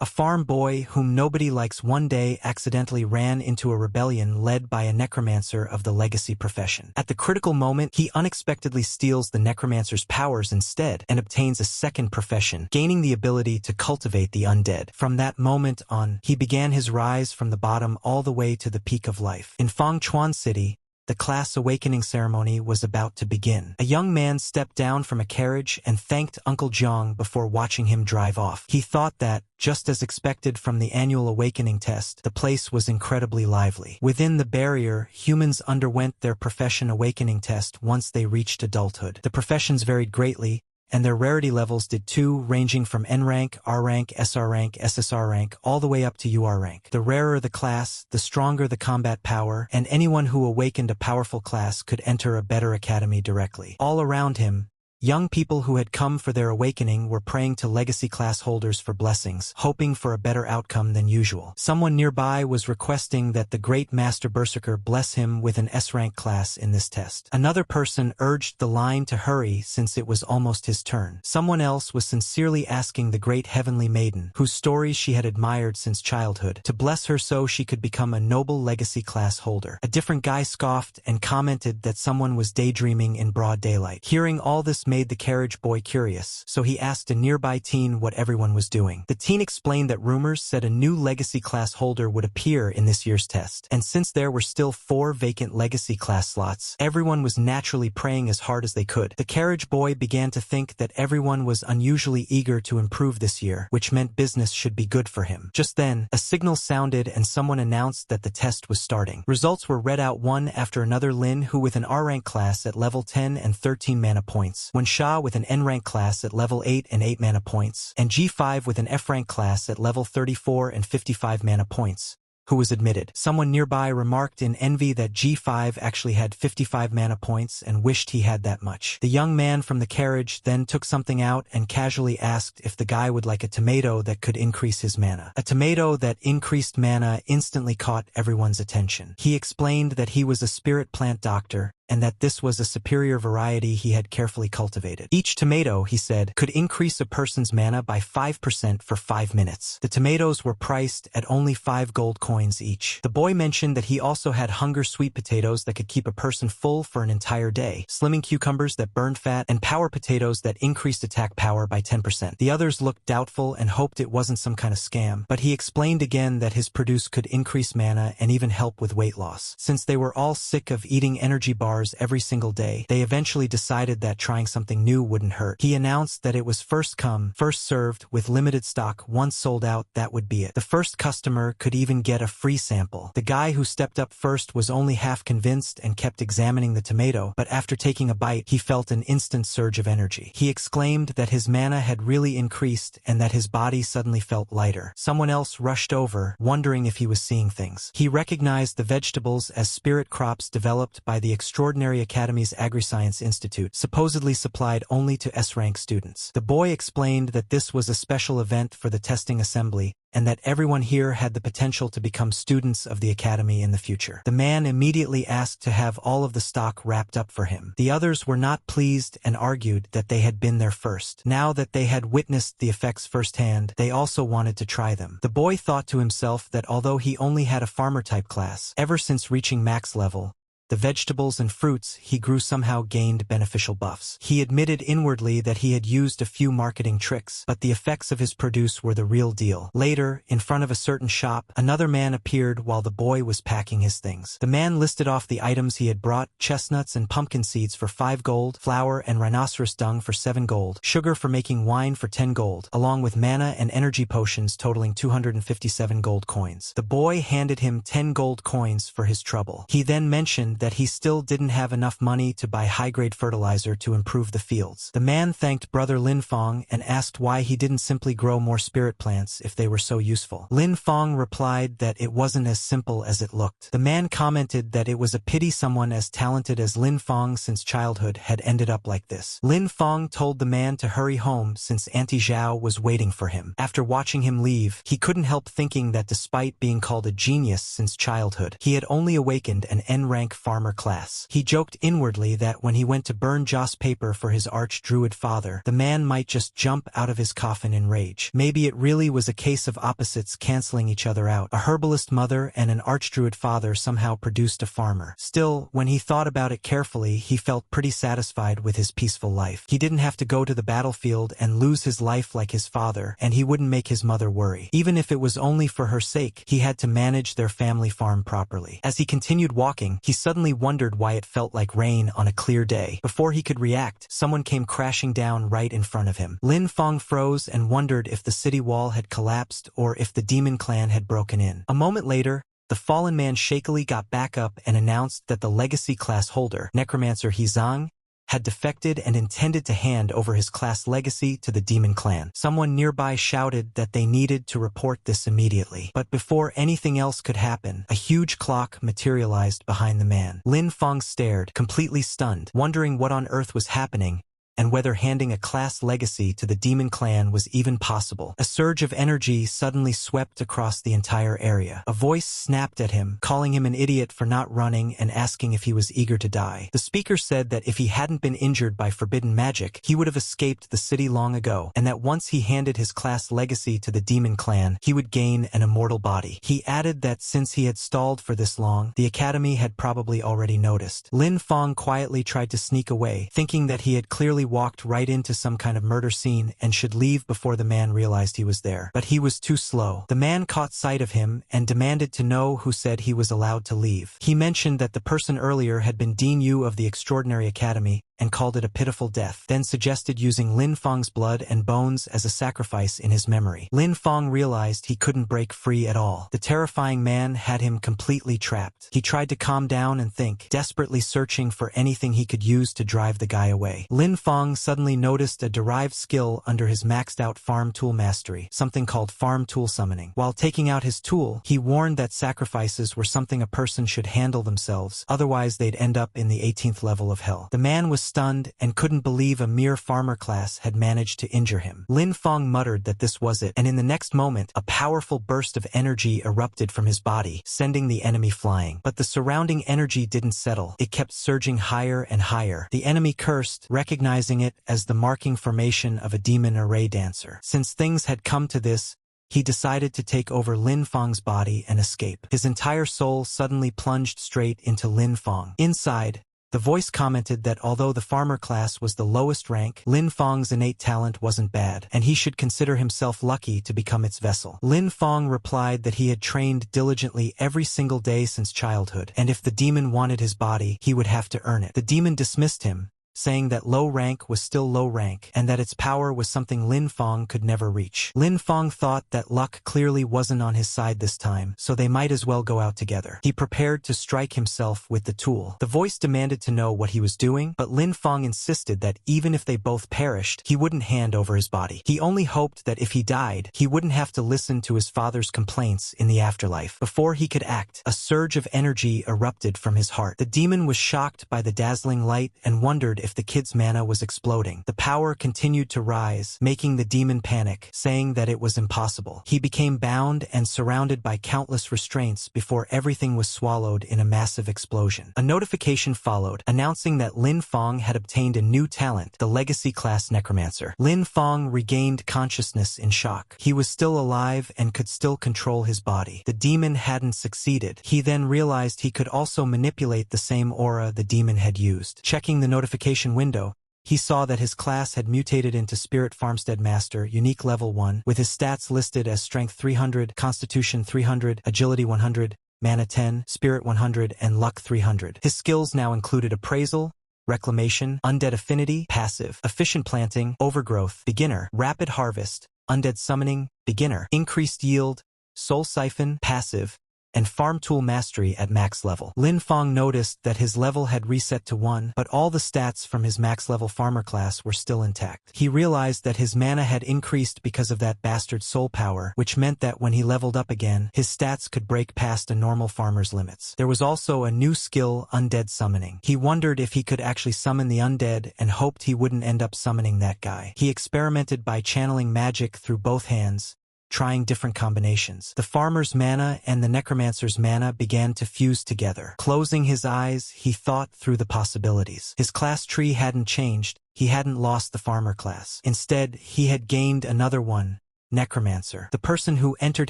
A farm boy whom nobody likes one day accidentally ran into a rebellion led by a necromancer of the legacy profession. At the critical moment, he unexpectedly steals the necromancer's powers instead and obtains a second profession, gaining the ability to cultivate the undead. From that moment on, he began his rise from the bottom all the way to the peak of life. In Fengchuan City, the class awakening ceremony was about to begin. A young man stepped down from a carriage and thanked Uncle Jiang before watching him drive off. He thought that, just as expected from the annual awakening test, the place was incredibly lively. Within the barrier, humans underwent their profession awakening test once they reached adulthood. The professions varied greatly, and their rarity levels did too, ranging from N rank, R rank, SR rank, SSR rank, all the way up to UR rank. The rarer the class, the stronger the combat power, and anyone who awakened a powerful class could enter a better academy directly. All around him, young people who had come for their awakening were praying to legacy class holders for blessings, hoping for a better outcome than usual. Someone nearby was requesting that the great Master Berserker bless him with an S-rank class in this test. Another person urged the line to hurry since it was almost his turn. Someone else was sincerely asking the great heavenly maiden, whose stories she had admired since childhood, to bless her so she could become a noble legacy class holder. A different guy scoffed and commented that someone was daydreaming in broad daylight. Hearing all this made the carriage boy curious, so he asked a nearby teen what everyone was doing. The teen explained that rumors said a new legacy class holder would appear in this year's test, and since there were still 4 vacant legacy class slots, everyone was naturally praying as hard as they could. The carriage boy began to think that everyone was unusually eager to improve this year, which meant business should be good for him. Just then, a signal sounded and someone announced that the test was starting. Results were read out one after another. Lin, who with an R-rank class at level 10 and 13 mana points, when Sha with an N-rank class at level 8 and 8 mana points, and G5 with an F-rank class at level 34 and 55 mana points, who was admitted. Someone nearby remarked in envy that G5 actually had 55 mana points and wished he had that much. The young man from the carriage then took something out and casually asked if the guy would like a tomato that could increase his mana. A tomato that increased mana instantly caught everyone's attention. He explained that he was a spirit plant doctor, and that this was a superior variety he had carefully cultivated. Each tomato, he said, could increase a person's mana by 5% for 5 minutes. The tomatoes were priced at only 5 gold coins each. The boy mentioned that he also had hunger sweet potatoes that could keep a person full for an entire day, slimming cucumbers that burned fat, and power potatoes that increased attack power by 10%. The others looked doubtful and hoped it wasn't some kind of scam, but he explained again that his produce could increase mana and even help with weight loss. Since they were all sick of eating energy bars every single day, they eventually decided that trying something new wouldn't hurt. He announced that it was first come, first served, with limited stock. Once sold out, that would be it. The first customer could even get a free sample. The guy who stepped up first was only half convinced and kept examining the tomato, but after taking a bite, he felt an instant surge of energy. He exclaimed that his mana had really increased and that his body suddenly felt lighter. Someone else rushed over, wondering if he was seeing things. He recognized the vegetables as spirit crops developed by the Extraordinary Academy's Agri-Science Institute, supposedly supplied only to S-rank students. The boy explained that this was a special event for the testing assembly, and that everyone here had the potential to become students of the academy in the future. The man immediately asked to have all of the stock wrapped up for him. The others were not pleased and argued that they had been there first. Now that they had witnessed the effects firsthand, they also wanted to try them. The boy thought to himself that although he only had a farmer-type class, ever since reaching max level, the vegetables and fruits he grew somehow gained beneficial buffs. He admitted inwardly that he had used a few marketing tricks, but the effects of his produce were the real deal. Later, in front of a certain shop, another man appeared while the boy was packing his things. The man listed off the items he had brought: chestnuts and pumpkin seeds for 5 gold, flour and rhinoceros dung for 7 gold, sugar for making wine for 10 gold, along with mana and energy potions totaling 257 gold coins. The boy handed him 10 gold coins for his trouble. He then mentioned that he still didn't have enough money to buy high-grade fertilizer to improve the fields. The man thanked Brother Lin Fong and asked why he didn't simply grow more spirit plants if they were so useful. Lin Fong replied that it wasn't as simple as it looked. The man commented that it was a pity someone as talented as Lin Fong since childhood had ended up like this. Lin Fong told the man to hurry home since Auntie Zhao was waiting for him. After watching him leave, he couldn't help thinking that despite being called a genius since childhood, he had only awakened an N-rank farmer class. He joked inwardly that when he went to burn joss paper for his arch-druid father, the man might just jump out of his coffin in rage. Maybe it really was a case of opposites canceling each other out. A herbalist mother and an arch-druid father somehow produced a farmer. Still, when he thought about it carefully, he felt pretty satisfied with his peaceful life. He didn't have to go to the battlefield and lose his life like his father, and he wouldn't make his mother worry. Even if it was only for her sake, he had to manage their family farm properly. As he continued walking, he suddenly wondered why it felt like rain on a clear day. Before he could react, someone came crashing down right in front of him. Lin Feng froze and wondered if the city wall had collapsed or if the demon clan had broken in. A moment later, the fallen man shakily got back up and announced that the legacy class holder, Necromancer Hizang, had defected and intended to hand over his class legacy to the demon clan. Someone nearby shouted that they needed to report this immediately. But before anything else could happen, a huge clock materialized behind the man. Lin Feng stared, completely stunned, wondering what on earth was happening and whether handing a class legacy to the demon clan was even possible. A surge of energy suddenly swept across the entire area. A voice snapped at him, calling him an idiot for not running and asking if he was eager to die. The speaker said that if he hadn't been injured by forbidden magic, he would have escaped the city long ago, and that once he handed his class legacy to the demon clan, he would gain an immortal body. He added that since he had stalled for this long, the academy had probably already noticed. Lin Feng quietly tried to sneak away, thinking that he had clearly walked right into some kind of murder scene and should leave before the man realized he was there. But he was too slow. The man caught sight of him and demanded to know who said he was allowed to leave. He mentioned that the person earlier had been Dean Yu of the Extraordinary Academy and called it a pitiful death, then suggested using Lin Feng's blood and bones as a sacrifice in his memory. Lin Feng realized he couldn't break free at all. The terrifying man had him completely trapped. He tried to calm down and think, desperately searching for anything he could use to drive the guy away. Lin Feng suddenly noticed a derived skill under his maxed-out farm tool mastery, something called farm tool summoning. While taking out his tool, he warned that sacrifices were something a person should handle themselves, otherwise they'd end up in the 18th level of hell. The man was stunned and couldn't believe a mere farmer class had managed to injure him. Lin Feng muttered that this was it, and in the next moment, a powerful burst of energy erupted from his body, sending the enemy flying. But the surrounding energy didn't settle. It kept surging higher and higher. The enemy cursed, recognizing it as the marking formation of a demon array dancer. Since things had come to this, he decided to take over Lin Feng's body and escape. His entire soul suddenly plunged straight into Lin Feng. Inside, the voice commented that although the farmer class was the lowest rank, Lin Feng's innate talent wasn't bad, and he should consider himself lucky to become its vessel. Lin Feng replied that he had trained diligently every single day since childhood, and if the demon wanted his body, he would have to earn it. The demon dismissed him, saying that low rank was still low rank and that its power was something Lin Feng could never reach. Lin Feng thought that luck clearly wasn't on his side this time, so they might as well go out together. He prepared to strike himself with the tool. The voice demanded to know what he was doing, but Lin Feng insisted that even if they both perished, he wouldn't hand over his body. He only hoped that if he died, he wouldn't have to listen to his father's complaints in the afterlife. Before he could act, a surge of energy erupted from his heart. The demon was shocked by the dazzling light and wondered if the kid's mana was exploding. The power continued to rise, making the demon panic, saying that it was impossible. He became bound and surrounded by countless restraints before everything was swallowed in a massive explosion. A notification followed, announcing that Lin Feng had obtained a new talent, the Legacy Class Necromancer. Lin Feng regained consciousness in shock. He was still alive and could still control his body. The demon hadn't succeeded. He then realized he could also manipulate the same aura the demon had used. Checking the notification window, he saw that his class had mutated into Spirit Farmstead Master, Unique Level 1, with his stats listed as Strength 300, Constitution 300, Agility 100, Mana 10, Spirit 100, and Luck 300. His skills now included Appraisal, Reclamation, Undead Affinity, Passive, Efficient Planting, Overgrowth, Beginner, Rapid Harvest, Undead Summoning, Beginner, Increased Yield, Soul Siphon, Passive, and Farm Tool Mastery at max level. Lin Feng noticed that his level had reset to 1, but all the stats from his max level farmer class were still intact. He realized that his mana had increased because of that bastard soul power, which meant that when he leveled up again, his stats could break past a normal farmer's limits. There was also a new skill, Undead Summoning. He wondered if he could actually summon the undead and hoped he wouldn't end up summoning that guy. He experimented by channeling magic through both hands, trying different combinations. The farmer's mana and the necromancer's mana began to fuse together. Closing his eyes, he thought through the possibilities. His class tree hadn't changed. He hadn't lost the farmer class. Instead, he had gained another one. Necromancer. The person who entered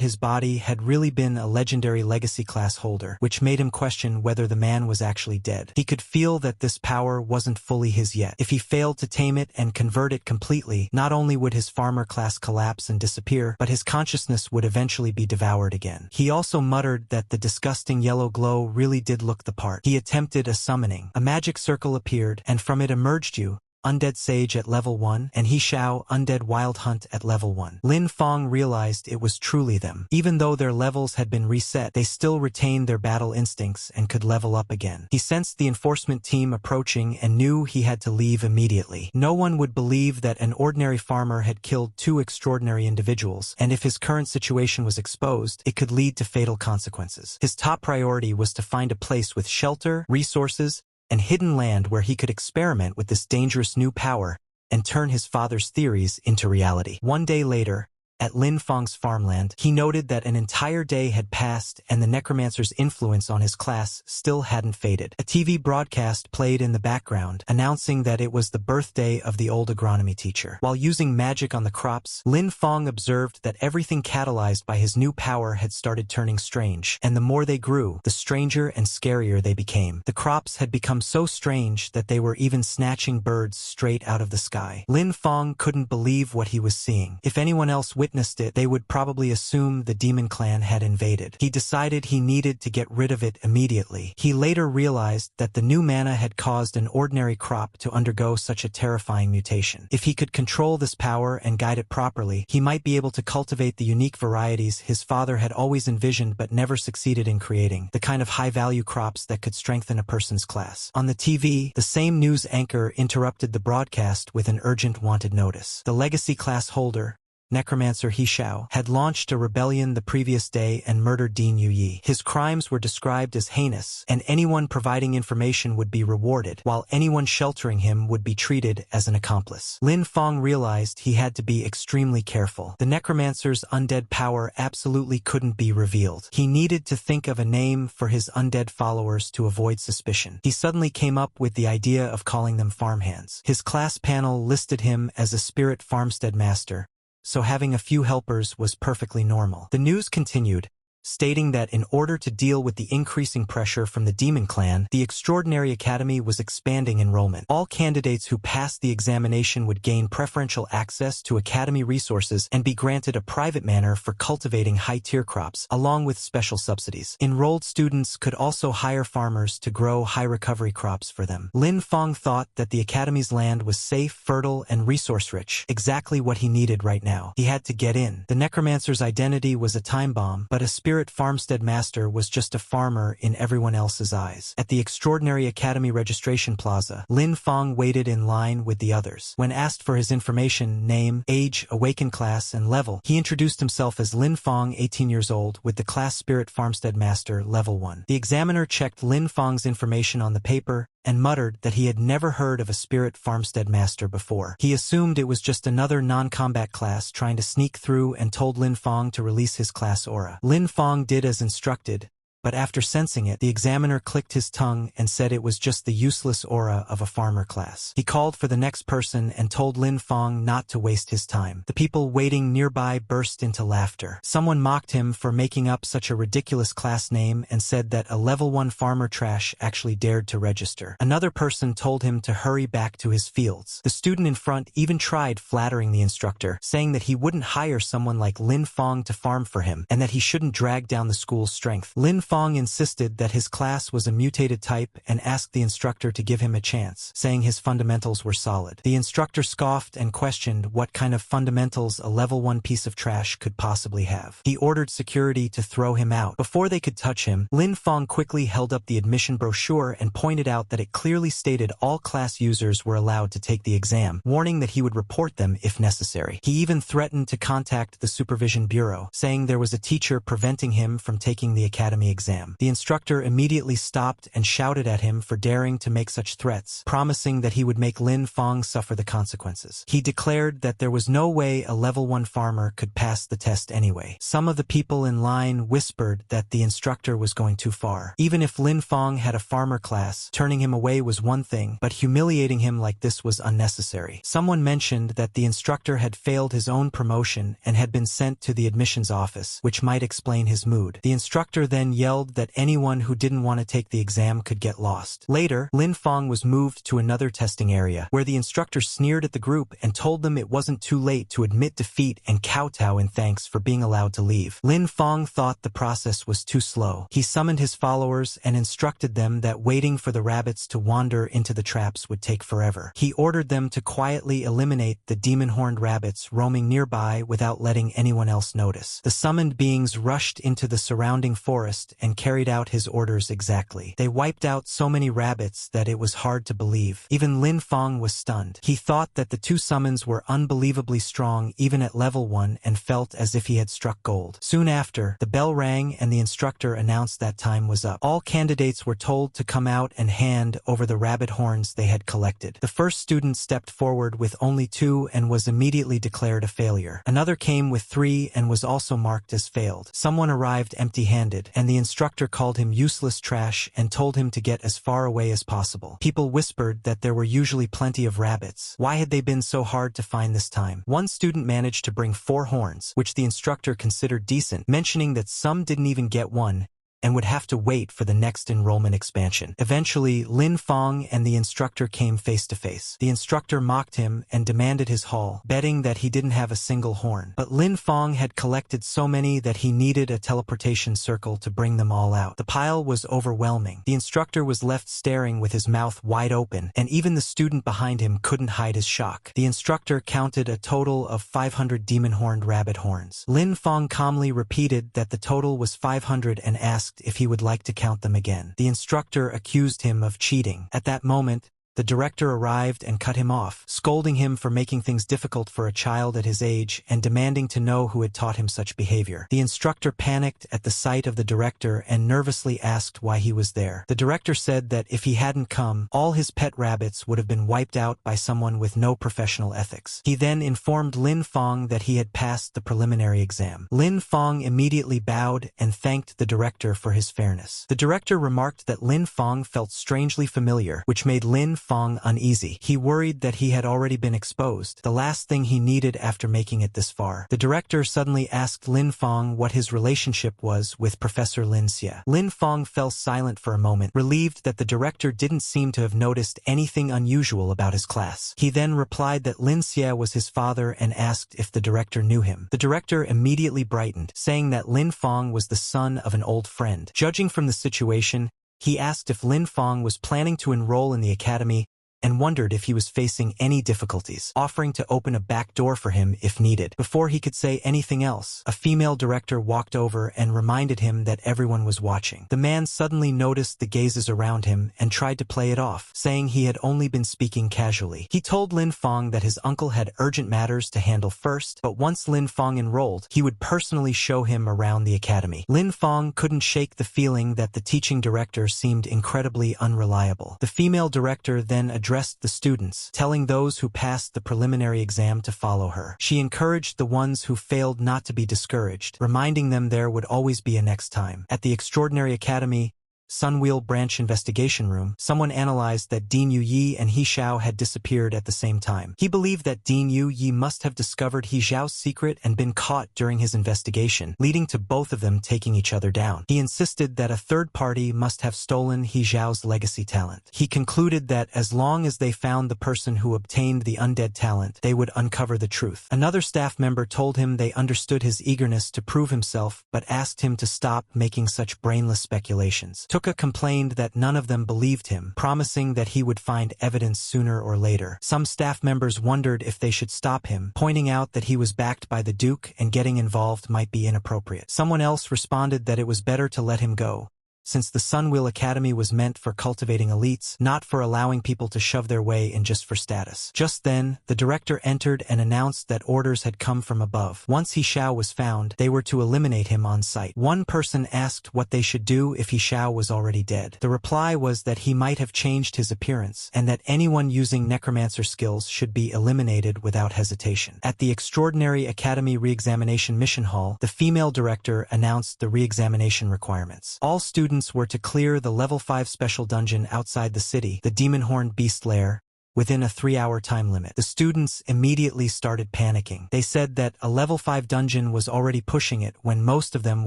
his body had really been a legendary legacy class holder, which made him question whether the man was actually dead. He could feel that this power wasn't fully his yet. If he failed to tame it and convert it completely, not only would his farmer class collapse and disappear, but his consciousness would eventually be devoured again. He also muttered that the disgusting yellow glow really did look the part. He attempted a summoning. A magic circle appeared, and from it emerged you, Undead Sage at level 1, and He Shao, Undead Wild Hunt at level 1. Lin Fong realized it was truly them. Even though their levels had been reset, they still retained their battle instincts and could level up again. He sensed the enforcement team approaching and knew he had to leave immediately. No one would believe that an ordinary farmer had killed two extraordinary individuals, and if his current situation was exposed, it could lead to fatal consequences. His top priority was to find a place with shelter, resources, and hidden land where he could experiment with this dangerous new power and turn his father's theories into reality. One day later, at Lin Fong's farmland, he noted that an entire day had passed and the necromancer's influence on his class still hadn't faded. A TV broadcast played in the background, announcing that it was the birthday of the old agronomy teacher. While using magic on the crops, Lin Fong observed that everything catalyzed by his new power had started turning strange, and the more they grew, the stranger and scarier they became. The crops had become so strange that they were even snatching birds straight out of the sky. Lin Fong couldn't believe what he was seeing. If anyone else witnessed it, they would probably assume the demon clan had invaded. He decided he needed to get rid of it immediately. He later realized that the new mana had caused an ordinary crop to undergo such a terrifying mutation. If he could control this power and guide it properly, he might be able to cultivate the unique varieties his father had always envisioned but never succeeded in creating, the kind of high-value crops that could strengthen a person's class. On the TV, the same news anchor interrupted the broadcast with an urgent wanted notice. The legacy class holder, Necromancer He Shao, had launched a rebellion the previous day and murdered Dean Yu. His crimes were described as heinous, and anyone providing information would be rewarded, while anyone sheltering him would be treated as an accomplice. Lin Fong realized he had to be extremely careful. The Necromancer's undead power absolutely couldn't be revealed. He needed to think of a name for his undead followers to avoid suspicion. He suddenly came up with the idea of calling them farmhands. His class panel listed him as a spirit farmstead master, so having a few helpers was perfectly normal. The news continued, stating that in order to deal with the increasing pressure from the Demon Clan, the Extraordinary Academy was expanding enrollment. All candidates who passed the examination would gain preferential access to Academy resources and be granted a private manor for cultivating high-tier crops, along with special subsidies. Enrolled students could also hire farmers to grow high-recovery crops for them. Lin Fong thought that the Academy's land was safe, fertile, and resource-rich, exactly what he needed right now. He had to get in. The Necromancer's identity was a time bomb, but a spirit farmstead master was just a farmer in everyone else's eyes. At the Extraordinary Academy registration plaza, Lin Fong waited in line with the others. When asked for his information, name, age, awakened class, and level, he introduced himself as Lin Fong, 18 years old, with the class Spirit Farmstead Master, level 1. The examiner checked Lin Fong's information on the paper and muttered that he had never heard of a Spirit Farmstead Master before. He assumed it was just another non-combat class trying to sneak through and told Lin Fong to release his class aura. Lin Fong did as instructed, but after sensing it, the examiner clicked his tongue and said it was just the useless aura of a farmer class. He called for the next person and told Lin Fong not to waste his time. The people waiting nearby burst into laughter. Someone mocked him for making up such a ridiculous class name and said that a level 1 farmer trash actually dared to register. Another person told him to hurry back to his fields. The student in front even tried flattering the instructor, saying that he wouldn't hire someone like Lin Fong to farm for him and that he shouldn't drag down the school's strength. Lin Fong insisted that his class was a mutated type and asked the instructor to give him a chance, saying his fundamentals were solid. The instructor scoffed and questioned what kind of fundamentals a level 1 piece of trash could possibly have. He ordered security to throw him out. Before they could touch him, Lin Fong quickly held up the admission brochure and pointed out that it clearly stated all class users were allowed to take the exam, warning that he would report them if necessary. He even threatened to contact the Supervision Bureau, saying there was a teacher preventing him from taking the academy exam. The instructor immediately stopped and shouted at him for daring to make such threats, promising that he would make Lin Fong suffer the consequences. He declared that there was no way a level 1 farmer could pass the test anyway. Some of the people in line whispered that the instructor was going too far. Even if Lin Fong had a farmer class, turning him away was one thing, but humiliating him like this was unnecessary. Someone mentioned that the instructor had failed his own promotion and had been sent to the admissions office, which might explain his mood. The instructor then yelled that anyone who didn't want to take the exam could get lost. Later, Lin Fong was moved to another testing area, where the instructor sneered at the group and told them it wasn't too late to admit defeat and kowtow in thanks for being allowed to leave. Lin Fong thought the process was too slow. He summoned his followers and instructed them that waiting for the rabbits to wander into the traps would take forever. He ordered them to quietly eliminate the demon-horned rabbits roaming nearby without letting anyone else notice. The summoned beings rushed into the surrounding forest and carried out his orders exactly. They wiped out so many rabbits that it was hard to believe. Even Lin Fong was stunned. He thought that the 2 summons were unbelievably strong even at level 1 and felt as if he had struck gold. Soon after, the bell rang and the instructor announced that time was up. All candidates were told to come out and hand over the rabbit horns they had collected. The first student stepped forward with only 2 and was immediately declared a failure. Another came with 3 and was also marked as failed. Someone arrived empty-handed, and the instructor called him useless trash and told him to get as far away as possible. People whispered that there were usually plenty of rabbits. Why had they been so hard to find this time? One student managed to bring 4 horns, which the instructor considered decent, mentioning that some didn't even get one and would have to wait for the next enrollment expansion. Eventually, Lin Fong and the instructor came face to face. The instructor mocked him and demanded his haul, betting that he didn't have a single horn. But Lin Fong had collected so many that he needed a teleportation circle to bring them all out. The pile was overwhelming. The instructor was left staring with his mouth wide open, and even the student behind him couldn't hide his shock. The instructor counted a total of 500 demon-horned rabbit horns. Lin Fong calmly repeated that the total was 500 and asked if he would like to count them again. The instructor accused him of cheating. At that moment, the director arrived and cut him off, scolding him for making things difficult for a child at his age and demanding to know who had taught him such behavior. The instructor panicked at the sight of the director and nervously asked why he was there. The director said that if he hadn't come, all his pet rabbits would have been wiped out by someone with no professional ethics. He then informed Lin Fong that he had passed the preliminary exam. Lin Fong immediately bowed and thanked the director for his fairness. The director remarked that Lin Fong felt strangely familiar, which made Lin Fong uneasy. He worried that he had already been exposed, the last thing he needed after making it this far. The director suddenly asked Lin Fong what his relationship was with Professor Lin Xie. Lin Fong fell silent for a moment, relieved that the director didn't seem to have noticed anything unusual about his class. He then replied that Lin Xie was his father and asked if the director knew him. The director immediately brightened, saying that Lin Fong was the son of an old friend. Judging from the situation, he asked if Lin Fong was planning to enroll in the academy and wondered if he was facing any difficulties, offering to open a back door for him if needed. Before he could say anything else, a female director walked over and reminded him that everyone was watching. The man suddenly noticed the gazes around him and tried to play it off, saying he had only been speaking casually. He told Lin Fong that his uncle had urgent matters to handle first, but once Lin Fong enrolled, he would personally show him around the academy. Lin Fong couldn't shake the feeling that the teaching director seemed incredibly unreliable. The female director then addressed the students, telling those who passed the preliminary exam to follow her. She encouraged the ones who failed not to be discouraged, reminding them there would always be a next time. At the Extraordinary Academy, Sunwheel Branch Investigation Room, someone analyzed that Dean Yu Yi and He Xiao had disappeared at the same time. He believed that Dean Yu Yi must have discovered He Xiao's secret and been caught during his investigation, leading to both of them taking each other down. He insisted that a third party must have stolen He Xiao's legacy talent. He concluded that as long as they found the person who obtained the undead talent, they would uncover the truth. Another staff member told him they understood his eagerness to prove himself, but asked him to stop making such brainless speculations. Tuka complained that none of them believed him, promising that he would find evidence sooner or later. Some staff members wondered if they should stop him, pointing out that he was backed by the Duke and getting involved might be inappropriate. Someone else responded that it was better to let him go, since the Sunwheel Academy was meant for cultivating elites, not for allowing people to shove their way in just for status. Just then, the director entered and announced that orders had come from above. Once He Xiao was found, they were to eliminate him on sight. One person asked what they should do if He Xiao was already dead. The reply was that he might have changed his appearance, and that anyone using necromancer skills should be eliminated without hesitation. At the Extraordinary Academy Re-Examination Mission Hall, the female director announced the re-examination requirements. All students were to clear the Level 5 special dungeon outside the city, the Demon-Horned Beast Lair, within a 3-hour time limit. The students immediately started panicking. They said that a level 5 dungeon was already pushing it when most of them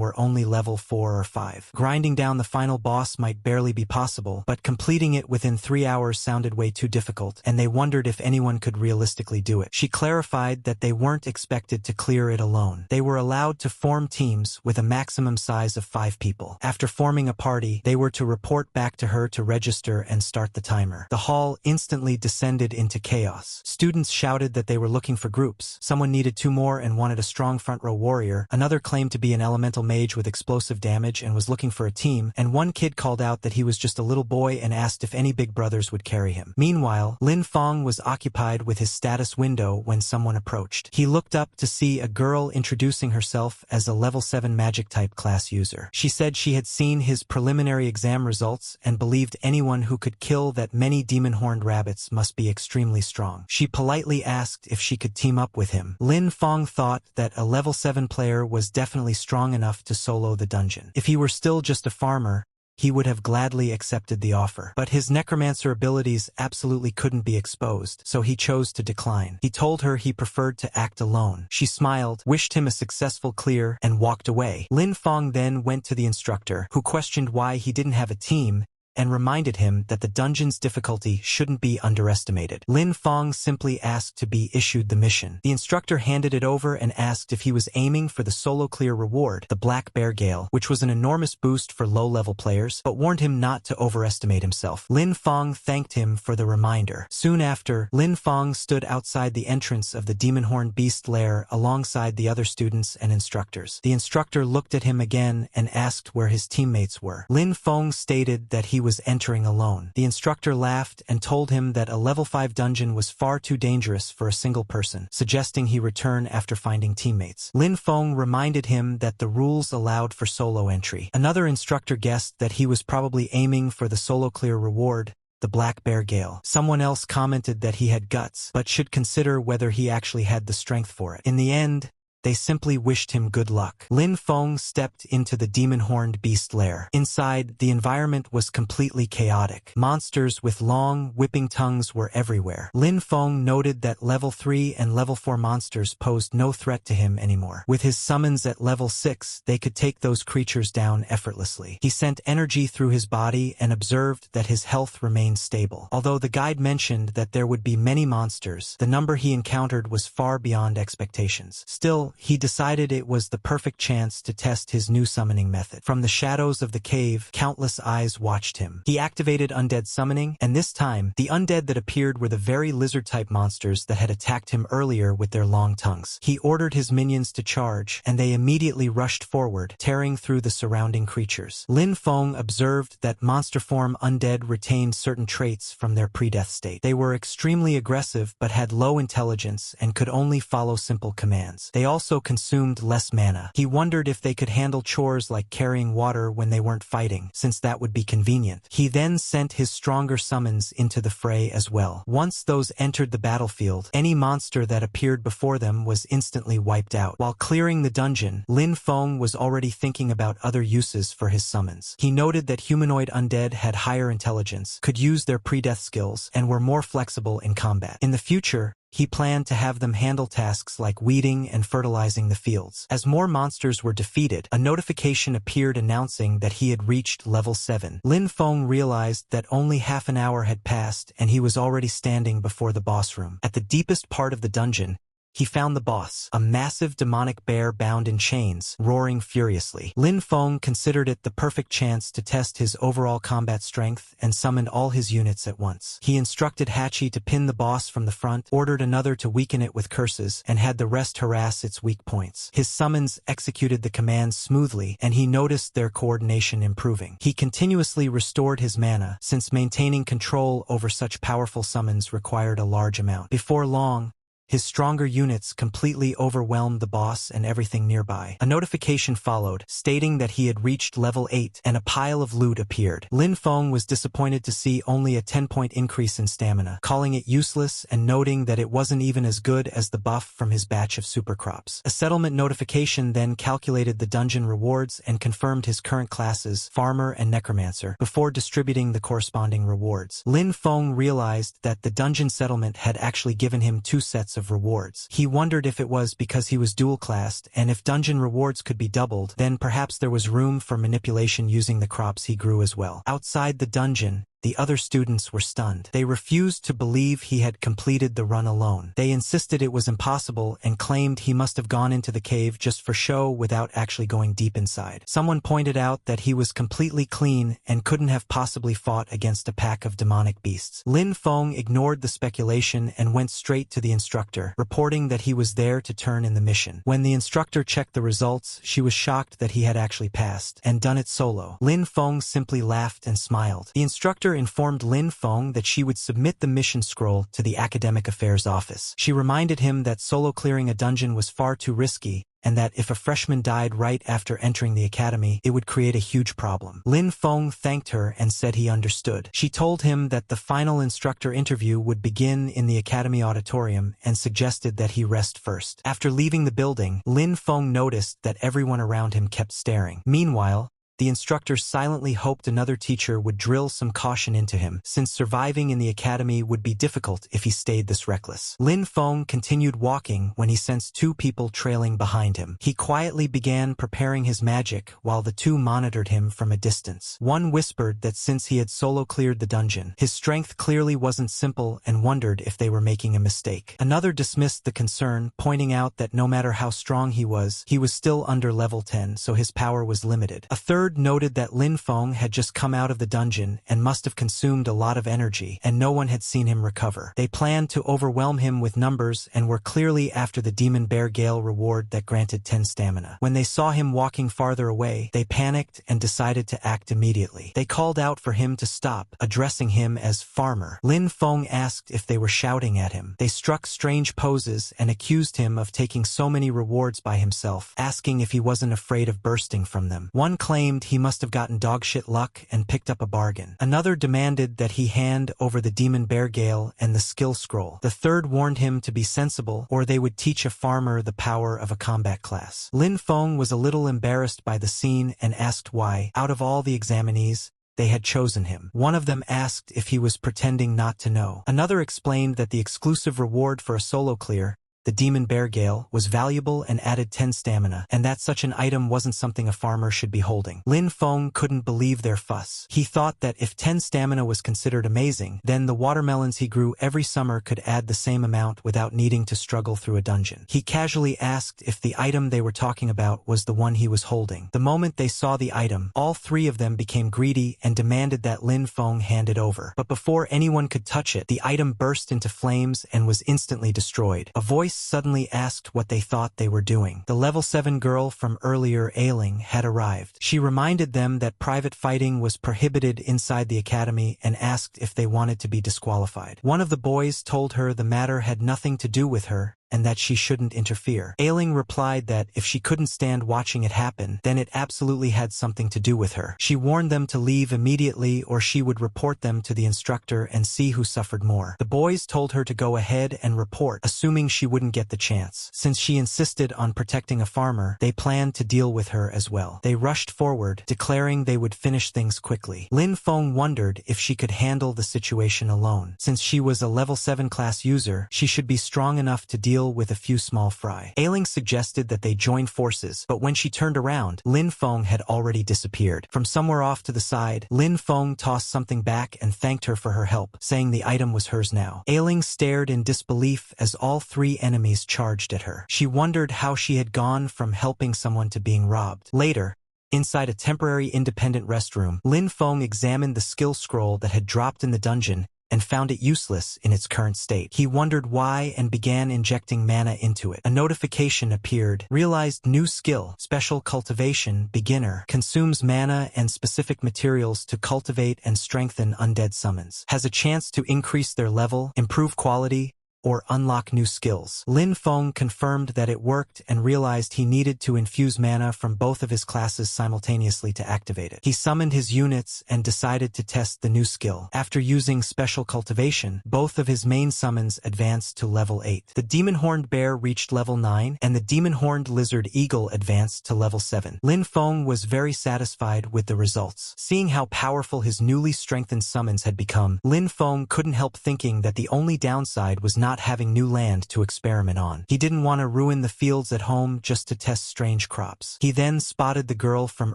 were only level 4 or 5. Grinding down the final boss might barely be possible, but completing it within 3 hours sounded way too difficult, and they wondered if anyone could realistically do it. She clarified that they weren't expected to clear it alone. They were allowed to form teams with a maximum size of 5 people. After forming a party, they were to report back to her to register and start the timer. The hall instantly descended into chaos. Students shouted that they were looking for groups. Someone needed 2 more and wanted a strong front row warrior. Another claimed to be an elemental mage with explosive damage and was looking for a team, and one kid called out that he was just a little boy and asked if any big brothers would carry him. Meanwhile, Lin Feng was occupied with his status window when someone approached. He looked up to see a girl introducing herself as a level 7 magic type class user. She said she had seen his preliminary exam results and believed anyone who could kill that many demon-horned rabbits must be extremely strong. She politely asked if she could team up with him. Lin Feng thought that a level 7 player was definitely strong enough to solo the dungeon. If he were still just a farmer, he would have gladly accepted the offer. But his necromancer abilities absolutely couldn't be exposed, so he chose to decline. He told her he preferred to act alone. She smiled, wished him a successful clear, and walked away. Lin Feng then went to the instructor, who questioned why he didn't have a team, and reminded him that the dungeon's difficulty shouldn't be underestimated. Lin Feng simply asked to be issued the mission. The instructor handed it over and asked if he was aiming for the solo clear reward, the Black Bear Gale, which was an enormous boost for low-level players, but warned him not to overestimate himself. Lin Feng thanked him for the reminder. Soon after, Lin Feng stood outside the entrance of the Demon-Horned Beast Lair alongside the other students and instructors. The instructor looked at him again and asked where his teammates were. Lin Feng stated that he was entering alone. The instructor laughed and told him that a level 5 dungeon was far too dangerous for a single person, suggesting he return after finding teammates. Lin Feng reminded him that the rules allowed for solo entry. Another instructor guessed that he was probably aiming for the solo clear reward, the Black Bear Gale. Someone else commented that he had guts, but should consider whether he actually had the strength for it. In the end, they simply wished him good luck. Lin Feng stepped into the demon-horned beast lair. Inside, the environment was completely chaotic. Monsters with long, whipping tongues were everywhere. Lin Feng noted that level 3 and level 4 monsters posed no threat to him anymore. With his summons at level 6, they could take those creatures down effortlessly. He sent energy through his body and observed that his health remained stable. Although the guide mentioned that there would be many monsters, the number he encountered was far beyond expectations. Still, he decided it was the perfect chance to test his new summoning method. From the shadows of the cave, countless eyes watched him. He activated undead summoning, and this time, the undead that appeared were the very lizard-type monsters that had attacked him earlier with their long tongues. He ordered his minions to charge, and they immediately rushed forward, tearing through the surrounding creatures. Lin Feng observed that monster form undead retained certain traits from their pre-death state. They were extremely aggressive but had low intelligence and could only follow simple commands. They also consumed less mana. He wondered if they could handle chores like carrying water when they weren't fighting, since that would be convenient. He then sent his stronger summons into the fray as well. Once those entered the battlefield, any monster that appeared before them was instantly wiped out. While clearing the dungeon, Lin Feng was already thinking about other uses for his summons. He noted that humanoid undead had higher intelligence, could use their pre-death skills, and were more flexible in combat. In the future, he planned to have them handle tasks like weeding and fertilizing the fields. As more monsters were defeated, a notification appeared announcing that he had reached level 7. Lin Feng realized that only half an hour had passed and he was already standing before the boss room. At the deepest part of the dungeon, he found the boss, a massive demonic bear bound in chains, roaring furiously. Lin Feng considered it the perfect chance to test his overall combat strength and summoned all his units at once. He instructed Hachi to pin the boss from the front, ordered another to weaken it with curses, and had the rest harass its weak points. His summons executed the commands smoothly, and he noticed their coordination improving. He continuously restored his mana, since maintaining control over such powerful summons required a large amount. Before long, his stronger units completely overwhelmed the boss and everything nearby. A notification followed, stating that he had reached level 8, and a pile of loot appeared. Lin Feng was disappointed to see only a 10-point increase in stamina, calling it useless and noting that it wasn't even as good as the buff from his batch of supercrops. A settlement notification then calculated the dungeon rewards and confirmed his current classes, Farmer and Necromancer, before distributing the corresponding rewards. Lin Feng realized that the dungeon settlement had actually given him 2 sets of rewards. He wondered if it was because he was dual-classed, and if dungeon rewards could be doubled, then perhaps there was room for manipulation using the crops he grew as well. Outside the dungeon, the other students were stunned. They refused to believe he had completed the run alone. They insisted it was impossible and claimed he must have gone into the cave just for show without actually going deep inside. Someone pointed out that he was completely clean and couldn't have possibly fought against a pack of demonic beasts. Lin Feng ignored the speculation and went straight to the instructor, reporting that he was there to turn in the mission. When the instructor checked the results, she was shocked that he had actually passed, and done it solo. Lin Feng simply laughed and smiled. The instructor informed Lin Feng that she would submit the mission scroll to the Academic Affairs Office. She reminded him that solo clearing a dungeon was far too risky, and that if a freshman died right after entering the academy, it would create a huge problem. Lin Feng thanked her and said he understood. She told him that the final instructor interview would begin in the academy auditorium and suggested that he rest first. After leaving the building, Lin Feng noticed that everyone around him kept staring. Meanwhile, the instructor silently hoped another teacher would drill some caution into him, since surviving in the academy would be difficult if he stayed this reckless. Lin Feng continued walking when he sensed 2 people trailing behind him. He quietly began preparing his magic while the 2 monitored him from a distance. One whispered that since he had solo cleared the dungeon, his strength clearly wasn't simple and wondered if they were making a mistake. Another dismissed the concern, pointing out that no matter how strong he was still under level 10, so his power was limited. A third noted that Lin Feng had just come out of the dungeon and must have consumed a lot of energy, and no one had seen him recover. They planned to overwhelm him with numbers and were clearly after the Demon Bear Gale reward that granted 10 stamina. When they saw him walking farther away, they panicked and decided to act immediately. They called out for him to stop, addressing him as Farmer. Lin Feng asked if they were shouting at him. They struck strange poses and accused him of taking so many rewards by himself, asking if he wasn't afraid of bursting from them. One claimed he must have gotten dogshit luck and picked up a bargain. Another demanded that he hand over the Demon Bear Gale and the skill scroll. The third warned him to be sensible, or they would teach a farmer the power of a combat class. Lin Feng was a little embarrassed by the scene and asked why, out of all the examinees, they had chosen him. One of them asked if he was pretending not to know. Another explained that the exclusive reward for a solo clear, the Demon Bear Gale, was valuable and added 10 stamina, and that such an item wasn't something a farmer should be holding. Lin Feng couldn't believe their fuss. He thought that if 10 stamina was considered amazing, then the watermelons he grew every summer could add the same amount without needing to struggle through a dungeon. He casually asked if the item they were talking about was the one he was holding. The moment they saw the item, all 3 of them became greedy and demanded that Lin Feng hand it over. But before anyone could touch it, the item burst into flames and was instantly destroyed. A voice suddenly asked what they thought they were doing. The level 7 girl from earlier Ailing had arrived. She reminded them that private fighting was prohibited inside the academy and asked if they wanted to be disqualified. One of the boys told her the matter had nothing to do with her, and that she shouldn't interfere. Ailing replied that if she couldn't stand watching it happen, then it absolutely had something to do with her. She warned them to leave immediately or she would report them to the instructor and see who suffered more. The boys told her to go ahead and report, assuming she wouldn't get the chance. Since she insisted on protecting a farmer, they planned to deal with her as well. They rushed forward, declaring they would finish things quickly. Lin Feng wondered if she could handle the situation alone. Since she was a level 7 class user, she should be strong enough to deal deal with a few small fry. Ailing suggested that they join forces, but when she turned around, Lin Feng had already disappeared. From somewhere off to the side, Lin Feng tossed something back and thanked her for her help, saying the item was hers now. Ailing stared in disbelief as all three enemies charged at her. She wondered how she had gone from helping someone to being robbed. Later, inside a temporary independent restroom, Lin Feng examined the skill scroll that had dropped in the dungeon and found it useless in its current state. He wondered why and began injecting mana into it. A notification appeared. Realized new skill, Special Cultivation, Beginner, consumes mana and specific materials to cultivate and strengthen undead summons. Has a chance to increase their level, improve quality, or unlock new skills. Lin Feng confirmed that it worked and realized he needed to infuse mana from both of his classes simultaneously to activate it. He summoned his units and decided to test the new skill. After using Special Cultivation, both of his main summons advanced to level 8. The Demon-Horned Bear reached level 9, and the Demon-Horned Lizard Eagle advanced to level 7. Lin Feng was very satisfied with the results. Seeing how powerful his newly strengthened summons had become, Lin Feng couldn't help thinking that the only downside was not having new land to experiment on. He didn't want to ruin the fields at home just to test strange crops. He then spotted the girl from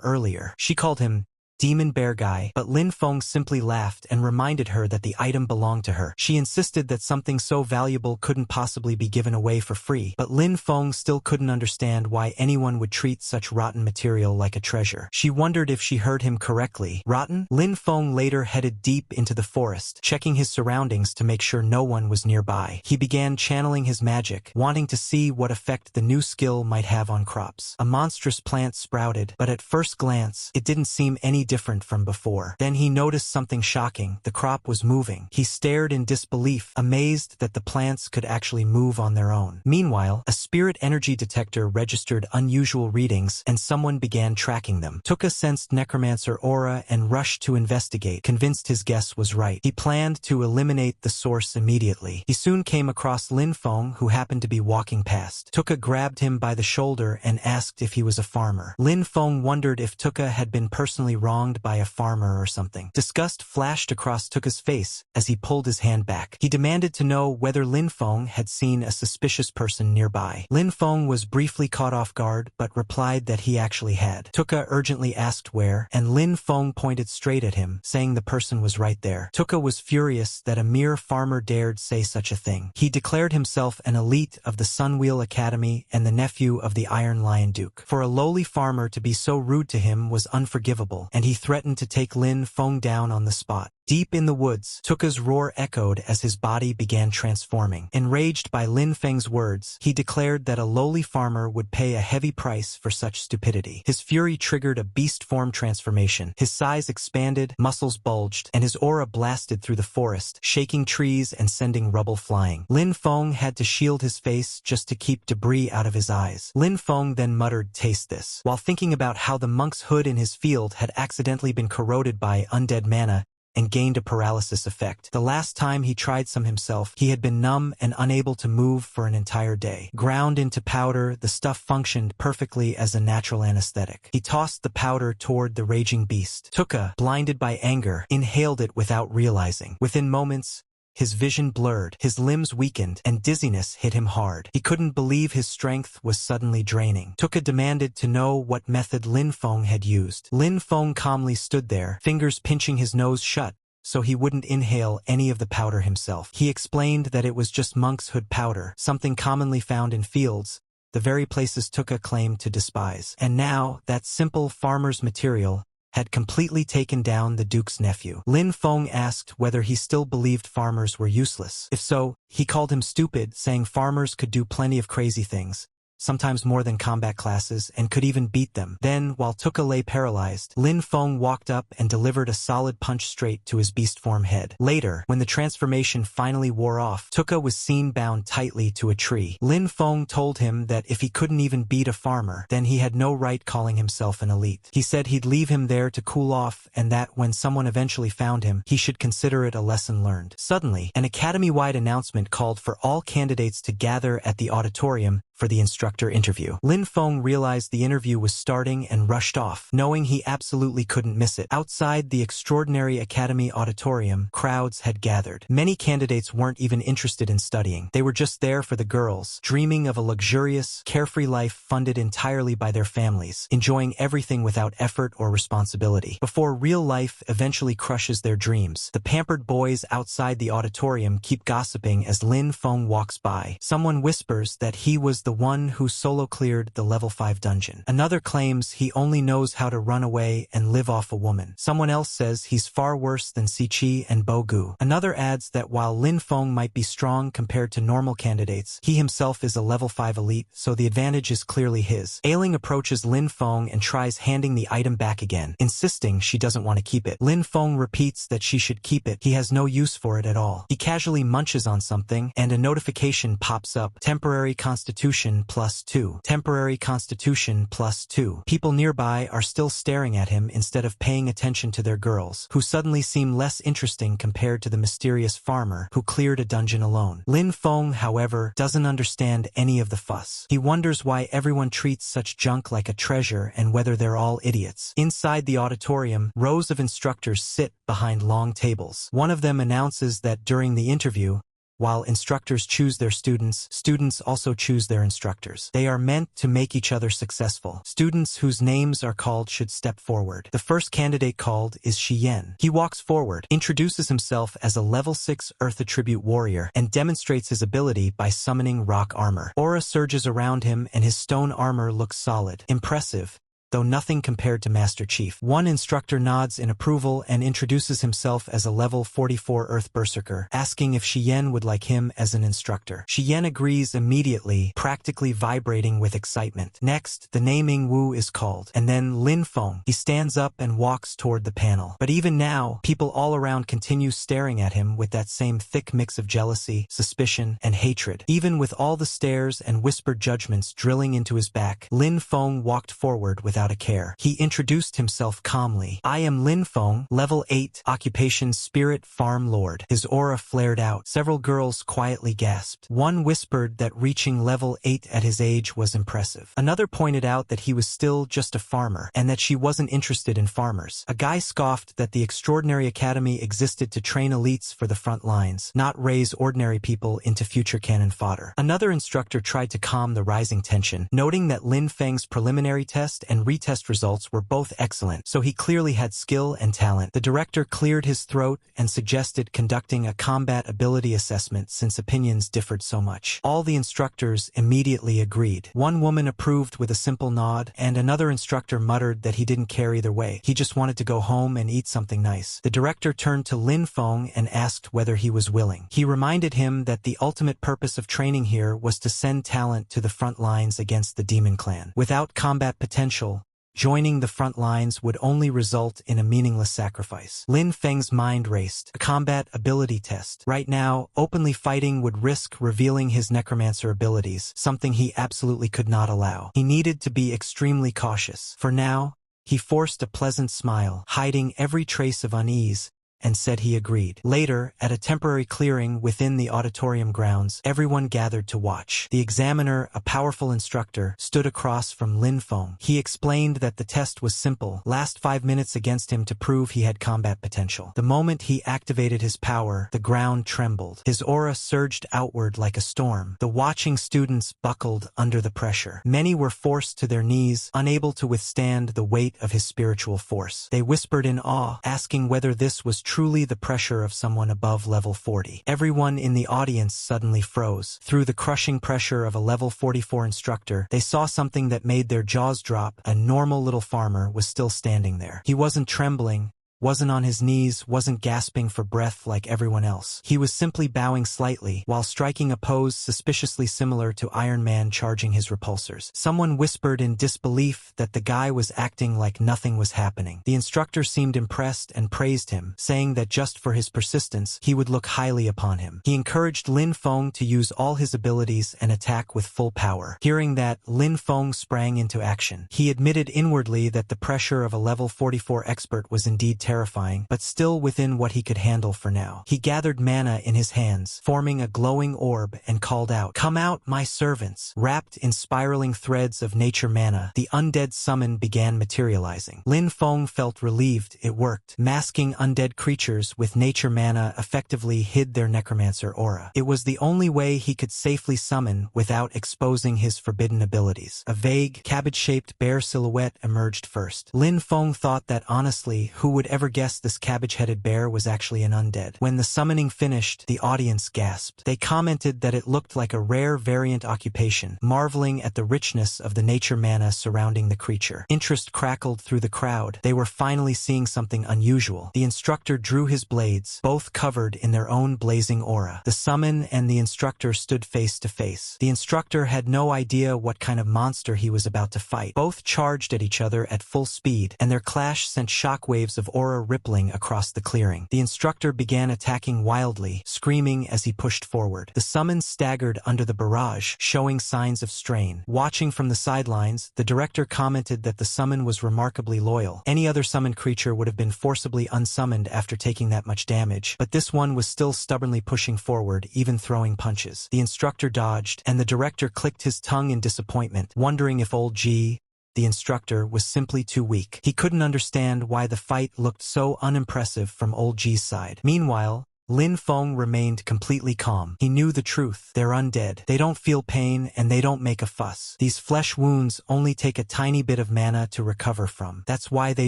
earlier. She called him Demon Bear Guy, but Lin Feng simply laughed and reminded her that the item belonged to her. She insisted that something so valuable couldn't possibly be given away for free, but Lin Feng still couldn't understand why anyone would treat such rotten material like a treasure. She wondered if she heard him correctly. Rotten? Lin Feng later headed deep into the forest, checking his surroundings to make sure no one was nearby. He began channeling his magic, wanting to see what effect the new skill might have on crops. A monstrous plant sprouted, but at first glance, it didn't seem any different from before. Then he noticed something shocking. The crop was moving. He stared in disbelief, amazed that the plants could actually move on their own. Meanwhile, a spirit energy detector registered unusual readings, and someone began tracking them. Tuka sensed Necromancer aura and rushed to investigate, convinced his guess was right. He planned to eliminate the source immediately. He soon came across Lin Feng, who happened to be walking past. Tuka grabbed him by the shoulder and asked if he was a farmer. Lin Feng wondered if Tuka had been personally wronged by a farmer or something. Disgust flashed across Tuka's face as he pulled his hand back. He demanded to know whether Lin Feng had seen a suspicious person nearby. Lin Feng was briefly caught off guard, but replied that he actually had. Tuka urgently asked where, and Lin Feng pointed straight at him, saying the person was right there. Tuka was furious that a mere farmer dared say such a thing. He declared himself an elite of the Sunwheel Academy and the nephew of the Iron Lion Duke. For a lowly farmer to be so rude to him was unforgivable, and he threatened to take Lin Feng down on the spot. Deep in the woods, Tuka's roar echoed as his body began transforming. Enraged by Lin Feng's words, he declared that a lowly farmer would pay a heavy price for such stupidity. His fury triggered a beast form transformation. His size expanded, muscles bulged, and his aura blasted through the forest, shaking trees and sending rubble flying. Lin Feng had to shield his face just to keep debris out of his eyes. Lin Feng then muttered, "Taste this," while thinking about how the monk's hood in his field had accidentally been corroded by undead mana and gained a paralysis effect. The last time he tried some himself, he had been numb and unable to move for an entire day. Ground into powder, the stuff functioned perfectly as a natural anesthetic. He tossed the powder toward the raging beast. Tuka, blinded by anger, inhaled it without realizing. Within moments, his vision blurred, his limbs weakened, and dizziness hit him hard. He couldn't believe his strength was suddenly draining. Tuka demanded to know what method Lin Feng had used. Lin Feng calmly stood there, fingers pinching his nose shut, so he wouldn't inhale any of the powder himself. He explained that it was just monk's hood powder, something commonly found in fields, the very places Tuka claimed to despise. And now, that simple farmer's material had completely taken down the Duke's nephew. Lin Feng asked whether he still believed farmers were useless. If so, he called him stupid, saying farmers could do plenty of crazy things, sometimes more than combat classes, and could even beat them. Then, while Tuka lay paralyzed, Lin Feng walked up and delivered a solid punch straight to his beast form head. Later, when the transformation finally wore off, Tuka was seen bound tightly to a tree. Lin Feng told him that if he couldn't even beat a farmer, then he had no right calling himself an elite. He said he'd leave him there to cool off, and that when someone eventually found him, he should consider it a lesson learned. Suddenly, an academy-wide announcement called for all candidates to gather at the auditorium for the instructor interview. Lin Feng realized the interview was starting and rushed off, knowing he absolutely couldn't miss it. Outside the Extraordinary Academy auditorium, crowds had gathered. Many candidates weren't even interested in studying. They were just there for the girls, dreaming of a luxurious, carefree life funded entirely by their families, enjoying everything without effort or responsibility. Before real life eventually crushes their dreams, the pampered boys outside the auditorium keep gossiping as Lin Feng walks by. Someone whispers that he was the one who solo cleared the level 5 dungeon. Another claims he only knows how to run away and live off a woman. Someone else says he's far worse than Siqi and Bogu. Another adds that while Lin Feng might be strong compared to normal candidates, he himself is a level 5 elite, so the advantage is clearly his. Ailing approaches Lin Feng and tries handing the item back again, insisting she doesn't want to keep it. Lin Feng repeats that she should keep it. He has no use for it at all. He casually munches on something, and a notification pops up. Temporary Constitution +2. Temporary Constitution +2. People nearby are still staring at him instead of paying attention to their girls, who suddenly seem less interesting compared to the mysterious farmer who cleared a dungeon alone. Lin Feng, however, doesn't understand any of the fuss. He wonders why everyone treats such junk like a treasure and whether they're all idiots. Inside the auditorium, rows of instructors sit behind long tables. One of them announces that during the interview, while instructors choose their students, students also choose their instructors. They are meant to make each other successful. Students whose names are called should step forward. The first candidate called is Xiyan. He walks forward, introduces himself as a level 6 Earth Attribute warrior, and demonstrates his ability by summoning rock armor. Aura surges around him and his stone armor looks solid. Impressive, though nothing compared to Master Chief. One instructor nods in approval and introduces himself as a level 44 Earth Berserker, asking if Xiyan would like him as an instructor. Xiyan agrees immediately, practically vibrating with excitement. Next, the naming Wu is called, and then Lin Feng. He stands up and walks toward the panel. But even now, people all around continue staring at him with that same thick mix of jealousy, suspicion, and hatred. Even with all the stares and whispered judgments drilling into his back, Lin Feng walked forward without a care. He introduced himself calmly. "I am Lin Feng, level 8, occupation Spirit Farm Lord." His aura flared out. Several girls quietly gasped. One whispered that reaching level 8 at his age was impressive. Another pointed out that he was still just a farmer, and that she wasn't interested in farmers. A guy scoffed that the Extraordinary Academy existed to train elites for the front lines, not raise ordinary people into future cannon fodder. Another instructor tried to calm the rising tension, noting that Lin Feng's preliminary test and retest results were both excellent, so he clearly had skill and talent. The director cleared his throat and suggested conducting a combat ability assessment since opinions differed so much. All the instructors immediately agreed. One woman approved with a simple nod, and another instructor muttered that he didn't care either way. He just wanted to go home and eat something nice. The director turned to Lin Feng and asked whether he was willing. He reminded him that the ultimate purpose of training here was to send talent to the front lines against the demon clan. Without combat potential, joining the front lines would only result in a meaningless sacrifice. Lin Feng's mind raced. A combat ability test. Right now, openly fighting would risk revealing his necromancer abilities, something he absolutely could not allow. He needed to be extremely cautious. For now, he forced a pleasant smile, hiding every trace of unease, and said he agreed. Later, at a temporary clearing within the auditorium grounds, everyone gathered to watch. The examiner, a powerful instructor, stood across from Lin Feng. He explained that the test was simple. Last 5 minutes against him to prove he had combat potential. The moment he activated his power, the ground trembled. His aura surged outward like a storm. The watching students buckled under the pressure. Many were forced to their knees, unable to withstand the weight of his spiritual force. They whispered in awe, asking whether this was truly the pressure of someone above level 40. Everyone in the audience suddenly froze. Through the crushing pressure of a level 44 instructor, they saw something that made their jaws drop. A normal little farmer was still standing there. He wasn't trembling, wasn't on his knees, wasn't gasping for breath like everyone else. He was simply bowing slightly, while striking a pose suspiciously similar to Iron Man charging his repulsors. Someone whispered in disbelief that the guy was acting like nothing was happening. The instructor seemed impressed and praised him, saying that just for his persistence, he would look highly upon him. He encouraged Lin Feng to use all his abilities and attack with full power. Hearing that, Lin Feng sprang into action. He admitted inwardly that the pressure of a level 44 expert was indeed terrifying. terrifying, but still within what he could handle for now. He gathered mana in his hands, forming a glowing orb, and called out, "Come out, my servants!" Wrapped in spiraling threads of nature mana, the undead summon began materializing. Lin Feng felt relieved it worked. Masking undead creatures with nature mana effectively hid their necromancer aura. It was the only way he could safely summon without exposing his forbidden abilities. A vague, cabbage-shaped bear silhouette emerged first. Lin Feng thought that honestly, who would ever guess this cabbage-headed bear was actually an undead? When the summoning finished, the audience gasped. They commented that it looked like a rare variant occupation, marveling at the richness of the nature mana surrounding the creature. Interest crackled through the crowd. They were finally seeing something unusual. The instructor drew his blades, both covered in their own blazing aura. The summon and the instructor stood face to face. The instructor had no idea what kind of monster he was about to fight. Both charged at each other at full speed, and their clash sent shockwaves of aura rippling across the clearing. The instructor began attacking wildly, screaming as he pushed forward. The summon staggered under the barrage, showing signs of strain. Watching from the sidelines, the director commented that the summon was remarkably loyal. Any other summoned creature would have been forcibly unsummoned after taking that much damage, but this one was still stubbornly pushing forward, even throwing punches. The instructor dodged, and the director clicked his tongue in disappointment, wondering if old G, the instructor, was simply too weak. He couldn't understand why the fight looked so unimpressive from old G's side. Meanwhile, Lin Feng remained completely calm. He knew the truth. They're undead. They don't feel pain, and they don't make a fuss. These flesh wounds only take a tiny bit of mana to recover from. That's why they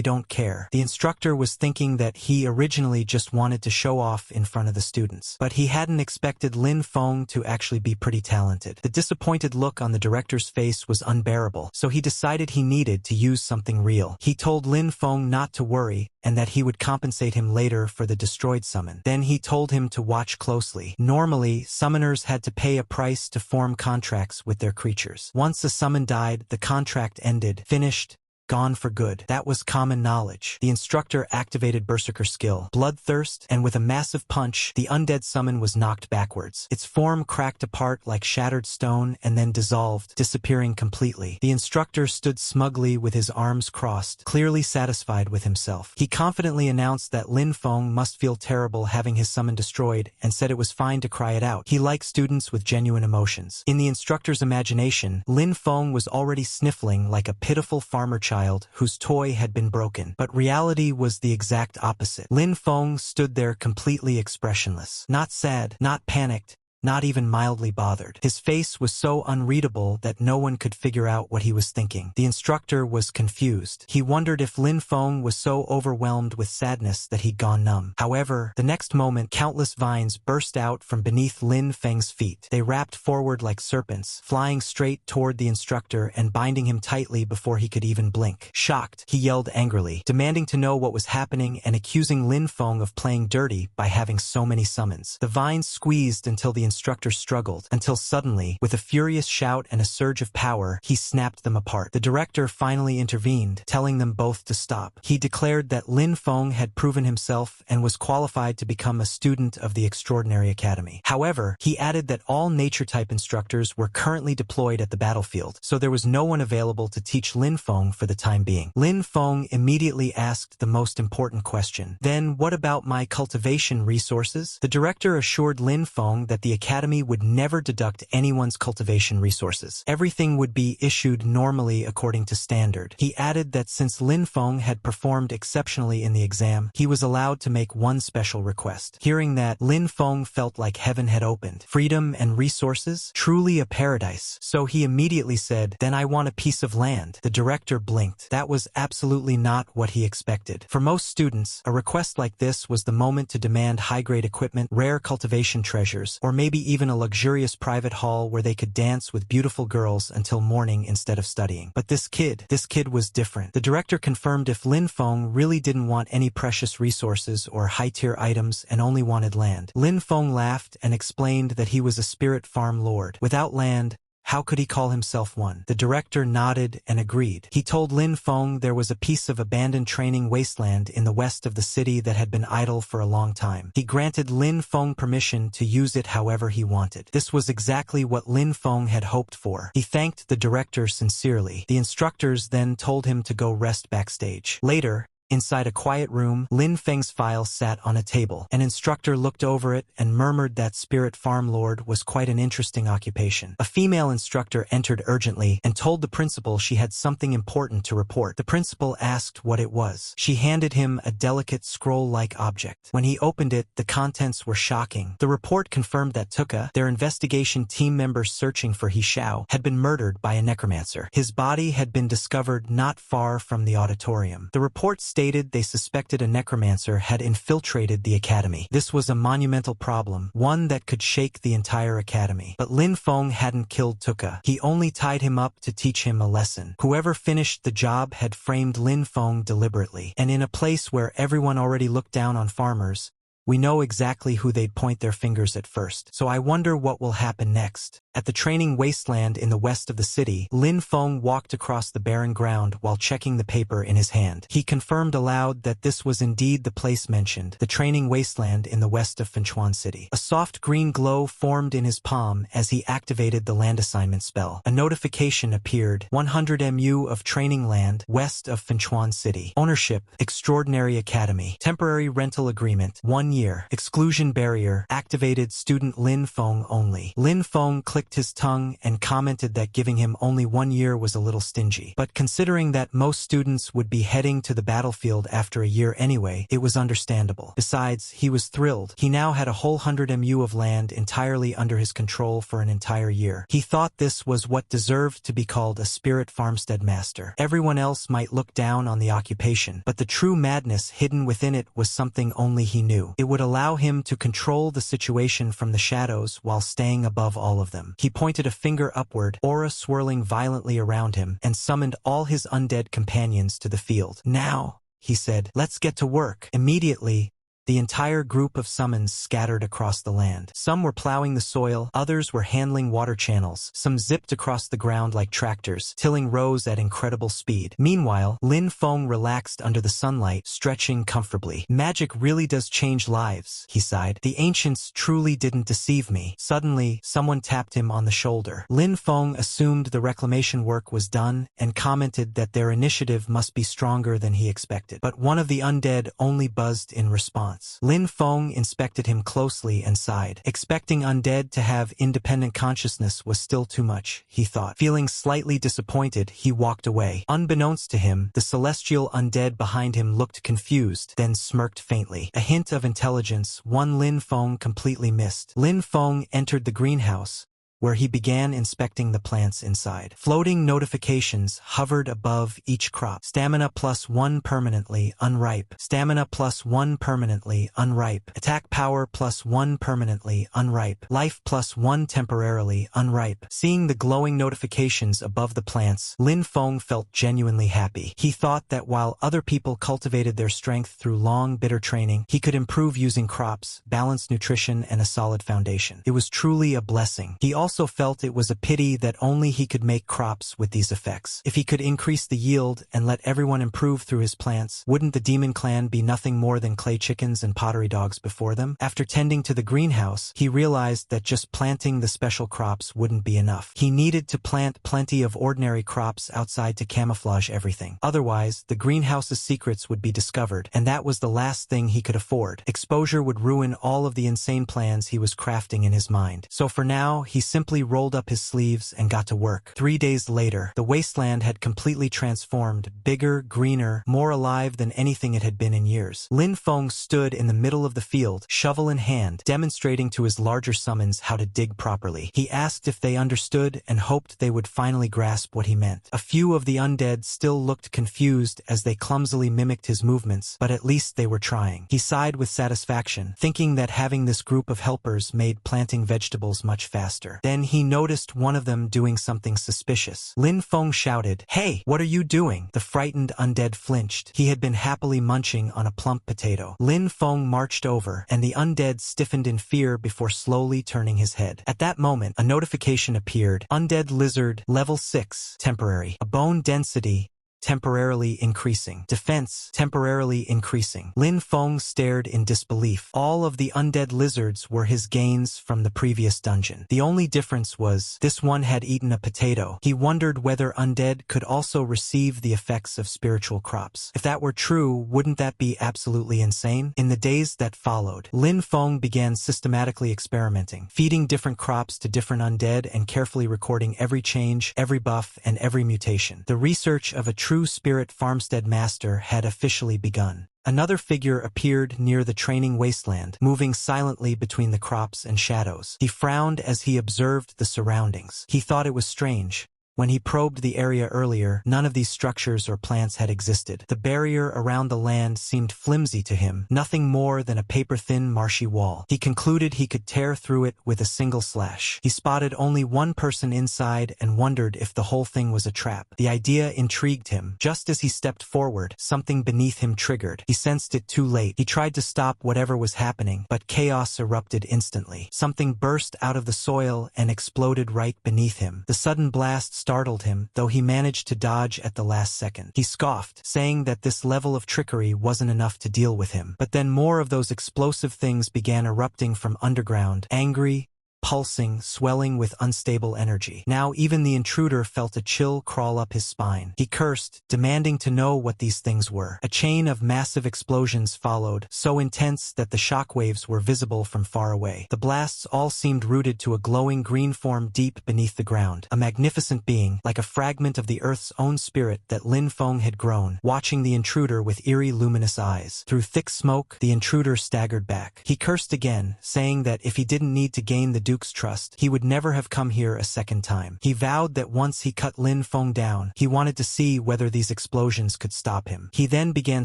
don't care. The instructor was thinking that he originally just wanted to show off in front of the students. But he hadn't expected Lin Feng to actually be pretty talented. The disappointed look on the director's face was unbearable, so he decided he needed to use something real. He told Lin Feng not to worry, and that he would compensate him later for the destroyed summon. Then he told him to watch closely. Normally, summoners had to pay a price to form contracts with their creatures. Once a summon died, the contract ended, finished, gone for good. That was common knowledge. The instructor activated Berserker skill, Bloodthirst, and with a massive punch, the undead summon was knocked backwards. Its form cracked apart like shattered stone and then dissolved, disappearing completely. The instructor stood smugly with his arms crossed, clearly satisfied with himself. He confidently announced that Lin Feng must feel terrible having his summon destroyed, and said it was fine to cry it out. He liked students with genuine emotions. In the instructor's imagination, Lin Feng was already sniffling like a pitiful farmer child whose toy had been broken, but reality was the exact opposite. Lin Feng stood there completely expressionless. Not sad, not panicked, not even mildly bothered. His face was so unreadable that no one could figure out what he was thinking. The instructor was confused. He wondered if Lin Feng was so overwhelmed with sadness that he'd gone numb. However, the next moment, countless vines burst out from beneath Lin Feng's feet. They wrapped forward like serpents, flying straight toward the instructor and binding him tightly before he could even blink. Shocked, he yelled angrily, demanding to know what was happening and accusing Lin Feng of playing dirty by having so many summons. The vines squeezed until the instructor struggled, until suddenly, with a furious shout and a surge of power, he snapped them apart. The director finally intervened, telling them both to stop. He declared that Lin Feng had proven himself and was qualified to become a student of the Extraordinary Academy. However, he added that all nature-type instructors were currently deployed at the battlefield, so there was no one available to teach Lin Feng for the time being. Lin Feng immediately asked the most important question. Then what about my cultivation resources? The director assured Lin Feng that the Academy would never deduct anyone's cultivation resources. Everything would be issued normally according to standard. He added that since Lin Feng had performed exceptionally in the exam, he was allowed to make one special request. Hearing that, Lin Feng felt like heaven had opened. Freedom and resources? Truly a paradise. So he immediately said, "Then I want a piece of land." The director blinked. That was absolutely not what he expected. For most students, a request like this was the moment to demand high-grade equipment, rare cultivation treasures, or maybe even a luxurious private hall where they could dance with beautiful girls until morning instead of studying. But this kid was different. The director confirmed if Lin Feng really didn't want any precious resources or high-tier items and only wanted land. Lin Feng laughed and explained that he was a spirit farm lord. Without land, how could he call himself one? The director nodded and agreed. He told Lin Feng there was a piece of abandoned training wasteland in the west of the city that had been idle for a long time. He granted Lin Feng permission to use it however he wanted. This was exactly what Lin Feng had hoped for. He thanked the director sincerely. The instructors then told him to go rest backstage. Later, Inside a quiet room, Lin Feng's file sat on a table. An instructor looked over it and murmured that spirit farm lord was quite an interesting occupation. A female instructor entered urgently and told the principal she had something important to report. The principal asked what it was. She handed him a delicate scroll-like object. When he opened it, the contents were shocking. The report confirmed that Tuka, their investigation team member searching for He Xiao, had been murdered by a necromancer. His body had been discovered not far from the auditorium. The report stated they suspected a necromancer had infiltrated the academy. This was a monumental problem, one that could shake the entire academy. But Lin Feng hadn't killed Tuka. He only tied him up to teach him a lesson. Whoever finished the job had framed Lin Feng deliberately, and in a place where everyone already looked down on farmers, we know exactly who they'd point their fingers at first. So I wonder what will happen next. At the training wasteland in the west of the city, Lin Feng walked across the barren ground while checking the paper in his hand. He confirmed aloud that this was indeed the place mentioned, the training wasteland in the west of Fenchuan City. A soft green glow formed in his palm as he activated the land assignment spell. A notification appeared: 100 mu of training land west of Fenchuan City. Ownership: Extraordinary Academy. Temporary rental agreement: 1 year. Exclusion barrier activated. Student Lin Feng only. Lin Feng clicked his tongue and commented that giving him only 1 year was a little stingy. But considering that most students would be heading to the battlefield after a year anyway, it was understandable. Besides, he was thrilled. He now had a whole 100 mu of land entirely under his control for an entire year. He thought this was what deserved to be called a spirit farmstead master. Everyone else might look down on the occupation, but the true madness hidden within it was something only he knew. It would allow him to control the situation from the shadows while staying above all of them. He pointed a finger upward, aura swirling violently around him, and summoned all his undead companions to the field. Now, he said, let's get to work. Immediately, the entire group of summons scattered across the land. Some were plowing the soil, others were handling water channels, some zipped across the ground like tractors, tilling rows at incredible speed. Meanwhile, Lin Feng relaxed under the sunlight, stretching comfortably. Magic really does change lives, he sighed. The ancients truly didn't deceive me. Suddenly, someone tapped him on the shoulder. Lin Feng assumed the reclamation work was done and commented that their initiative must be stronger than he expected. But one of the undead only buzzed in response. Lin Feng inspected him closely and sighed. Expecting undead to have independent consciousness was still too much, he thought. Feeling slightly disappointed, he walked away. Unbeknownst to him, the celestial undead behind him looked confused, then smirked faintly. A hint of intelligence, one Lin Feng completely missed. Lin Feng entered the greenhouse, where he began inspecting the plants inside. Floating notifications hovered above each crop. Stamina +1 permanently unripe. Stamina +1 permanently unripe. Attack power +1 permanently unripe. Life +1 temporarily unripe. Seeing the glowing notifications above the plants, Lin Feng felt genuinely happy. He thought that while other people cultivated their strength through long, bitter training, he could improve using crops, balanced nutrition, and a solid foundation. It was truly a blessing. He also felt it was a pity that only he could make crops with these effects. If he could increase the yield and let everyone improve through his plants, wouldn't the demon clan be nothing more than clay chickens and pottery dogs before them? After tending to the greenhouse, he realized that just planting the special crops wouldn't be enough. He needed to plant plenty of ordinary crops outside to camouflage everything. Otherwise, the greenhouse's secrets would be discovered, and that was the last thing he could afford. Exposure would ruin all of the insane plans he was crafting in his mind. So for now, he simply rolled up his sleeves and got to work. 3 days later, the wasteland had completely transformed, bigger, greener, more alive than anything it had been in years. Lin Feng stood in the middle of the field, shovel in hand, demonstrating to his larger summons how to dig properly. He asked if they understood and hoped they would finally grasp what he meant. A few of the undead still looked confused as they clumsily mimicked his movements, but at least they were trying. He sighed with satisfaction, thinking that having this group of helpers made planting vegetables much faster. Then he noticed one of them doing something suspicious. Lin Feng shouted, "Hey, what are you doing?" The frightened undead flinched. He had been happily munching on a plump potato. Lin Feng marched over, and the undead stiffened in fear before slowly turning his head. At that moment, a notification appeared. Undead lizard, level 6, temporary. A bone density temporarily increasing. Defense, temporarily increasing. Lin Feng stared in disbelief. All of the undead lizards were his gains from the previous dungeon. The only difference was, this one had eaten a potato. He wondered whether undead could also receive the effects of spiritual crops. If that were true, wouldn't that be absolutely insane? In the days that followed, Lin Feng began systematically experimenting, feeding different crops to different undead and carefully recording every change, every buff, and every mutation. The research of a true spirit farmstead master had officially begun. Another figure appeared near the training wasteland, moving silently between the crops and shadows. He frowned as he observed the surroundings. He thought it was strange. When he probed the area earlier, none of these structures or plants had existed. The barrier around the land seemed flimsy to him, nothing more than a paper-thin, marshy wall. He concluded he could tear through it with a single slash. He spotted only one person inside and wondered if the whole thing was a trap. The idea intrigued him. Just as he stepped forward, something beneath him triggered. He sensed it too late. He tried to stop whatever was happening, but chaos erupted instantly. Something burst out of the soil and exploded right beneath him. The sudden blast startled him, though he managed to dodge at the last second. He scoffed, saying that this level of trickery wasn't enough to deal with him. But then more of those explosive things began erupting from underground, angry, pulsing, swelling with unstable energy. Now even the intruder felt a chill crawl up his spine. He cursed, demanding to know what these things were. A chain of massive explosions followed, so intense that the shockwaves were visible from far away. The blasts all seemed rooted to a glowing green form deep beneath the ground, a magnificent being, like a fragment of the Earth's own spirit that Lin Feng had grown, watching the intruder with eerie luminous eyes. Through thick smoke, the intruder staggered back. He cursed again, saying that if he didn't need to gain the Duke's trust, he would never have come here a second time. He vowed that once he cut Lin Feng down, he wanted to see whether these explosions could stop him. He then began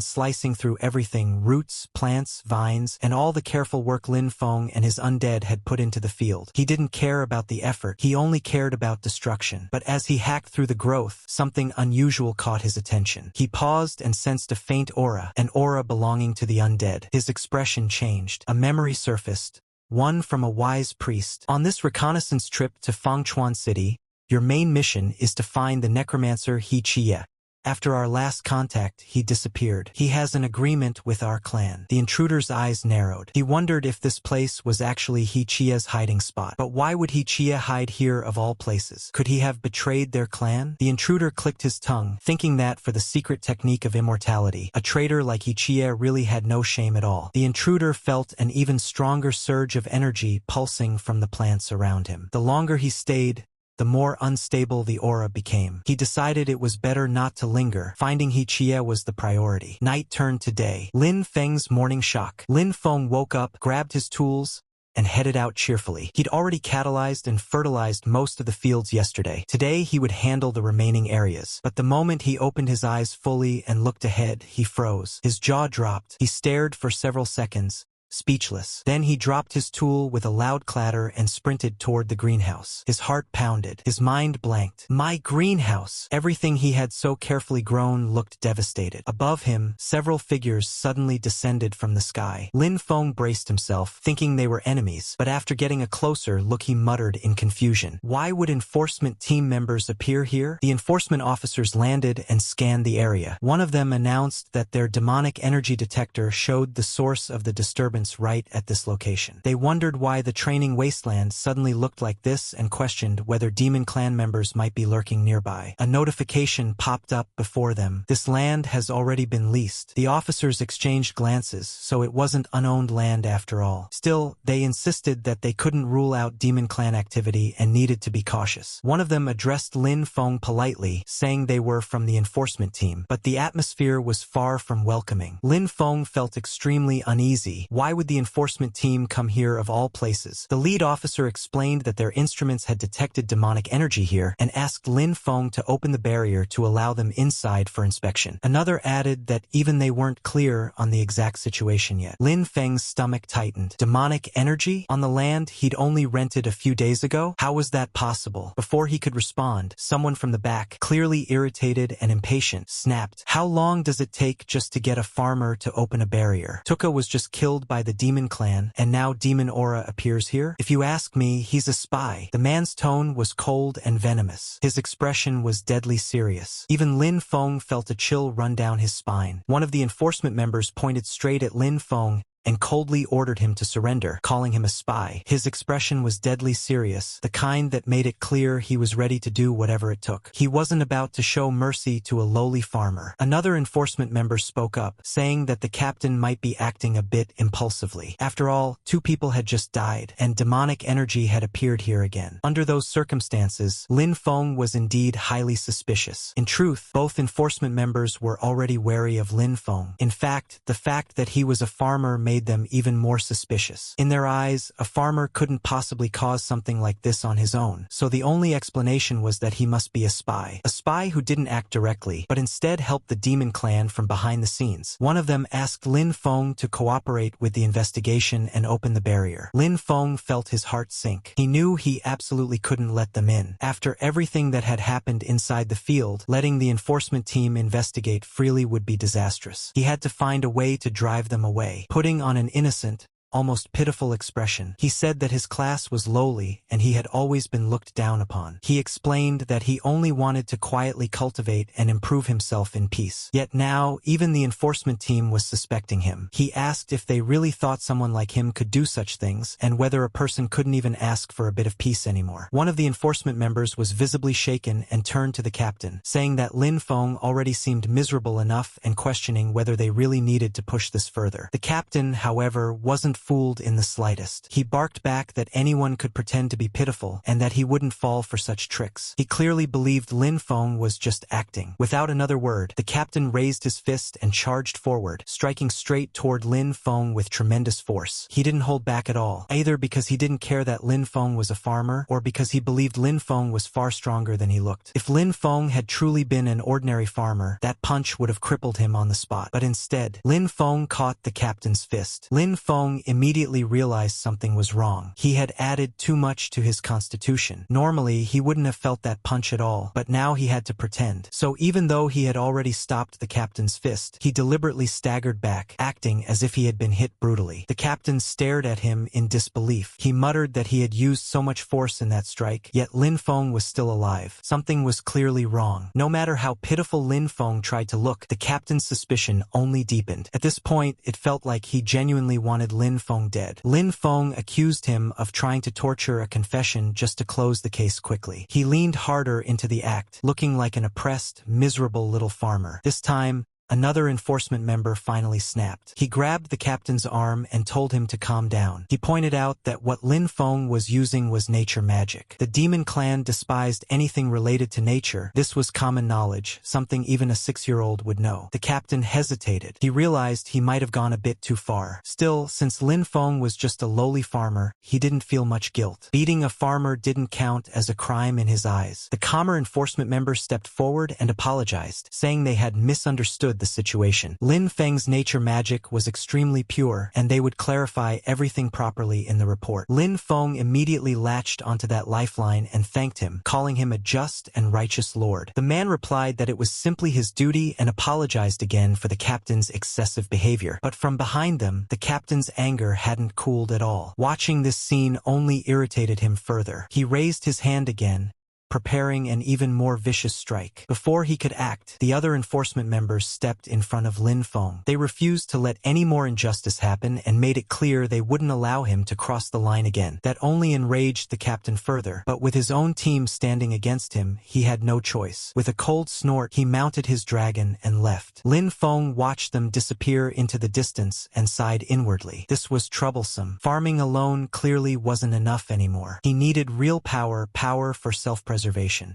slicing through everything, roots, plants, vines, and all the careful work Lin Feng and his undead had put into the field. He didn't care about the effort, he only cared about destruction. But as he hacked through the growth, something unusual caught his attention. He paused and sensed a faint aura, an aura belonging to the undead. His expression changed. A memory surfaced, one from a wise priest. On this reconnaissance trip to Fangchuan City, your main mission is to find the Necromancer He Chia. After our last contact, he disappeared. He has an agreement with our clan. The intruder's eyes narrowed. He wondered if this place was actually He Chia's hiding spot. But why would He Chia hide here of all places? Could he have betrayed their clan? The intruder clicked his tongue, thinking that for the secret technique of immortality, a traitor like He Chia really had no shame at all. The intruder felt an even stronger surge of energy pulsing from the plants around him. The longer he stayed, the more unstable the aura became. He decided it was better not to linger. Finding He Chia was the priority. Night turned to day. Lin Feng's morning shock. Lin Feng woke up, grabbed his tools, and headed out cheerfully. He'd already catalyzed and fertilized most of the fields yesterday. Today he would handle the remaining areas. But the moment he opened his eyes fully and looked ahead, he froze. His jaw dropped. He stared for several seconds, speechless. Then he dropped his tool with a loud clatter and sprinted toward the greenhouse. His heart pounded. His mind blanked. My greenhouse! Everything he had so carefully grown looked devastated. Above him, several figures suddenly descended from the sky. Lin Feng braced himself, thinking they were enemies, but after getting a closer look he muttered in confusion. Why would enforcement team members appear here? The enforcement officers landed and scanned the area. One of them announced that their demonic energy detector showed the source of the disturbance right at this location. They wondered why the training wasteland suddenly looked like this and questioned whether demon clan members might be lurking nearby. A notification popped up before them. This land has already been leased. The officers exchanged glances, so it wasn't unowned land after all. Still, they insisted that they couldn't rule out demon clan activity and needed to be cautious. One of them addressed Lin Feng politely, saying they were from the enforcement team, but the atmosphere was far from welcoming. Lin Feng felt extremely uneasy. Why would the enforcement team come here of all places? The lead officer explained that their instruments had detected demonic energy here and asked Lin Feng to open the barrier to allow them inside for inspection. Another added that even they weren't clear on the exact situation yet. Lin Feng's stomach tightened. Demonic energy? On the land he'd only rented a few days ago? How was that possible? Before he could respond, someone from the back, clearly irritated and impatient, snapped. How long does it take just to get a farmer to open a barrier? Tuka was just killed by the demon clan, and now demon aura appears here? If you ask me, he's a spy. The man's tone was cold and venomous. His expression was deadly serious. Even Lin Feng felt a chill run down his spine. One of the enforcement members pointed straight at Lin Feng and coldly ordered him to surrender, calling him a spy. His expression was deadly serious, the kind that made it clear he was ready to do whatever it took. He wasn't about to show mercy to a lowly farmer. Another enforcement member spoke up, saying that the captain might be acting a bit impulsively. After all, 2 people had just died, and demonic energy had appeared here again. Under those circumstances, Lin Feng was indeed highly suspicious. In truth, both enforcement members were already wary of Lin Feng. In fact, the fact that he was a farmer made them even more suspicious. In their eyes, a farmer couldn't possibly cause something like this on his own, so the only explanation was that he must be a spy. A spy who didn't act directly, but instead helped the demon clan from behind the scenes. One of them asked Lin Feng to cooperate with the investigation and open the barrier. Lin Feng felt his heart sink. He knew he absolutely couldn't let them in. After everything that had happened inside the field, letting the enforcement team investigate freely would be disastrous. He had to find a way to drive them away. Putting on an innocent, almost pitiful expression. He said that his class was lowly and he had always been looked down upon. He explained that he only wanted to quietly cultivate and improve himself in peace. Yet now, even the enforcement team was suspecting him. He asked if they really thought someone like him could do such things, and whether a person couldn't even ask for a bit of peace anymore. One of the enforcement members was visibly shaken and turned to the captain, saying that Lin Feng already seemed miserable enough and questioning whether they really needed to push this further. The captain, however, wasn't fooled in the slightest. He barked back that anyone could pretend to be pitiful and that he wouldn't fall for such tricks. He clearly believed Lin Feng was just acting. Without another word, the captain raised his fist and charged forward, striking straight toward Lin Feng with tremendous force. He didn't hold back at all, either because he didn't care that Lin Feng was a farmer or because he believed Lin Feng was far stronger than he looked. If Lin Feng had truly been an ordinary farmer, that punch would have crippled him on the spot. But instead, Lin Feng caught the captain's fist. Lin Feng immediately realized something was wrong. He had added too much to his constitution. Normally, he wouldn't have felt that punch at all, but now he had to pretend. So even though he had already stopped the captain's fist, he deliberately staggered back, acting as if he had been hit brutally. The captain stared at him in disbelief. He muttered that he had used so much force in that strike, yet Lin Feng was still alive. Something was clearly wrong. No matter how pitiful Lin Feng tried to look, the captain's suspicion only deepened. At this point, it felt like he genuinely wanted Lin Feng dead. Lin Feng accused him of trying to torture a confession just to close the case quickly. He leaned harder into the act, looking like an oppressed, miserable little farmer. This time, another enforcement member finally snapped. He grabbed the captain's arm and told him to calm down. He pointed out that what Lin Feng was using was nature magic. The demon clan despised anything related to nature. This was common knowledge, something even a 6-year-old would know. The captain hesitated. He realized he might have gone a bit too far. Still, since Lin Feng was just a lowly farmer, he didn't feel much guilt. Beating a farmer didn't count as a crime in his eyes. The calmer enforcement member stepped forward and apologized, saying they had misunderstood the situation. Lin Feng's nature magic was extremely pure, and they would clarify everything properly in the report. Lin Feng immediately latched onto that lifeline and thanked him, calling him a just and righteous lord. The man replied that it was simply his duty and apologized again for the captain's excessive behavior. But from behind them, the captain's anger hadn't cooled at all. Watching this scene only irritated him further. He raised his hand again, preparing an even more vicious strike. Before he could act, the other enforcement members stepped in front of Lin Feng. They refused to let any more injustice happen and made it clear they wouldn't allow him to cross the line again. That only enraged the captain further, but with his own team standing against him, he had no choice. With a cold snort, he mounted his dragon and left. Lin Feng watched them disappear into the distance and sighed inwardly. This was troublesome. Farming alone clearly wasn't enough anymore. He needed real power for self-preservation.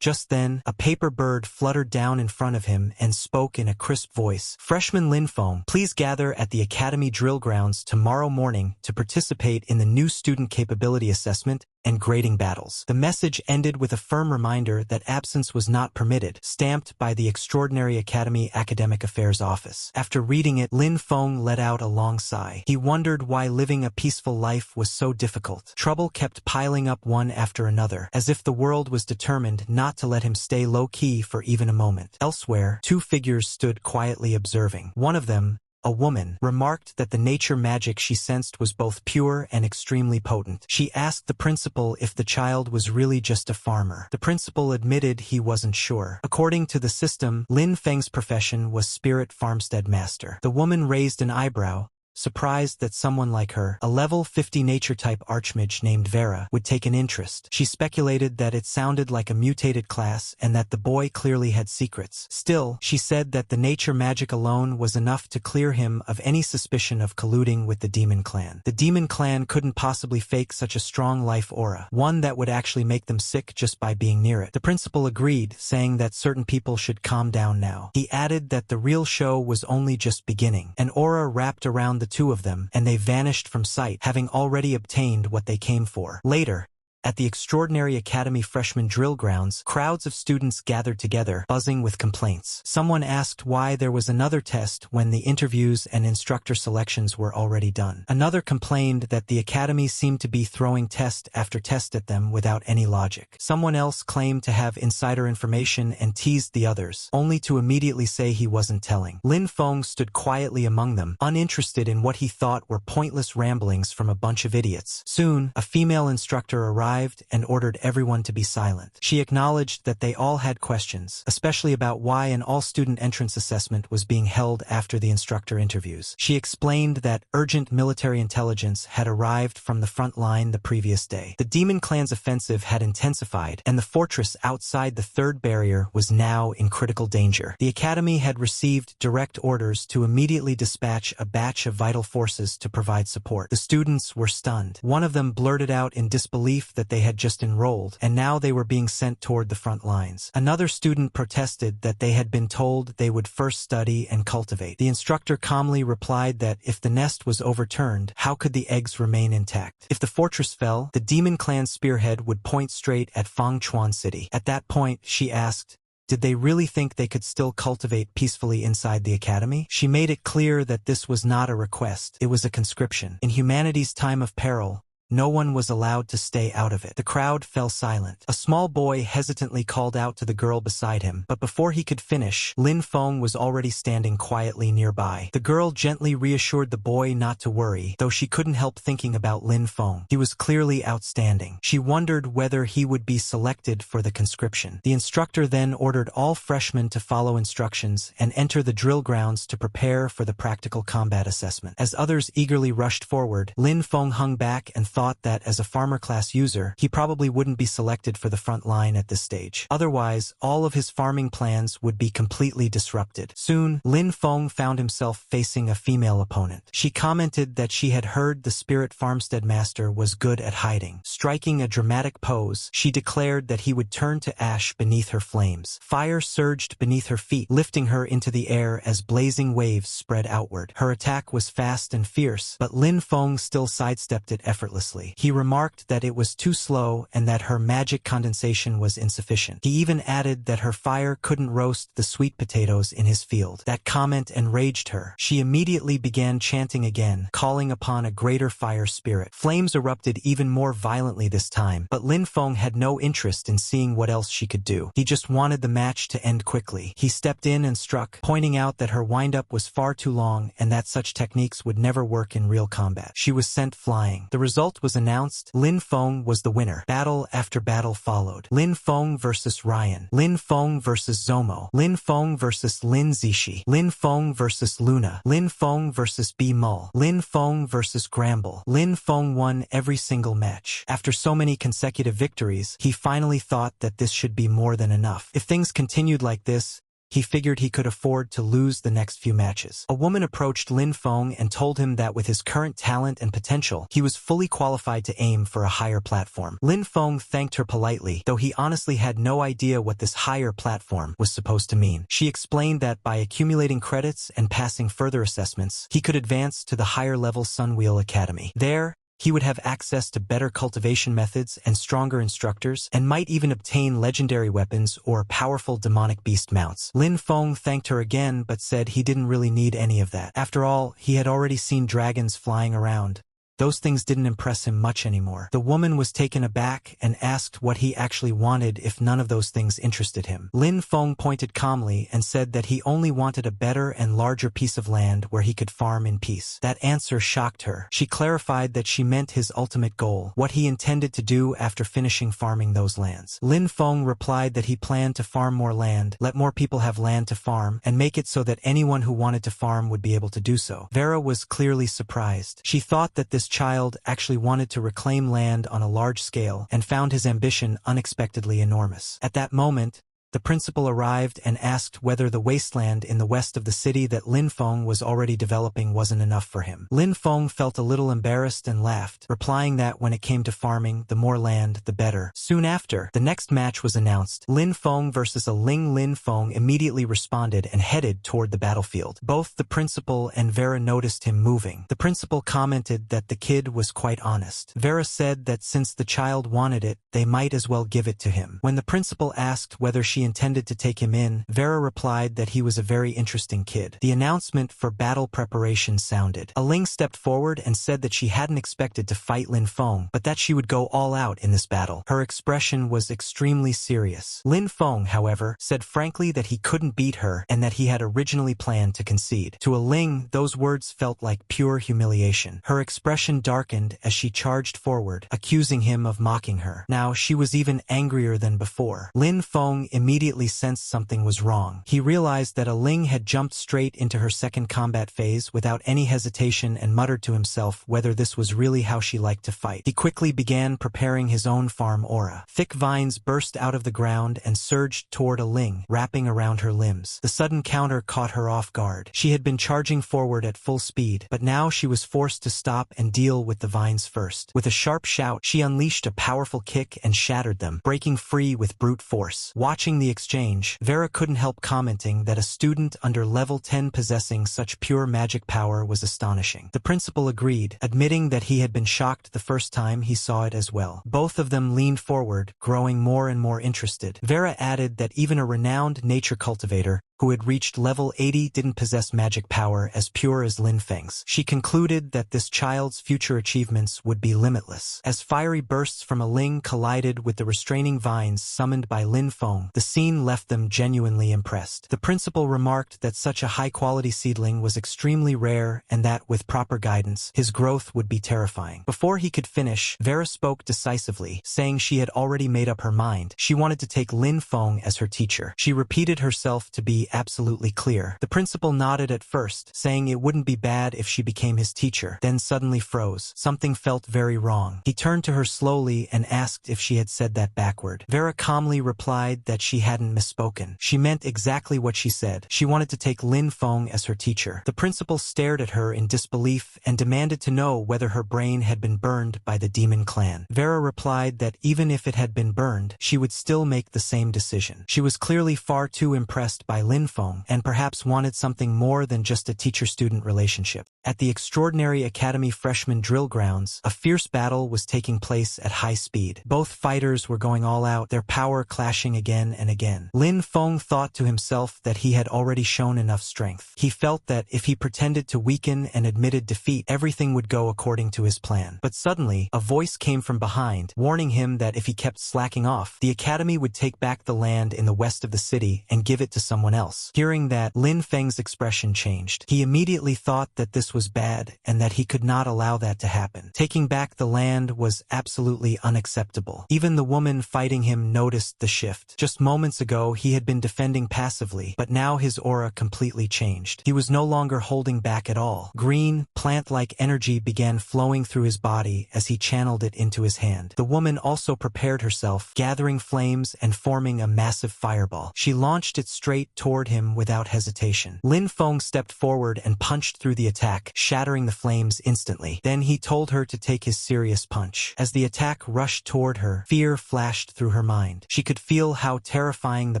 Just then, a paper bird fluttered down in front of him and spoke in a crisp voice. "Freshman Lin Feng, please gather at the Academy drill grounds tomorrow morning to participate in the new student capability assessment and grading battles." The message ended with a firm reminder that absence was not permitted, stamped by the Extraordinary Academy Academic Affairs Office. After reading it, Lin Feng let out a long sigh. He wondered why living a peaceful life was so difficult. Trouble kept piling up one after another, as if the world was determined not to let him stay low-key for even a moment. Elsewhere, 2 figures stood quietly observing. One of them, a woman, remarked that the nature magic she sensed was both pure and extremely potent. She asked the principal if the child was really just a farmer. The principal admitted he wasn't sure. According to the system, Lin Feng's profession was spirit farmstead master. The woman raised an eyebrow, surprised that someone like her, a level 50 nature-type archmage named Vera, would take an interest. She speculated that it sounded like a mutated class and that the boy clearly had secrets. Still, she said that the nature magic alone was enough to clear him of any suspicion of colluding with the demon clan. The demon clan couldn't possibly fake such a strong life aura, one that would actually make them sick just by being near it. The principal agreed, saying that certain people should calm down now. He added that the real show was only just beginning. An aura wrapped around the two of them, and they vanished from sight, having already obtained what they came for. Later, at the Extraordinary Academy freshman drill grounds, crowds of students gathered together, buzzing with complaints. Someone asked why there was another test when the interviews and instructor selections were already done. Another complained that the academy seemed to be throwing test after test at them without any logic. Someone else claimed to have insider information and teased the others, only to immediately say he wasn't telling. Lin Feng stood quietly among them, uninterested in what he thought were pointless ramblings from a bunch of idiots. Soon, a female instructor arrived and ordered everyone to be silent. She acknowledged that they all had questions, especially about why an all-student entrance assessment was being held after the instructor interviews. She explained that urgent military intelligence had arrived from the front line the previous day. The demon clan's offensive had intensified, and the fortress outside the third barrier was now in critical danger. The academy had received direct orders to immediately dispatch a batch of vital forces to provide support. The students were stunned. One of them blurted out in disbelief that they had just enrolled, and now they were being sent toward the front lines. Another student protested that they had been told they would first study and cultivate. The instructor calmly replied that if the nest was overturned, how could the eggs remain intact? If the fortress fell, the demon clan spearhead would point straight at Fangchuan City. At that point, she asked, did they really think they could still cultivate peacefully inside the academy? She made it clear that this was not a request, it was a conscription. In humanity's time of peril, no one was allowed to stay out of it. The crowd fell silent. A small boy hesitantly called out to the girl beside him, but before he could finish, Lin Feng was already standing quietly nearby. The girl gently reassured the boy not to worry, though she couldn't help thinking about Lin Feng. He was clearly outstanding. She wondered whether he would be selected for the conscription. The instructor then ordered all freshmen to follow instructions and enter the drill grounds to prepare for the practical combat assessment. As others eagerly rushed forward, Lin Feng hung back and thought that as a farmer class user, he probably wouldn't be selected for the front line at this stage. Otherwise, all of his farming plans would be completely disrupted. Soon, Lin Feng found himself facing a female opponent. She commented that she had heard the spirit farmstead master was good at hiding. Striking a dramatic pose, she declared that he would turn to ash beneath her flames. Fire surged beneath her feet, lifting her into the air as blazing waves spread outward. Her attack was fast and fierce, but Lin Feng still sidestepped it effortlessly. He remarked that it was too slow and that her magic condensation was insufficient. He even added that her fire couldn't roast the sweet potatoes in his field. That comment enraged her. She immediately began chanting again, calling upon a greater fire spirit. Flames erupted even more violently this time, but Lin Feng had no interest in seeing what else she could do. He just wanted the match to end quickly. He stepped in and struck, pointing out that her wind-up was far too long and that such techniques would never work in real combat. She was sent flying. The result was announced. Lin Feng was the winner. Battle after battle followed. Lin Feng versus Ryan. Lin Feng versus Zomo. Lin Feng versus Lin Zishi. Lin Feng versus Luna. Lin Feng versus B Mul. Lin Feng versus Gramble. Lin Feng won every single match. After so many consecutive victories, he finally thought that this should be more than enough. If things continued like this, he figured he could afford to lose the next few matches. A woman approached Lin Feng and told him that with his current talent and potential, he was fully qualified to aim for a higher platform. Lin Feng thanked her politely, though he honestly had no idea what this higher platform was supposed to mean. She explained that by accumulating credits and passing further assessments, he could advance to the higher-level Sunwheel Academy. There, he would have access to better cultivation methods and stronger instructors, and might even obtain legendary weapons or powerful demonic beast mounts. Lin Feng thanked her again, but said he didn't really need any of that. After all, he had already seen dragons flying around, those things didn't impress him much anymore. The woman was taken aback and asked what he actually wanted if none of those things interested him. Lin Feng pointed calmly and said that he only wanted a better and larger piece of land where he could farm in peace. That answer shocked her. She clarified that she meant his ultimate goal, what he intended to do after finishing farming those lands. Lin Feng replied that he planned to farm more land, let more people have land to farm, and make it so that anyone who wanted to farm would be able to do so. Vera was clearly surprised. She thought that this child actually wanted to reclaim land on a large scale and found his ambition unexpectedly enormous. At that moment, the principal arrived and asked whether the wasteland in the west of the city that Lin Feng was already developing wasn't enough for him. Lin Feng felt a little embarrassed and laughed, replying that when it came to farming, the more land, the better. Soon after, the next match was announced. Lin Feng versus a Ling. Lin Feng immediately responded and headed toward the battlefield. Both the principal and Vera noticed him moving. The principal commented that the kid was quite honest. Vera said that since the child wanted it, they might as well give it to him. When the principal asked whether she intended to take him in, Vera replied that he was a very interesting kid. The announcement for battle preparation sounded. A Ling stepped forward and said that she hadn't expected to fight Lin Feng, but that she would go all out in this battle. Her expression was extremely serious. Lin Feng, however, said frankly that he couldn't beat her and that he had originally planned to concede. To a Ling, those words felt like pure humiliation. Her expression darkened as she charged forward, accusing him of mocking her. Now she was even angrier than before. Lin Feng immediately sensed something was wrong. He realized that a Ling had jumped straight into her second combat phase without any hesitation and muttered to himself whether this was really how she liked to fight. He quickly began preparing his own farm aura. Thick vines burst out of the ground and surged toward a Ling, wrapping around her limbs. The sudden counter caught her off guard. She had been charging forward at full speed, but now she was forced to stop and deal with the vines first. With a sharp shout, she unleashed a powerful kick and shattered them, breaking free with brute force. Watching the exchange, Vera couldn't help commenting that a student under level 10 possessing such pure magic power was astonishing. The principal agreed, admitting that he had been shocked the first time he saw it as well. Both of them leaned forward, growing more and more interested. Vera added that even a renowned nature cultivator who had reached level 80 didn't possess magic power as pure as Lin Feng's. She concluded that this child's future achievements would be limitless. As fiery bursts from a Ling collided with the restraining vines summoned by Lin Feng, the scene left them genuinely impressed. The principal remarked that such a high-quality seedling was extremely rare and that, with proper guidance, his growth would be terrifying. Before he could finish, Vera spoke decisively, saying she had already made up her mind. She wanted to take Lin Feng as her teacher. She repeated herself to be absolutely clear. The principal nodded at first, saying it wouldn't be bad if she became his teacher, then suddenly froze. Something felt very wrong. He turned to her slowly and asked if she had said that backward. Vera calmly replied that she hadn't misspoken. She meant exactly what she said. She wanted to take Lin Feng as her teacher. The principal stared at her in disbelief and demanded to know whether her brain had been burned by the demon clan. Vera replied that even if it had been burned, she would still make the same decision. She was clearly far too impressed by Lin Feng and perhaps wanted something more than just a teacher-student relationship. At the Extraordinary Academy freshman drill grounds, a fierce battle was taking place at high speed. Both fighters were going all out, their power clashing again and again. Lin Feng thought to himself that he had already shown enough strength. He felt that if he pretended to weaken and admitted defeat, everything would go according to his plan. But suddenly, a voice came from behind, warning him that if he kept slacking off, the academy would take back the land in the west of the city and give it to someone else. Hearing that, Lin Feng's expression changed. He immediately thought that this was bad and that he could not allow that to happen. Taking back the land was absolutely unacceptable. Even the woman fighting him noticed the shift. Just moments ago, he had been defending passively, but now his aura completely changed. He was no longer holding back at all. Green, plant-like energy began flowing through his body as he channeled it into his hand. The woman also prepared herself, gathering flames and forming a massive fireball. She launched it straight toward him without hesitation. Lin Feng stepped forward and punched through the attack, shattering the flames instantly. Then he told her to take his serious punch. As the attack rushed toward her, fear flashed through her mind. She could feel how terrifying the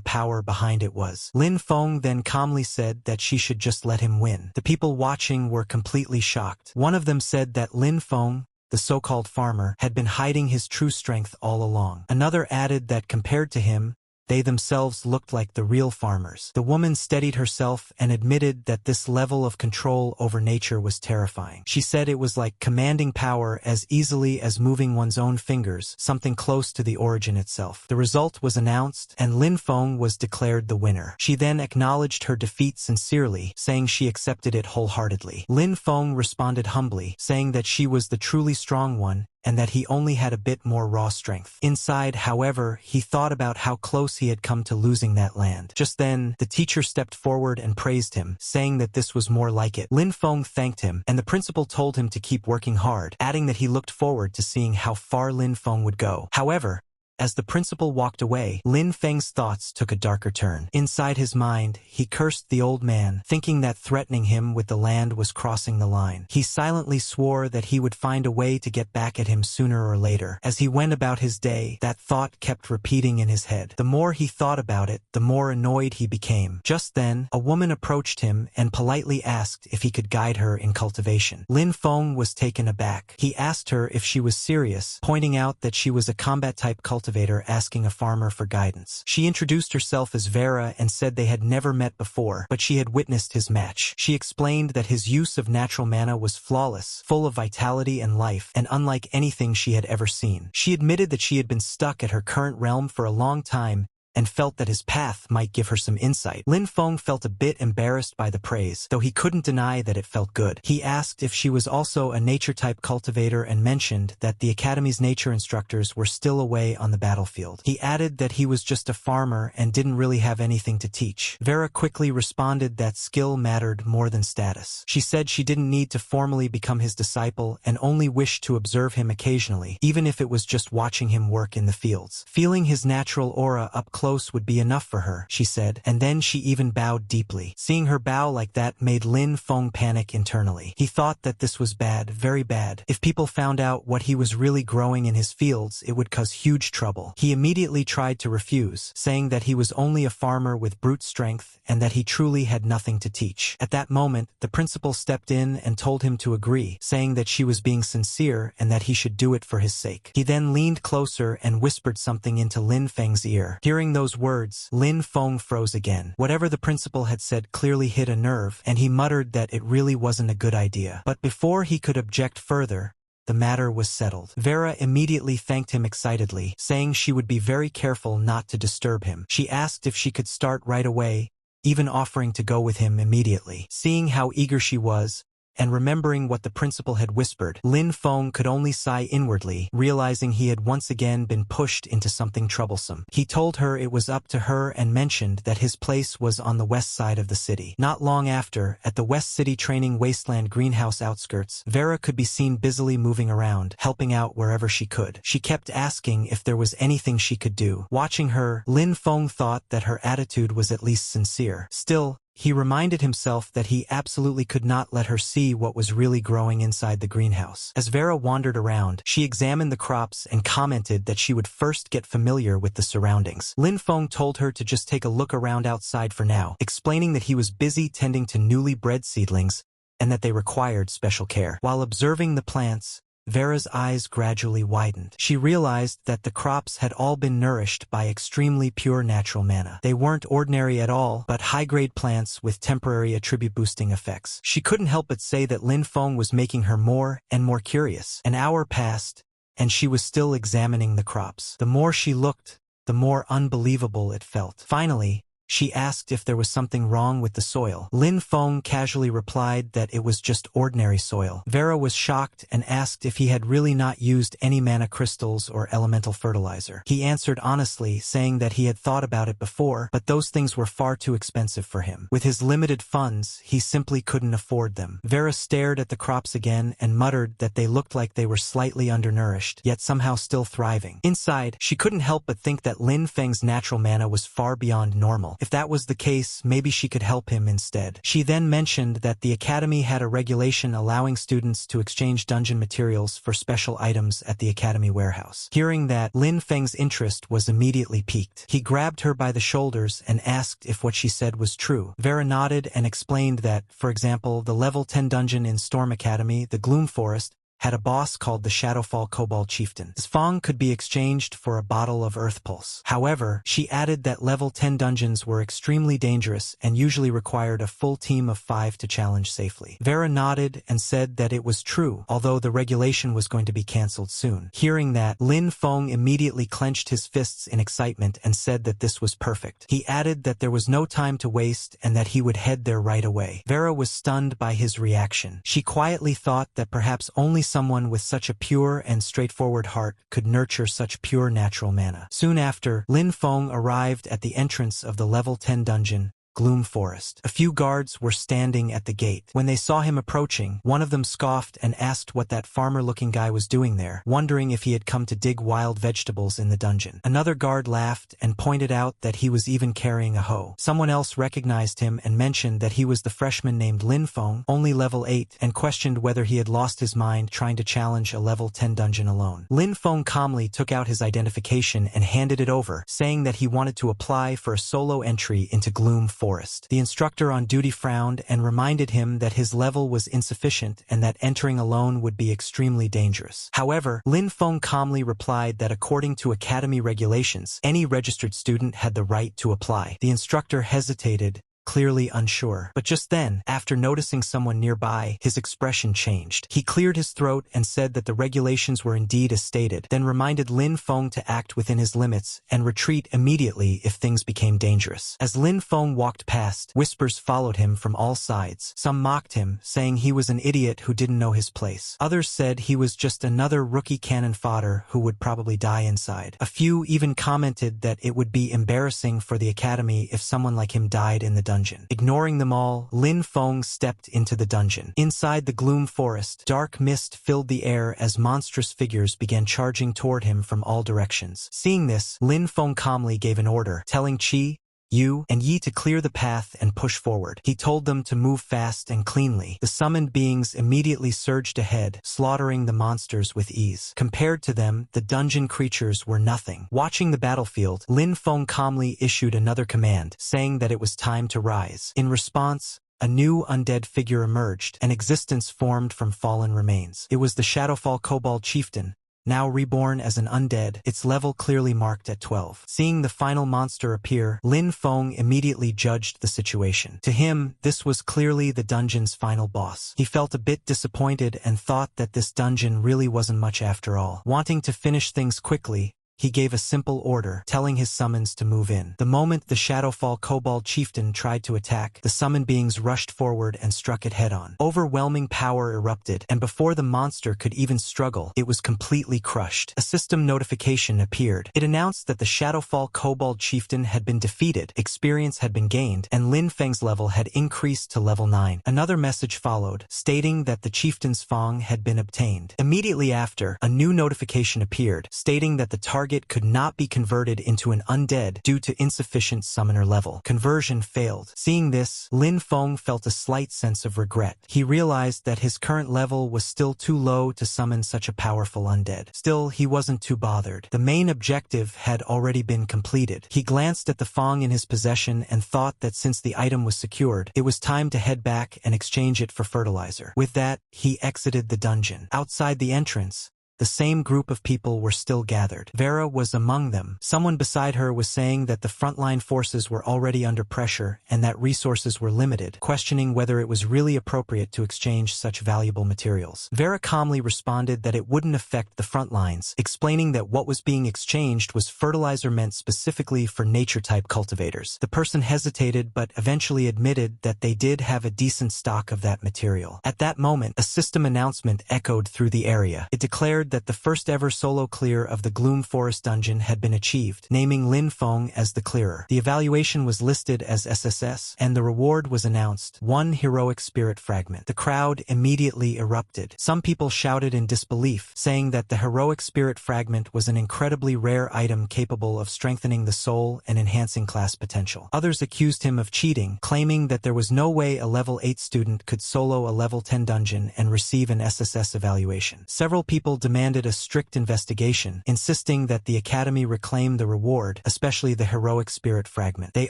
power behind it was. Lin Feng then calmly said that she should just let him win. The people watching were completely shocked. One of them said that Lin Feng, the so-called farmer, had been hiding his true strength all along. Another added that compared to him, they themselves looked like the real farmers. The woman steadied herself and admitted that this level of control over nature was terrifying. She said it was like commanding power as easily as moving one's own fingers, something close to the origin itself. The result was announced, and Lin Feng was declared the winner. She then acknowledged her defeat sincerely, saying she accepted it wholeheartedly. Lin Feng responded humbly, saying that she was the truly strong one, and that he only had a bit more raw strength. Inside, however, he thought about how close he had come to losing that land. Just then, the teacher stepped forward and praised him, saying that this was more like it. Lin Feng thanked him, and the principal told him to keep working hard, adding that he looked forward to seeing how far Lin Feng would go. However, as the principal walked away, Lin Feng's thoughts took a darker turn. Inside his mind, he cursed the old man, thinking that threatening him with the land was crossing the line. He silently swore that he would find a way to get back at him sooner or later. As he went about his day, that thought kept repeating in his head. The more he thought about it, the more annoyed he became. Just then, a woman approached him and politely asked if he could guide her in cultivation. Lin Feng was taken aback. He asked her if she was serious, pointing out that she was a combat-type cultivator asking a farmer for guidance. She introduced herself as Vera and said they had never met before, but she had witnessed his match. She explained that his use of natural mana was flawless, full of vitality and life, and unlike anything she had ever seen. She admitted that she had been stuck at her current realm for a long time, and felt that his path might give her some insight. Lin Feng felt a bit embarrassed by the praise, though he couldn't deny that it felt good. He asked if she was also a nature-type cultivator and mentioned that the Academy's nature instructors were still away on the battlefield. He added that he was just a farmer and didn't really have anything to teach. Vera quickly responded that skill mattered more than status. She said she didn't need to formally become his disciple and only wished to observe him occasionally, even if it was just watching him work in the fields. Feeling his natural aura up close would be enough for her, she said, and then she even bowed deeply. Seeing her bow like that made Lin Feng panic internally. He thought that this was bad, very bad. If people found out what he was really growing in his fields, it would cause huge trouble. He immediately tried to refuse, saying that he was only a farmer with brute strength and that he truly had nothing to teach. At that moment, the principal stepped in and told him to agree, saying that she was being sincere and that he should do it for his sake. He then leaned closer and whispered something into Lin Feng's ear. Hearing those words, Lin Feng froze again. Whatever the principal had said clearly hit a nerve, and he muttered that it really wasn't a good idea. But before he could object further, the matter was settled. Vera immediately thanked him excitedly, saying she would be very careful not to disturb him. She asked if she could start right away, even offering to go with him immediately. Seeing how eager she was, and remembering what the principal had whispered, Lin Feng could only sigh inwardly, realizing he had once again been pushed into something troublesome. He told her it was up to her and mentioned that his place was on the west side of the city. Not long after, at the West City Training Wasteland greenhouse outskirts, Vera could be seen busily moving around, helping out wherever she could. She kept asking if there was anything she could do. Watching her, Lin Feng thought that her attitude was at least sincere. Still, he reminded himself that he absolutely could not let her see what was really growing inside the greenhouse. As Vera wandered around, she examined the crops and commented that she would first get familiar with the surroundings. Lin Feng told her to just take a look around outside for now, explaining that he was busy tending to newly bred seedlings and that they required special care. While observing the plants, Vera's eyes gradually widened. She realized that the crops had all been nourished by extremely pure natural mana. They weren't ordinary at all, but high-grade plants with temporary attribute-boosting effects. She couldn't help but say that Lin Feng was making her more and more curious. An hour passed, and she was still examining the crops. The more she looked, the more unbelievable it felt. Finally, she asked if there was something wrong with the soil. Lin Feng casually replied that it was just ordinary soil. Vera was shocked and asked if he had really not used any mana crystals or elemental fertilizer. He answered honestly, saying that he had thought about it before, but those things were far too expensive for him. With his limited funds, he simply couldn't afford them. Vera stared at the crops again and muttered that they looked like they were slightly undernourished, yet somehow still thriving. Inside, she couldn't help but think that Lin Feng's natural mana was far beyond normal. If that was the case, maybe she could help him instead. She then mentioned that the Academy had a regulation allowing students to exchange dungeon materials for special items at the Academy warehouse. Hearing that, Lin Feng's interest was immediately piqued. He grabbed her by the shoulders and asked if what she said was true. Vera nodded and explained that, for example, the level 10 dungeon in Storm Academy, the Gloom Forest, had a boss called the Shadowfall Kobold Chieftain. His Fong could be exchanged for a bottle of Earth Pulse. However, she added that level 10 dungeons were extremely dangerous and usually required a full team of 5 to challenge safely. Vera nodded and said that it was true, although the regulation was going to be cancelled soon. Hearing that, Lin Feng immediately clenched his fists in excitement and said that this was perfect. He added that there was no time to waste and that he would head there right away. Vera was stunned by his reaction. She quietly thought that perhaps only someone with such a pure and straightforward heart could nurture such pure natural mana. Soon after, Lin Feng arrived at the entrance of the level 10 dungeon, Gloom Forest. A few guards were standing at the gate. When they saw him approaching, one of them scoffed and asked what that farmer-looking guy was doing there, wondering if he had come to dig wild vegetables in the dungeon. Another guard laughed and pointed out that he was even carrying a hoe. Someone else recognized him and mentioned that he was the freshman named Lin Feng, only level 8, and questioned whether he had lost his mind trying to challenge a level 10 dungeon alone. Lin Feng calmly took out his identification and handed it over, saying that he wanted to apply for a solo entry into Gloom Forest. The instructor on duty frowned and reminded him that his level was insufficient and that entering alone would be extremely dangerous. However, Lin Feng calmly replied that according to academy regulations, any registered student had the right to apply. The instructor hesitated, clearly unsure. But just then, after noticing someone nearby, his expression changed. He cleared his throat and said that the regulations were indeed as stated, then reminded Lin Feng to act within his limits and retreat immediately if things became dangerous. As Lin Feng walked past, whispers followed him from all sides. Some mocked him, saying he was an idiot who didn't know his place. Others said he was just another rookie cannon fodder who would probably die inside. A few even commented that it would be embarrassing for the academy if someone like him died in the dungeon. Ignoring them all, Lin Feng stepped into the dungeon. Inside the Gloom Forest, dark mist filled the air as monstrous figures began charging toward him from all directions. Seeing this, Lin Feng calmly gave an order, telling Qi, Yu, and Yi to clear the path and push forward. He told them to move fast and cleanly. The summoned beings immediately surged ahead, slaughtering the monsters with ease. Compared to them, the dungeon creatures were nothing. Watching the battlefield, Lin Feng calmly issued another command, saying that it was time to rise. In response, a new undead figure emerged, an existence formed from fallen remains. It was the Shadowfall Kobold Chieftain, now reborn as an undead, its level clearly marked at 12. Seeing the final monster appear, Lin Feng immediately judged the situation. To him, this was clearly the dungeon's final boss. He felt a bit disappointed and thought that this dungeon really wasn't much after all. Wanting to finish things quickly, he gave a simple order, telling his summons to move in. The moment the Shadowfall Kobold Chieftain tried to attack, the summoned beings rushed forward and struck it head-on. Overwhelming power erupted, and before the monster could even struggle, it was completely crushed. A system notification appeared. It announced that the Shadowfall Kobold Chieftain had been defeated, experience had been gained, and Lin Feng's level had increased to level 9. Another message followed, stating that the chieftain's Fong had been obtained. Immediately after, a new notification appeared, stating that the target could not be converted into an undead due to insufficient summoner level. Conversion failed. Seeing this, Lin Feng felt a slight sense of regret. He realized that his current level was still too low to summon such a powerful undead. Still, he wasn't too bothered. The main objective had already been completed. He glanced at the Fong in his possession and thought that since the item was secured, it was time to head back and exchange it for fertilizer. With that, he exited the dungeon. Outside the entrance, the same group of people were still gathered. Vera was among them. Someone beside her was saying that the frontline forces were already under pressure and that resources were limited, questioning whether it was really appropriate to exchange such valuable materials. Vera calmly responded that it wouldn't affect the front lines, explaining that what was being exchanged was fertilizer meant specifically for nature-type cultivators. The person hesitated but eventually admitted that they did have a decent stock of that material. At that moment, a system announcement echoed through the area. It declared that the first ever solo clear of the Gloom Forest dungeon had been achieved, naming Lin Feng as the clearer. The evaluation was listed as SSS, and the reward was announced, 1 heroic spirit fragment. The crowd immediately erupted. Some people shouted in disbelief, saying that the heroic spirit fragment was an incredibly rare item capable of strengthening the soul and enhancing class potential. Others accused him of cheating, claiming that there was no way a level 8 student could solo a level 10 dungeon and receive an SSS evaluation. Several people demanded a strict investigation, insisting that the Academy reclaim the reward, especially the heroic spirit fragment. They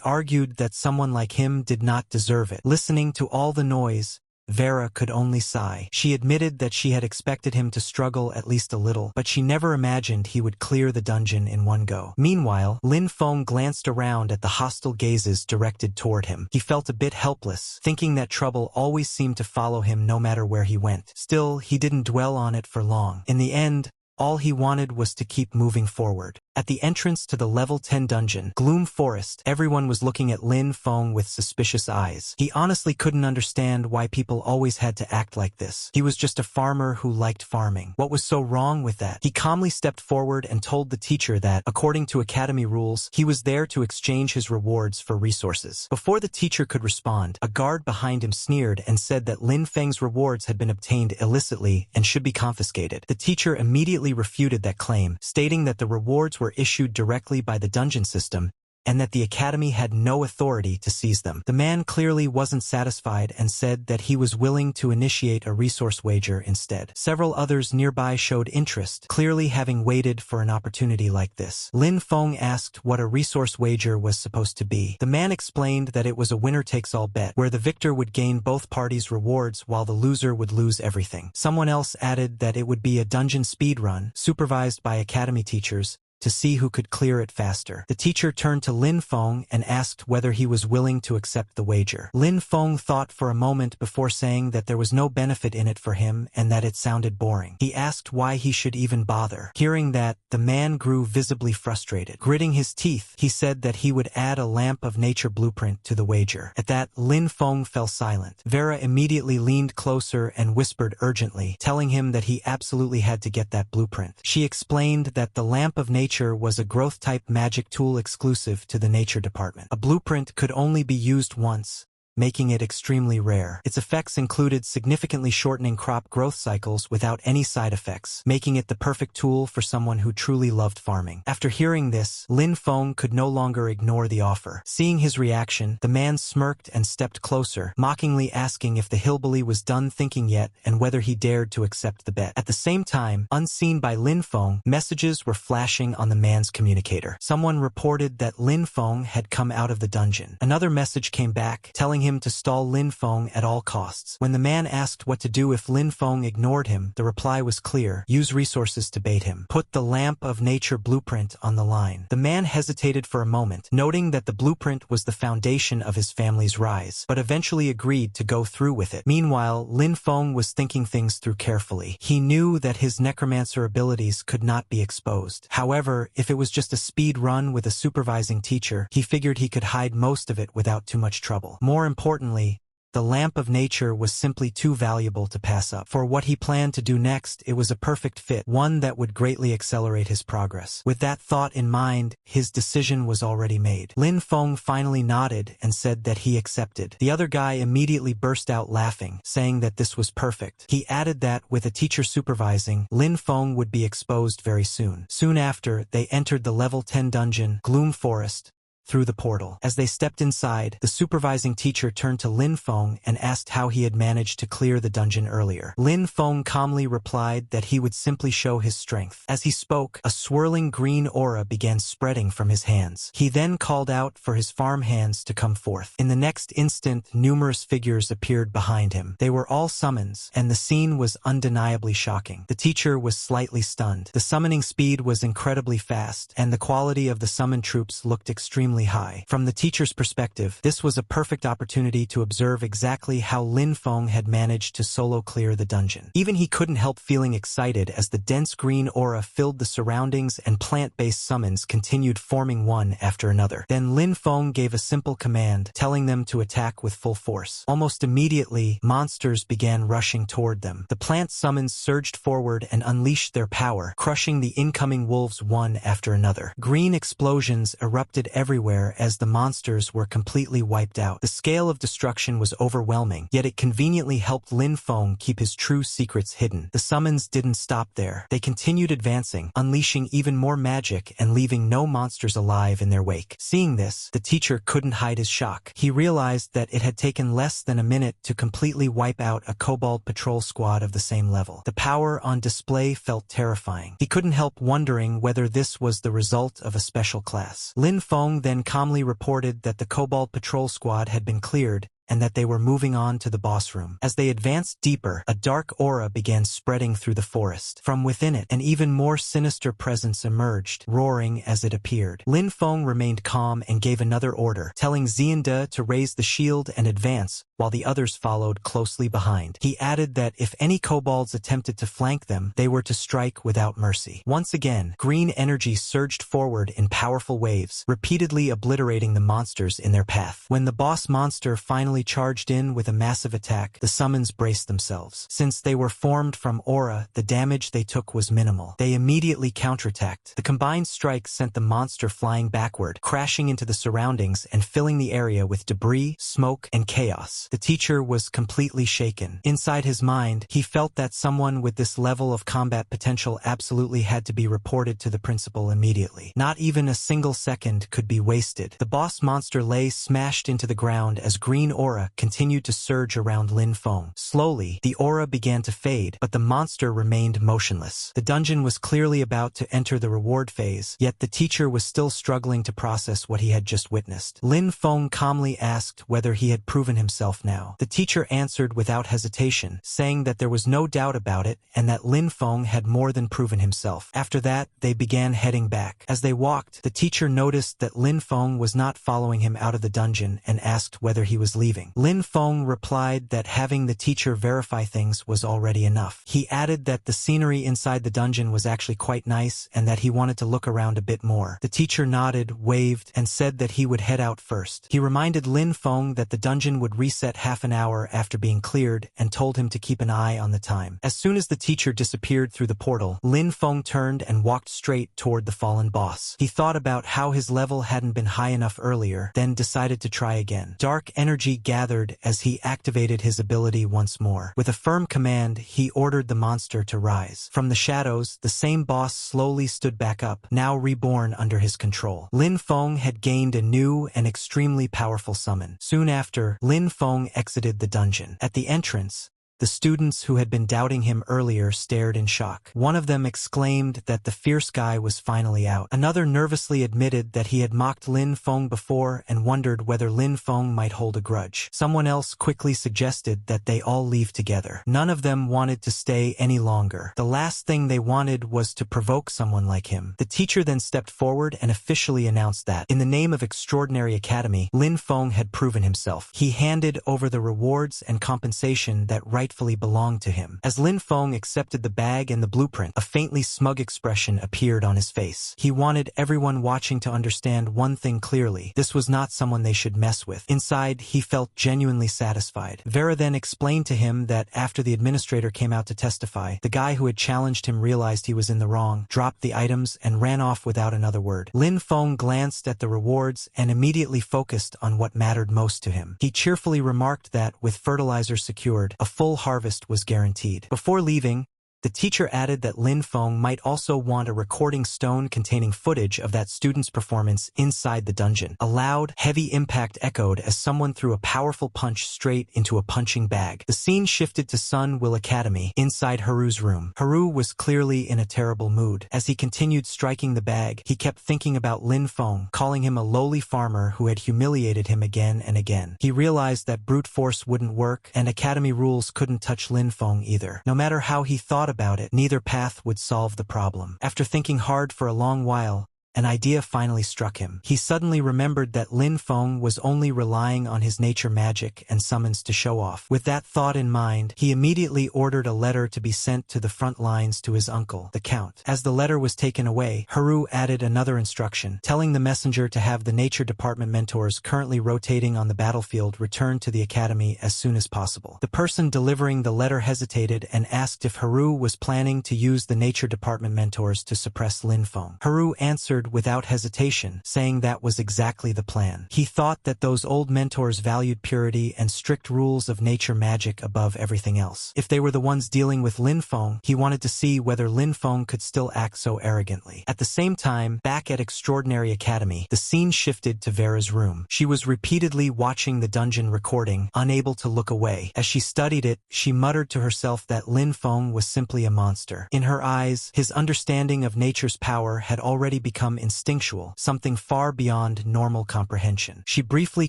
argued that someone like him did not deserve it. Listening to all the noise, Vera could only sigh. She admitted that she had expected him to struggle at least a little, but she never imagined he would clear the dungeon in one go. Meanwhile, Lin Feng glanced around at the hostile gazes directed toward him. He felt a bit helpless, thinking that trouble always seemed to follow him no matter where he went. Still, he didn't dwell on it for long. In the end, all he wanted was to keep moving forward. At the entrance to the level 10 dungeon, Gloom Forest, everyone was looking at Lin Feng with suspicious eyes. He honestly couldn't understand why people always had to act like this. He was just a farmer who liked farming. What was so wrong with that? He calmly stepped forward and told the teacher that, according to academy rules, he was there to exchange his rewards for resources. Before the teacher could respond, a guard behind him sneered and said that Lin Feng's rewards had been obtained illicitly and should be confiscated. The teacher immediately refuted that claim, stating that the rewards were issued directly by the dungeon system and that the academy had no authority to seize them. The man clearly wasn't satisfied and said that he was willing to initiate a resource wager instead. Several others nearby showed interest, clearly having waited for an opportunity like this. Lin Feng asked what a resource wager was supposed to be. The man explained that it was a winner-takes-all bet, where the victor would gain both parties' rewards while the loser would lose everything. Someone else added that it would be a dungeon speed run, supervised by academy teachers, to see who could clear it faster. The teacher turned to Lin Feng and asked whether he was willing to accept the wager. Lin Feng thought for a moment before saying that there was no benefit in it for him and that it sounded boring. He asked why he should even bother. Hearing that, the man grew visibly frustrated. Gritting his teeth, he said that he would add a lamp of nature blueprint to the wager. At that, Lin Feng fell silent. Vera immediately leaned closer and whispered urgently, telling him that he absolutely had to get that blueprint. She explained that the lamp of nature was a growth-type magic tool exclusive to the nature department. A blueprint could only be used once, making it extremely rare. Its effects included significantly shortening crop growth cycles without any side effects, making it the perfect tool for someone who truly loved farming. After hearing this, Lin Feng could no longer ignore the offer. Seeing his reaction, the man smirked and stepped closer, mockingly asking if the hillbilly was done thinking yet and whether he dared to accept the bet. At the same time, unseen by Lin Feng, messages were flashing on the man's communicator. Someone reported that Lin Feng had come out of the dungeon. Another message came back, telling him to stall Lin Feng at all costs. When the man asked what to do if Lin Feng ignored him, the reply was clear: use resources to bait him. Put the lamp of nature blueprint on the line. The man hesitated for a moment, noting that the blueprint was the foundation of his family's rise, but eventually agreed to go through with it. Meanwhile, Lin Feng was thinking things through carefully. He knew that his necromancer abilities could not be exposed. However, if it was just a speed run with a supervising teacher, he figured he could hide most of it without too much trouble. More importantly, the lamp of nature was simply too valuable to pass up. For what he planned to do next, it was a perfect fit, one that would greatly accelerate his progress. With that thought in mind, his decision was already made. Lin Feng finally nodded and said that he accepted. The other guy immediately burst out laughing, saying that this was perfect. He added that, with a teacher supervising, Lin Feng would be exposed very soon. Soon after, they entered the level 10 dungeon, Gloom Forest, through the portal. As they stepped inside, the supervising teacher turned to Lin Feng and asked how he had managed to clear the dungeon earlier. Lin Feng calmly replied that he would simply show his strength. As he spoke, a swirling green aura began spreading from his hands. He then called out for his farm hands to come forth. In the next instant, numerous figures appeared behind him. They were all summons, and the scene was undeniably shocking. The teacher was slightly stunned. The summoning speed was incredibly fast, and the quality of the summoned troops looked extremely high. From the teacher's perspective, this was a perfect opportunity to observe exactly how Lin Feng had managed to solo clear the dungeon. Even he couldn't help feeling excited as the dense green aura filled the surroundings and plant-based summons continued forming one after another. Then Lin Feng gave a simple command, telling them to attack with full force. Almost immediately, monsters began rushing toward them. The plant summons surged forward and unleashed their power, crushing the incoming wolves one after another. Green explosions erupted everywhere as the monsters were completely wiped out. The scale of destruction was overwhelming, yet it conveniently helped Lin Feng keep his true secrets hidden. The summons didn't stop there. They continued advancing, unleashing even more magic and leaving no monsters alive in their wake. Seeing this, the teacher couldn't hide his shock. He realized that it had taken less than a minute to completely wipe out a kobold patrol squad of the same level. The power on display felt terrifying. He couldn't help wondering whether this was the result of a special class. Lin Feng then calmly reported that the Kobold Patrol Squad had been cleared, and that they were moving on to the boss room. As they advanced deeper, a dark aura began spreading through the forest. From within it, an even more sinister presence emerged, roaring as it appeared. Lin Feng remained calm and gave another order, telling Xiande to raise the shield and advance, while the others followed closely behind. He added that if any kobolds attempted to flank them, they were to strike without mercy. Once again, green energy surged forward in powerful waves, repeatedly obliterating the monsters in their path. When the boss monster finally charged in with a massive attack, the summons braced themselves. Since they were formed from aura, the damage they took was minimal. They immediately counterattacked. The combined strike sent the monster flying backward, crashing into the surroundings and filling the area with debris, smoke, and chaos. The teacher was completely shaken. Inside his mind, he felt that someone with this level of combat potential absolutely had to be reported to the principal immediately. Not even a single second could be wasted. The boss monster lay smashed into the ground as green aura continued to surge around Lin Feng. Slowly, the aura began to fade, but the monster remained motionless. The dungeon was clearly about to enter the reward phase, yet the teacher was still struggling to process what he had just witnessed. Lin Feng calmly asked whether he had proven himself now. The teacher answered without hesitation, saying that there was no doubt about it and that Lin Feng had more than proven himself. After that, they began heading back. As they walked, the teacher noticed that Lin Feng was not following him out of the dungeon and asked whether he was leaving. Lin Feng replied that having the teacher verify things was already enough. He added that the scenery inside the dungeon was actually quite nice and that he wanted to look around a bit more. The teacher nodded, waved, and said that he would head out first. He reminded Lin Feng that the dungeon would reset half an hour after being cleared and told him to keep an eye on the time. As soon as the teacher disappeared through the portal, Lin Feng turned and walked straight toward the fallen boss. He thought about how his level hadn't been high enough earlier, then decided to try again. Dark energy gathered as he activated his ability once more. With a firm command, he ordered the monster to rise. From the shadows, the same boss slowly stood back up, now reborn under his control. Lin Feng had gained a new and extremely powerful summon. Soon after, Lin Feng exited the dungeon. At the entrance, the students who had been doubting him earlier stared in shock. One of them exclaimed that the fierce guy was finally out. Another nervously admitted that he had mocked Lin Feng before and wondered whether Lin Feng might hold a grudge. Someone else quickly suggested that they all leave together. None of them wanted to stay any longer. The last thing they wanted was to provoke someone like him. The teacher then stepped forward and officially announced that, in the name of Extraordinary Academy, Lin Feng had proven himself. He handed over the rewards and compensation that rightfully belonged to him. As Lin Feng accepted the bag and the blueprint, a faintly smug expression appeared on his face. He wanted everyone watching to understand one thing clearly. This was not someone they should mess with. Inside, he felt genuinely satisfied. Vera then explained to him that after the administrator came out to testify, the guy who had challenged him realized he was in the wrong, dropped the items, and ran off without another word. Lin Feng glanced at the rewards and immediately focused on what mattered most to him. He cheerfully remarked that, with fertilizer secured, a full harvest was guaranteed. Before leaving, the teacher added that Lin Feng might also want a recording stone containing footage of that student's performance inside the dungeon. A loud, heavy impact echoed as someone threw a powerful punch straight into a punching bag. The scene shifted to Sun Will Academy, inside Haru's room. Haru was clearly in a terrible mood. As he continued striking the bag, he kept thinking about Lin Feng, calling him a lowly farmer who had humiliated him again and again. He realized that brute force wouldn't work, and academy rules couldn't touch Lin Feng either. No matter how he thought about it, neither path would solve the problem. After thinking hard for a long while, an idea finally struck him. He suddenly remembered that Lin Feng was only relying on his nature magic and summons to show off. With that thought in mind, he immediately ordered a letter to be sent to the front lines to his uncle, the Count. As the letter was taken away, Haru added another instruction, telling the messenger to have the nature department mentors currently rotating on the battlefield return to the academy as soon as possible. The person delivering the letter hesitated and asked if Haru was planning to use the nature department mentors to suppress Lin Feng. Haru answered without hesitation, saying that was exactly the plan. He thought that those old mentors valued purity and strict rules of nature magic above everything else. If they were the ones dealing with Lin Feng, he wanted to see whether Lin Feng could still act so arrogantly. At the same time, back at Extraordinary Academy, the scene shifted to Vera's room. She was repeatedly watching the dungeon recording, unable to look away. As she studied it, she muttered to herself that Lin Feng was simply a monster. In her eyes, his understanding of nature's power had already become become instinctual, something far beyond normal comprehension. She briefly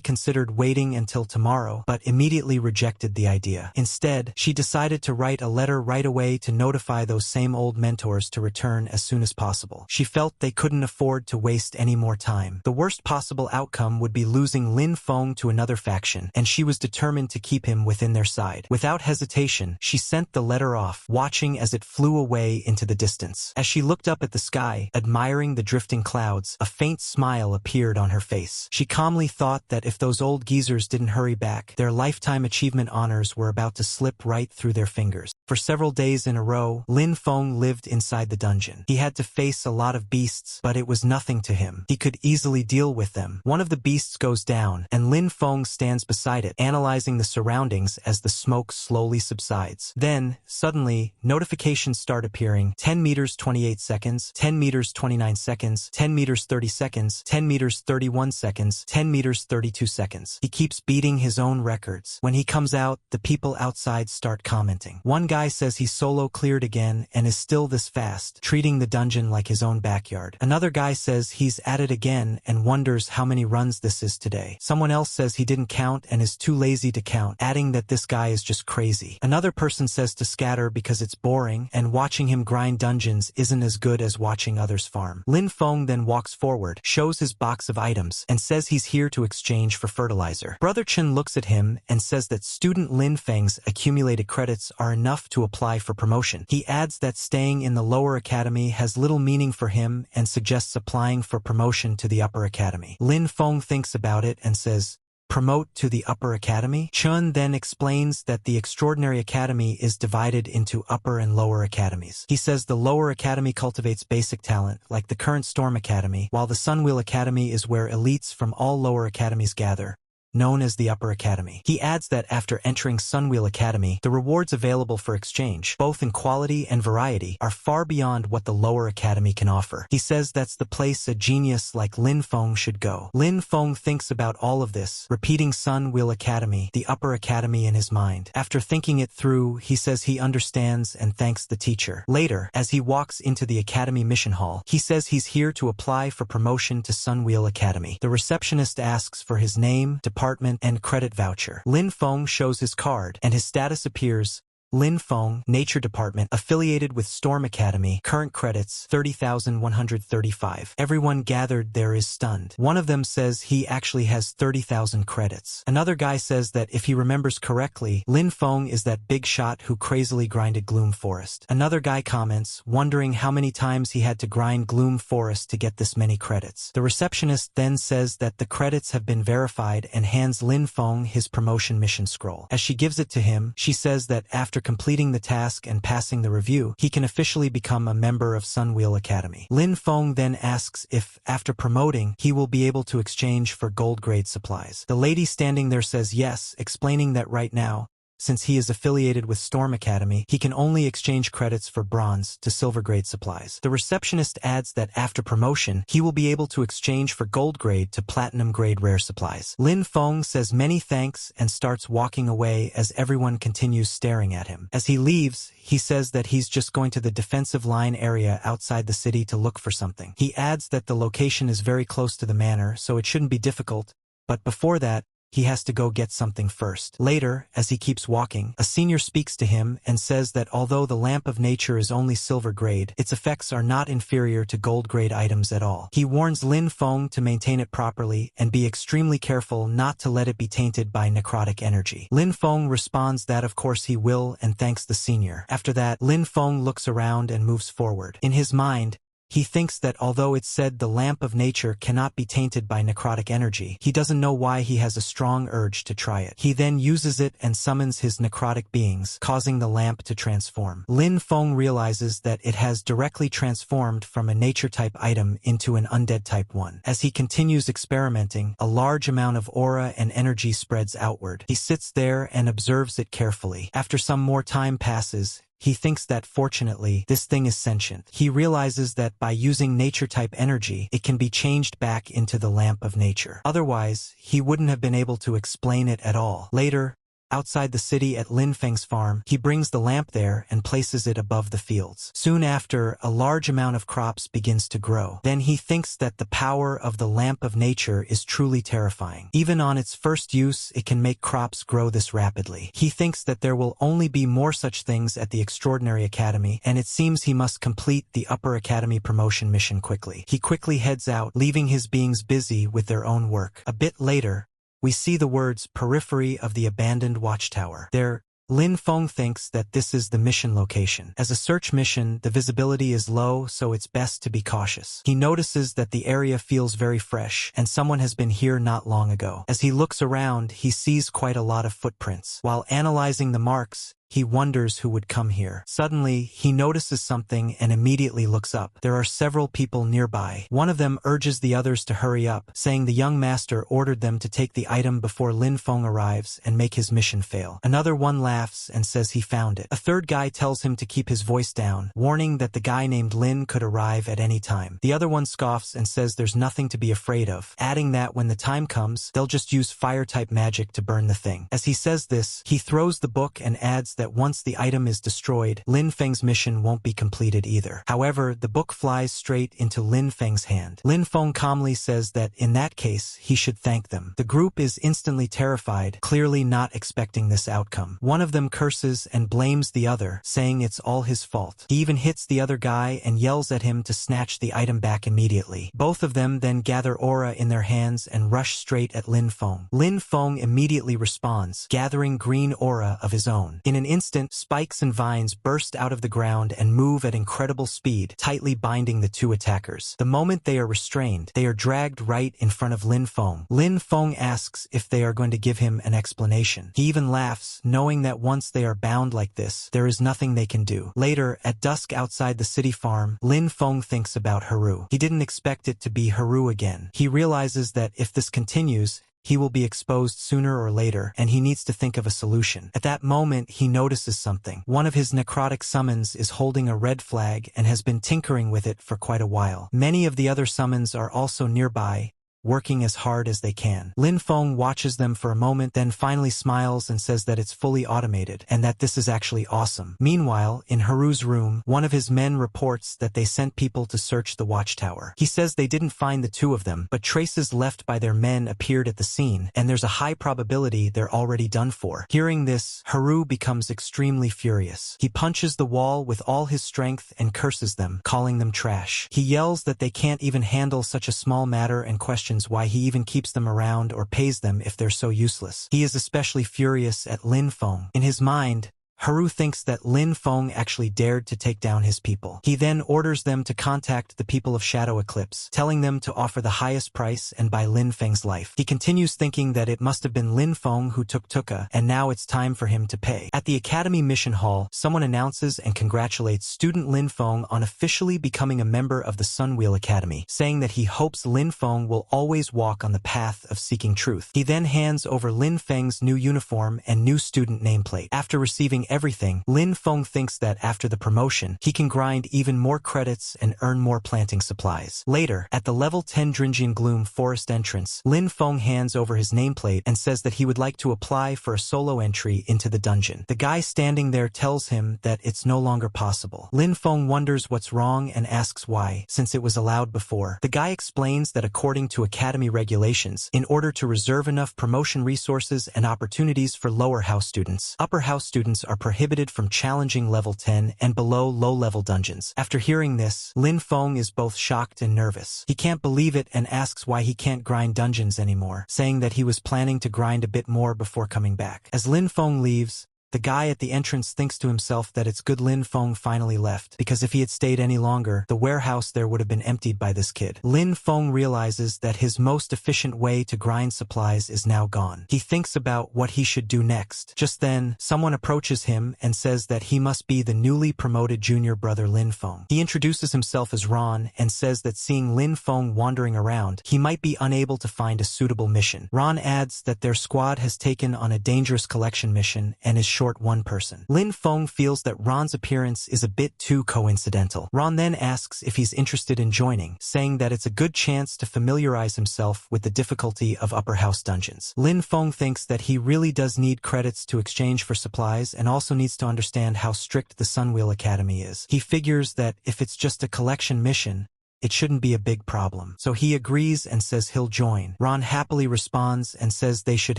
considered waiting until tomorrow, but immediately rejected the idea. Instead, she decided to write a letter right away to notify those same old mentors to return as soon as possible. She felt they couldn't afford to waste any more time. The worst possible outcome would be losing Lin Feng to another faction, and she was determined to keep him within their side. Without hesitation, she sent the letter off, watching as it flew away into the distance. As she looked up at the sky, admiring the drifting clouds, a faint smile appeared on her face. She calmly thought that if those old geezers didn't hurry back, their lifetime achievement honors were about to slip right through their fingers. For several days in a row, Lin Feng lived inside the dungeon. He had to face a lot of beasts, but it was nothing to him. He could easily deal with them. One of the beasts goes down, and Lin Feng stands beside it, analyzing the surroundings as the smoke slowly subsides. Then, suddenly, notifications start appearing. 10 meters 28 seconds, 10 meters 29 seconds, 10 meters 30 seconds, 10 meters 31 seconds, 10 meters 32 seconds. He keeps beating his own records. When he comes out, the people outside start commenting. One guy says he solo cleared again and is still this fast, treating the dungeon like his own backyard. Another guy says he's at it again and wonders how many runs this is today. Someone else says he didn't count and is too lazy to count, adding that this guy is just crazy. Another person says to scatter because it's boring and watching him grind dungeons isn't as good as watching others farm. Lin Feng then walks forward, shows his box of items, and says he's here to exchange for fertilizer. Brother Chen looks at him and says that student Lin Feng's accumulated credits are enough to apply for promotion. He adds that staying in the lower academy has little meaning for him and suggests applying for promotion to the upper academy. Lin Feng thinks about it and says, "Promote to the upper academy?" Chun then explains that the extraordinary academy is divided into upper and lower academies. He says the lower academy cultivates basic talent, like the current Storm Academy, while the Sunwheel Academy is where elites from all lower academies gather, known as the Upper Academy. He adds that after entering Sunwheel Academy, the rewards available for exchange, both in quality and variety, are far beyond what the Lower Academy can offer. He says that's the place a genius like Lin Feng should go. Lin Feng thinks about all of this, repeating Sunwheel Academy, the Upper Academy in his mind. After thinking it through, he says he understands and thanks the teacher. Later, as he walks into the Academy Mission Hall, he says he's here to apply for promotion to Sunwheel Academy. The receptionist asks for his name, department, and credit voucher. Lin Feng shows his card, and his status appears: Lin Feng, Nature Department, affiliated with Storm Academy, current credits 30,135. Everyone gathered there is stunned. One of them says he actually has 30,000 credits. Another guy says that if he remembers correctly, Lin Feng is that big shot who crazily grinded Gloom Forest. Another guy comments, wondering how many times he had to grind Gloom Forest to get this many credits. The receptionist then says that the credits have been verified and hands Lin Feng his promotion mission scroll. As she gives it to him, she says that after completing the task and passing the review, he can officially become a member of Sunwheel Academy. Lin Feng then asks if, after promoting, he will be able to exchange for gold-grade supplies. The lady standing there says yes, explaining that right now, since he is affiliated with Storm Academy, he can only exchange credits for bronze to silver-grade supplies. The receptionist adds that after promotion, he will be able to exchange for gold-grade to platinum-grade rare supplies. Lin Feng says many thanks and starts walking away as everyone continues staring at him. As he leaves, he says that he's just going to the defensive line area outside the city to look for something. He adds that the location is very close to the manor, so it shouldn't be difficult, but before that, he has to go get something first. Later, as he keeps walking, a senior speaks to him and says that although the Lamp of Nature is only silver grade, its effects are not inferior to gold grade items at all. He warns Lin Feng to maintain it properly and be extremely careful not to let it be tainted by necrotic energy. Lin Feng responds that of course he will and thanks the senior. After that, Lin Feng looks around and moves forward. In his mind, he thinks that although it's said the Lamp of Nature cannot be tainted by necrotic energy, he doesn't know why he has a strong urge to try it. He then uses it and summons his necrotic beings, causing the lamp to transform. Lin Feng realizes that it has directly transformed from a nature-type item into an undead-type one. As he continues experimenting, a large amount of aura and energy spreads outward. He sits there and observes it carefully. After some more time passes, he thinks that fortunately, this thing is sentient. He realizes that by using nature-type energy, it can be changed back into the Lamp of Nature. Otherwise, he wouldn't have been able to explain it at all. Later, outside the city at Lin Feng's farm, he brings the lamp there and places it above the fields. Soon after, a large amount of crops begins to grow. Then he thinks that the power of the lamp of nature is truly terrifying. Even on its first use, it can make crops grow this rapidly. He thinks that there will only be more such things at the Extraordinary Academy, and it seems he must complete the Upper Academy promotion mission quickly. He quickly heads out, leaving his beings busy with their own work. A bit later, we see the words periphery of the abandoned watchtower. There, Lin Feng thinks that this is the mission location. As a search mission, the visibility is low, so it's best to be cautious. He notices that the area feels very fresh, and someone has been here not long ago. As he looks around, he sees quite a lot of footprints. While analyzing the marks, he wonders who would come here. Suddenly, he notices something and immediately looks up. There are several people nearby. One of them urges the others to hurry up, saying the young master ordered them to take the item before Lin Feng arrives and make his mission fail. Another one laughs and says he found it. A third guy tells him to keep his voice down, warning that the guy named Lin could arrive at any time. The other one scoffs and says there's nothing to be afraid of, adding that when the time comes, they'll just use fire-type magic to burn the thing. As he says this, he throws the book and adds that once the item is destroyed, Lin Feng's mission won't be completed either. However, the book flies straight into Lin Feng's hand. Lin Feng calmly says that in that case, he should thank them. The group is instantly terrified, clearly not expecting this outcome. One of them curses and blames the other, saying it's all his fault. He even hits the other guy and yells at him to snatch the item back immediately. Both of them then gather aura in their hands and rush straight at Lin Feng. Lin Feng immediately responds, gathering green aura of his own. In an instant, spikes and vines burst out of the ground and move at incredible speed, tightly binding the two attackers. The moment they are restrained, they are dragged right in front of Lin Feng. Lin Feng asks if they are going to give him an explanation. He even laughs, knowing that once they are bound like this, there is nothing they can do. Later, at dusk outside the city farm, Lin Feng thinks about Haru. He didn't expect it to be Haru again. He realizes that if this continues, he will be exposed sooner or later, and he needs to think of a solution. At that moment, he notices something. One of his necrotic summons is holding a red flag and has been tinkering with it for quite a while. Many of the other summons are also nearby, working as hard as they can. Lin Feng watches them for a moment, then finally smiles and says that it's fully automated, and that this is actually awesome. Meanwhile, in Haru's room, one of his men reports that they sent people to search the watchtower. He says they didn't find the two of them, but traces left by their men appeared at the scene, and there's a high probability they're already done for. Hearing this, Haru becomes extremely furious. He punches the wall with all his strength and curses them, calling them trash. He yells that they can't even handle such a small matter and questions why he even keeps them around or pays them if they're so useless. He is especially furious at Lin Feng. In his mind, Haru thinks that Lin Feng actually dared to take down his people. He then orders them to contact the people of Shadow Eclipse, telling them to offer the highest price and buy Lin Feng's life. He continues thinking that it must have been Lin Feng who took Tuka, and now it's time for him to pay. At the Academy Mission Hall, someone announces and congratulates student Lin Feng on officially becoming a member of the Sunwheel Academy, saying that he hopes Lin Feng will always walk on the path of seeking truth. He then hands over Lin Feng's new uniform and new student nameplate. After receiving everything, Lin Feng thinks that after the promotion, he can grind even more credits and earn more planting supplies. Later, at the level 10 Dringian Gloom forest entrance, Lin Feng hands over his nameplate and says that he would like to apply for a solo entry into the dungeon. The guy standing there tells him that it's no longer possible. Lin Feng wonders what's wrong and asks why, since it was allowed before. The guy explains that according to Academy regulations, in order to reserve enough promotion resources and opportunities for lower house students, upper house students are prohibited from challenging level 10 and below low-level dungeons. After hearing this, Lin Feng is both shocked and nervous. He can't believe it and asks why he can't grind dungeons anymore, saying that he was planning to grind a bit more before coming back. As Lin Feng leaves, the guy at the entrance thinks to himself that it's good Lin Feng finally left, because if he had stayed any longer, the warehouse there would have been emptied by this kid. Lin Feng realizes that his most efficient way to grind supplies is now gone. He thinks about what he should do next. Just then, someone approaches him and says that he must be the newly promoted junior brother Lin Feng. He introduces himself as Ron and says that seeing Lin Feng wandering around, he might be unable to find a suitable mission. Ron adds that their squad has taken on a dangerous collection mission and is short one person. Lin Feng feels that Ron's appearance is a bit too coincidental. Ron then asks if he's interested in joining, saying that it's a good chance to familiarize himself with the difficulty of upper house dungeons. Lin Feng thinks that he really does need credits to exchange for supplies and also needs to understand how strict the Sunwheel Academy is. He figures that if it's just a collection mission, it shouldn't be a big problem. So he agrees and says he'll join. Ron happily responds and says they should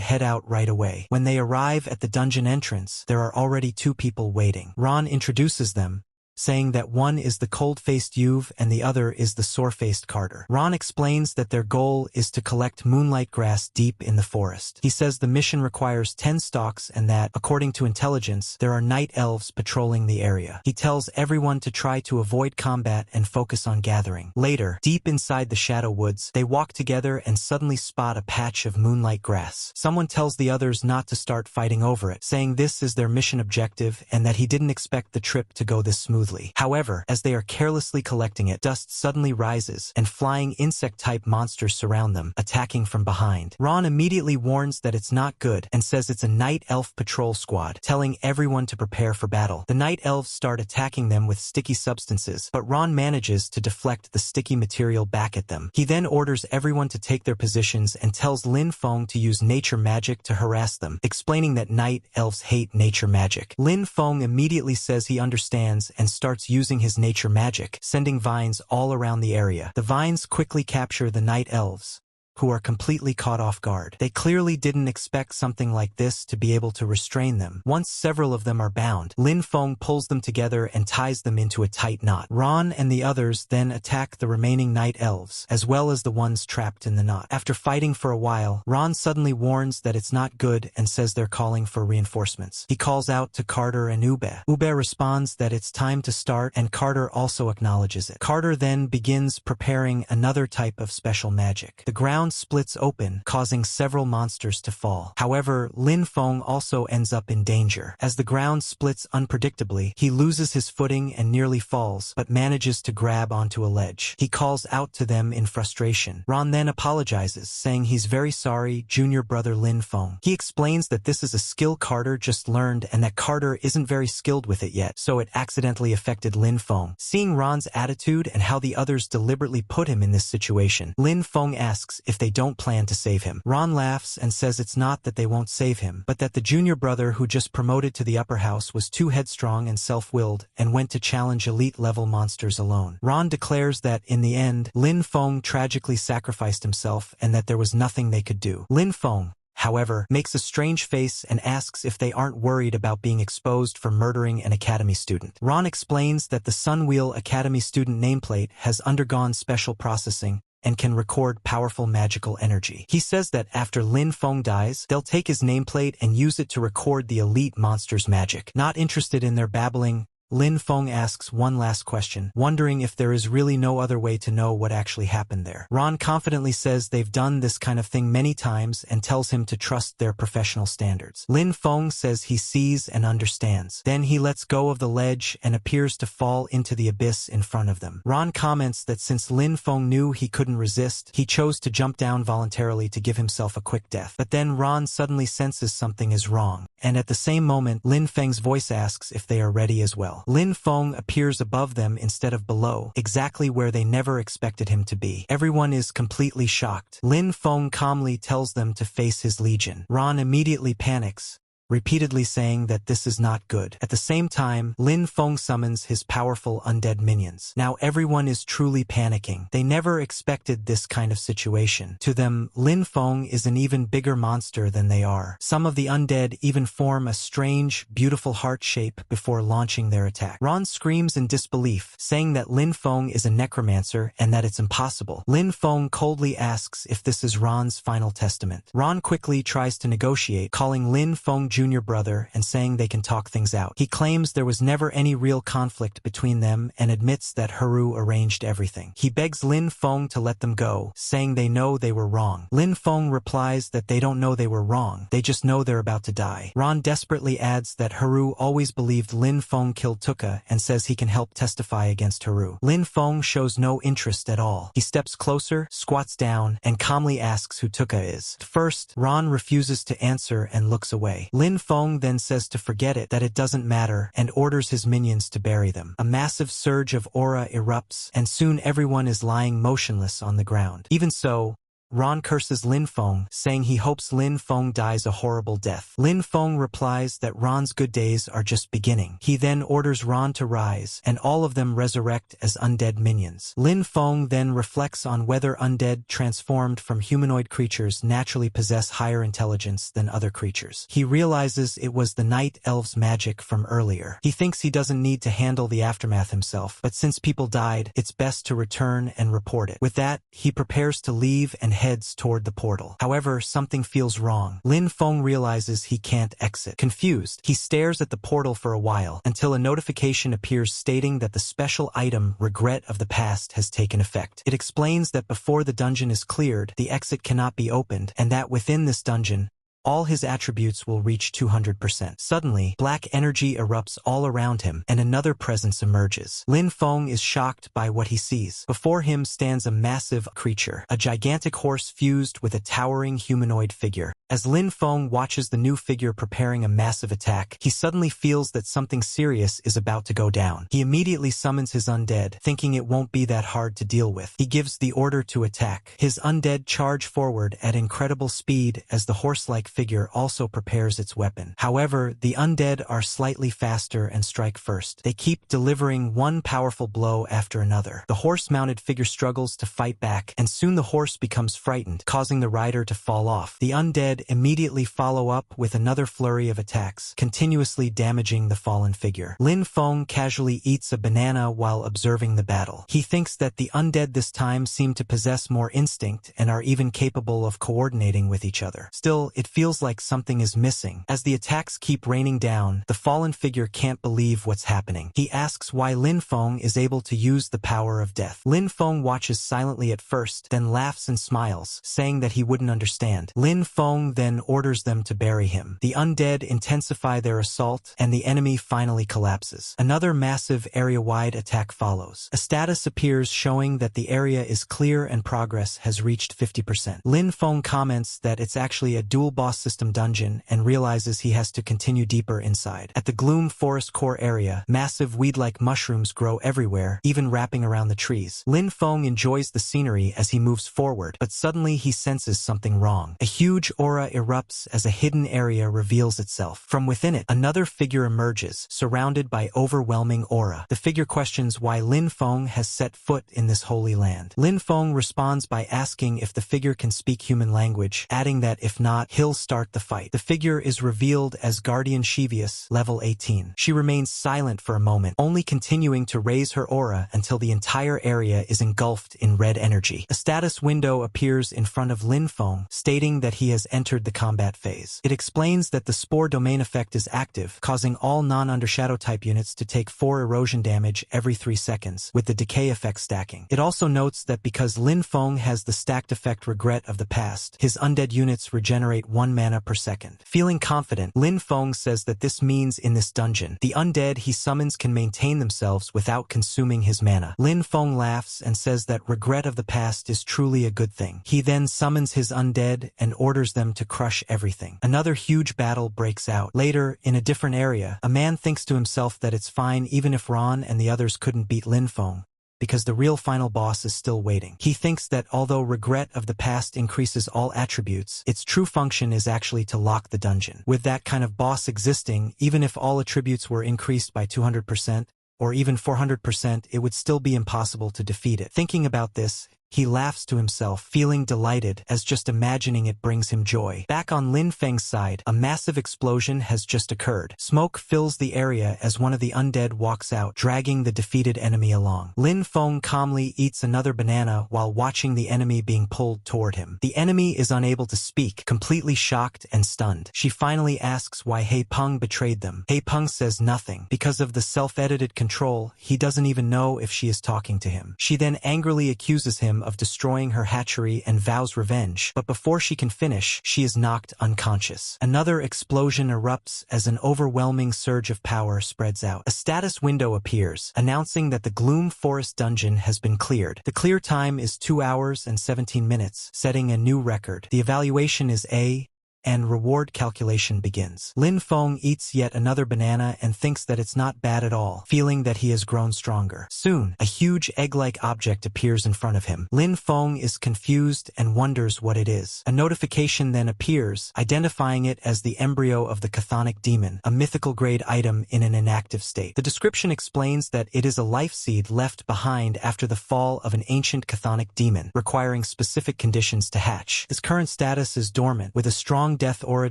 head out right away. When they arrive at the dungeon entrance, there are already two people waiting. Ron introduces them, saying that one is the cold-faced Yuve and the other is the sore-faced Carter. Ron explains that their goal is to collect moonlight grass deep in the forest. He says the mission requires 10 stalks and that, according to intelligence, there are night elves patrolling the area. He tells everyone to try to avoid combat and focus on gathering. Later, deep inside the Shadow Woods, they walk together and suddenly spot a patch of moonlight grass. Someone tells the others not to start fighting over it, saying this is their mission objective and that he didn't expect the trip to go this smoothly. However, as they are carelessly collecting it, dust suddenly rises, and flying insect-type monsters surround them, attacking from behind. Ron immediately warns that it's not good, and says it's a night elf patrol squad, telling everyone to prepare for battle. The night elves start attacking them with sticky substances, but Ron manages to deflect the sticky material back at them. He then orders everyone to take their positions and tells Lin Feng to use nature magic to harass them, explaining that night elves hate nature magic. Lin Feng immediately says he understands and starts using his nature magic, sending vines all around the area. The vines quickly capture the night elves, who are completely caught off guard. They clearly didn't expect something like this to be able to restrain them. Once several of them are bound, Lin Feng pulls them together and ties them into a tight knot. Ron and the others then attack the remaining night elves, as well as the ones trapped in the knot. After fighting for a while, Ron suddenly warns that it's not good and says they're calling for reinforcements. He calls out to Carter and Ube. Ube responds that it's time to start, and Carter also acknowledges it. Carter then begins preparing another type of special magic. The ground splits open, causing several monsters to fall. However, Lin Feng also ends up in danger. As the ground splits unpredictably, he loses his footing and nearly falls, but manages to grab onto a ledge. He calls out to them in frustration. Ron then apologizes, saying he's very sorry, junior brother Lin Feng. He explains that this is a skill Carter just learned and that Carter isn't very skilled with it yet, so it accidentally affected Lin Feng. Seeing Ron's attitude and how the others deliberately put him in this situation, Lin Feng asks if they don't plan to save him. Ron laughs and says it's not that they won't save him, but that the junior brother who just promoted to the upper house was too headstrong and self-willed and went to challenge elite-level monsters alone. Ron declares that, in the end, Lin Feng tragically sacrificed himself and that there was nothing they could do. Lin Feng, however, makes a strange face and asks if they aren't worried about being exposed for murdering an academy student. Ron explains that the Sunwheel Academy student nameplate has undergone special processing and can record powerful magical energy. He says that after Lin Feng dies, they'll take his nameplate and use it to record the elite monster's magic. Not interested in their babbling, Lin Feng asks one last question, wondering if there is really no other way to know what actually happened there. Ron confidently says they've done this kind of thing many times and tells him to trust their professional standards. Lin Feng says he sees and understands. Then he lets go of the ledge and appears to fall into the abyss in front of them. Ron comments that since Lin Feng knew he couldn't resist, he chose to jump down voluntarily to give himself a quick death. But then Ron suddenly senses something is wrong, and at the same moment, Lin Feng's voice asks if they are ready as well. Lin Feng appears above them instead of below, exactly where they never expected him to be. Everyone is completely shocked. Lin Feng calmly tells them to face his legion. Ron immediately panics, repeatedly saying that this is not good. At the same time, Lin Feng summons his powerful undead minions. Now everyone is truly panicking. They never expected this kind of situation. To them, Lin Feng is an even bigger monster than they are. Some of the undead even form a strange, beautiful heart shape before launching their attack. Ron screams in disbelief, saying that Lin Feng is a necromancer and that it's impossible. Lin Feng coldly asks if this is Ron's final testament. Ron quickly tries to negotiate, calling Lin Feng junior brother and saying they can talk things out. He claims there was never any real conflict between them and admits that Haru arranged everything. He begs Lin Feng to let them go, saying they know they were wrong. Lin Feng replies that they don't know they were wrong, they just know they're about to die. Ron desperately adds that Haru always believed Lin Feng killed Tuka and says he can help testify against Haru. Lin Feng shows no interest at all. He steps closer, squats down, and calmly asks who Tuka is. First, Ron refuses to answer and looks away. Lin Lin Feng then says to forget it, that it doesn't matter, and orders his minions to bury them. A massive surge of aura erupts, and soon everyone is lying motionless on the ground. Even so, Ron curses Lin Feng, saying he hopes Lin Feng dies a horrible death. Lin Feng replies that Ron's good days are just beginning. He then orders Ron to rise, and all of them resurrect as undead minions. Lin Feng then reflects on whether undead transformed from humanoid creatures naturally possess higher intelligence than other creatures. He realizes it was the night elves' magic from earlier. He thinks he doesn't need to handle the aftermath himself, but since people died, it's best to return and report it. With that, he prepares to leave and heads toward the portal. However, something feels wrong. Lin Feng realizes he can't exit. Confused, he stares at the portal for a while, until a notification appears stating that the special item Regret of the Past has taken effect. It explains that before the dungeon is cleared, the exit cannot be opened, and that within this dungeon, all his attributes will reach 200%. Suddenly, black energy erupts all around him, and another presence emerges. Lin Feng is shocked by what he sees. Before him stands a massive creature, a gigantic horse fused with a towering humanoid figure. As Lin Feng watches the new figure preparing a massive attack, he suddenly feels that something serious is about to go down. He immediately summons his undead, thinking it won't be that hard to deal with. He gives the order to attack. His undead charge forward at incredible speed as the horse-like figure also prepares its weapon. However, the undead are slightly faster and strike first. They keep delivering one powerful blow after another. The horse-mounted figure struggles to fight back, and soon the horse becomes frightened, causing the rider to fall off. The undead immediately follow up with another flurry of attacks, continuously damaging the fallen figure. Lin Feng casually eats a banana while observing the battle. He thinks that the undead this time seem to possess more instinct and are even capable of coordinating with each other. Still, it feels like something is missing. As the attacks keep raining down, the fallen figure can't believe what's happening. He asks why Lin Feng is able to use the power of death. Lin Feng watches silently at first, then laughs and smiles, saying that he wouldn't understand. Lin Feng then orders them to bury him. The undead intensify their assault, and the enemy finally collapses. Another massive area-wide attack follows. A status appears showing that the area is clear and progress has reached 50%. Lin Feng comments that it's actually a dual boss system dungeon and realizes he has to continue deeper inside. At the Gloom Forest core area, massive weed-like mushrooms grow everywhere, even wrapping around the trees. Lin Feng enjoys the scenery as he moves forward, but suddenly he senses something wrong. A huge aura erupts as a hidden area reveals itself. From within it, another figure emerges, surrounded by overwhelming aura. The figure questions why Lin Feng has set foot in this holy land. Lin Feng responds by asking if the figure can speak human language, adding that if not, he'll start the fight. The figure is revealed as Guardian Shevius, level 18. She remains silent for a moment, only continuing to raise her aura until the entire area is engulfed in red energy. A status window appears in front of Lin Feng, stating that he has entered the combat phase. It explains that the Spore Domain effect is active, causing all non-Undershadow type units to take 4 erosion damage every 3 seconds, with the decay effect stacking. It also notes that because Lin Feng has the stacked effect Regret of the Past, his undead units regenerate 1 mana per second. Feeling confident, Lin Feng says that this means in this dungeon, the undead he summons can maintain themselves without consuming his mana. Lin Feng laughs and says that Regret of the Past is truly a good thing. He then summons his undead and orders them to crush everything. Another huge battle breaks out. Later, in a different area, a man thinks to himself that it's fine even if Ron and the others couldn't beat Lin Feng, because the real final boss is still waiting. He thinks that although Regret of the Past increases all attributes, its true function is actually to lock the dungeon. With that kind of boss existing, even if all attributes were increased by 200%, or even 400%, it would still be impossible to defeat it. Thinking about this, he laughs to himself, feeling delighted as just imagining it brings him joy. Back on Lin Feng's side, a massive explosion has just occurred. Smoke fills the area as one of the undead walks out, dragging the defeated enemy along. Lin Feng calmly eats another banana while watching the enemy being pulled toward him. The enemy is unable to speak, completely shocked and stunned. She finally asks why He Peng betrayed them. He Peng says nothing. Because of the self-edited control, he doesn't even know if she is talking to him. She then angrily accuses him of destroying her hatchery and vows revenge, but before she can finish, she is knocked unconscious. Another explosion erupts as an overwhelming surge of power spreads out. A status window appears, announcing that the Gloom Forest dungeon has been cleared. The clear time is 2 hours and 17 minutes, setting a new record. The evaluation is A, and reward calculation begins. Lin Feng eats yet another banana and thinks that it's not bad at all, feeling that he has grown stronger. Soon, a huge egg-like object appears in front of him. Lin Feng is confused and wonders what it is. A notification then appears, identifying it as the embryo of the chthonic demon, a mythical grade item in an inactive state. The description explains that it is a life seed left behind after the fall of an ancient chthonic demon, requiring specific conditions to hatch. Its current status is dormant, with a strong death aura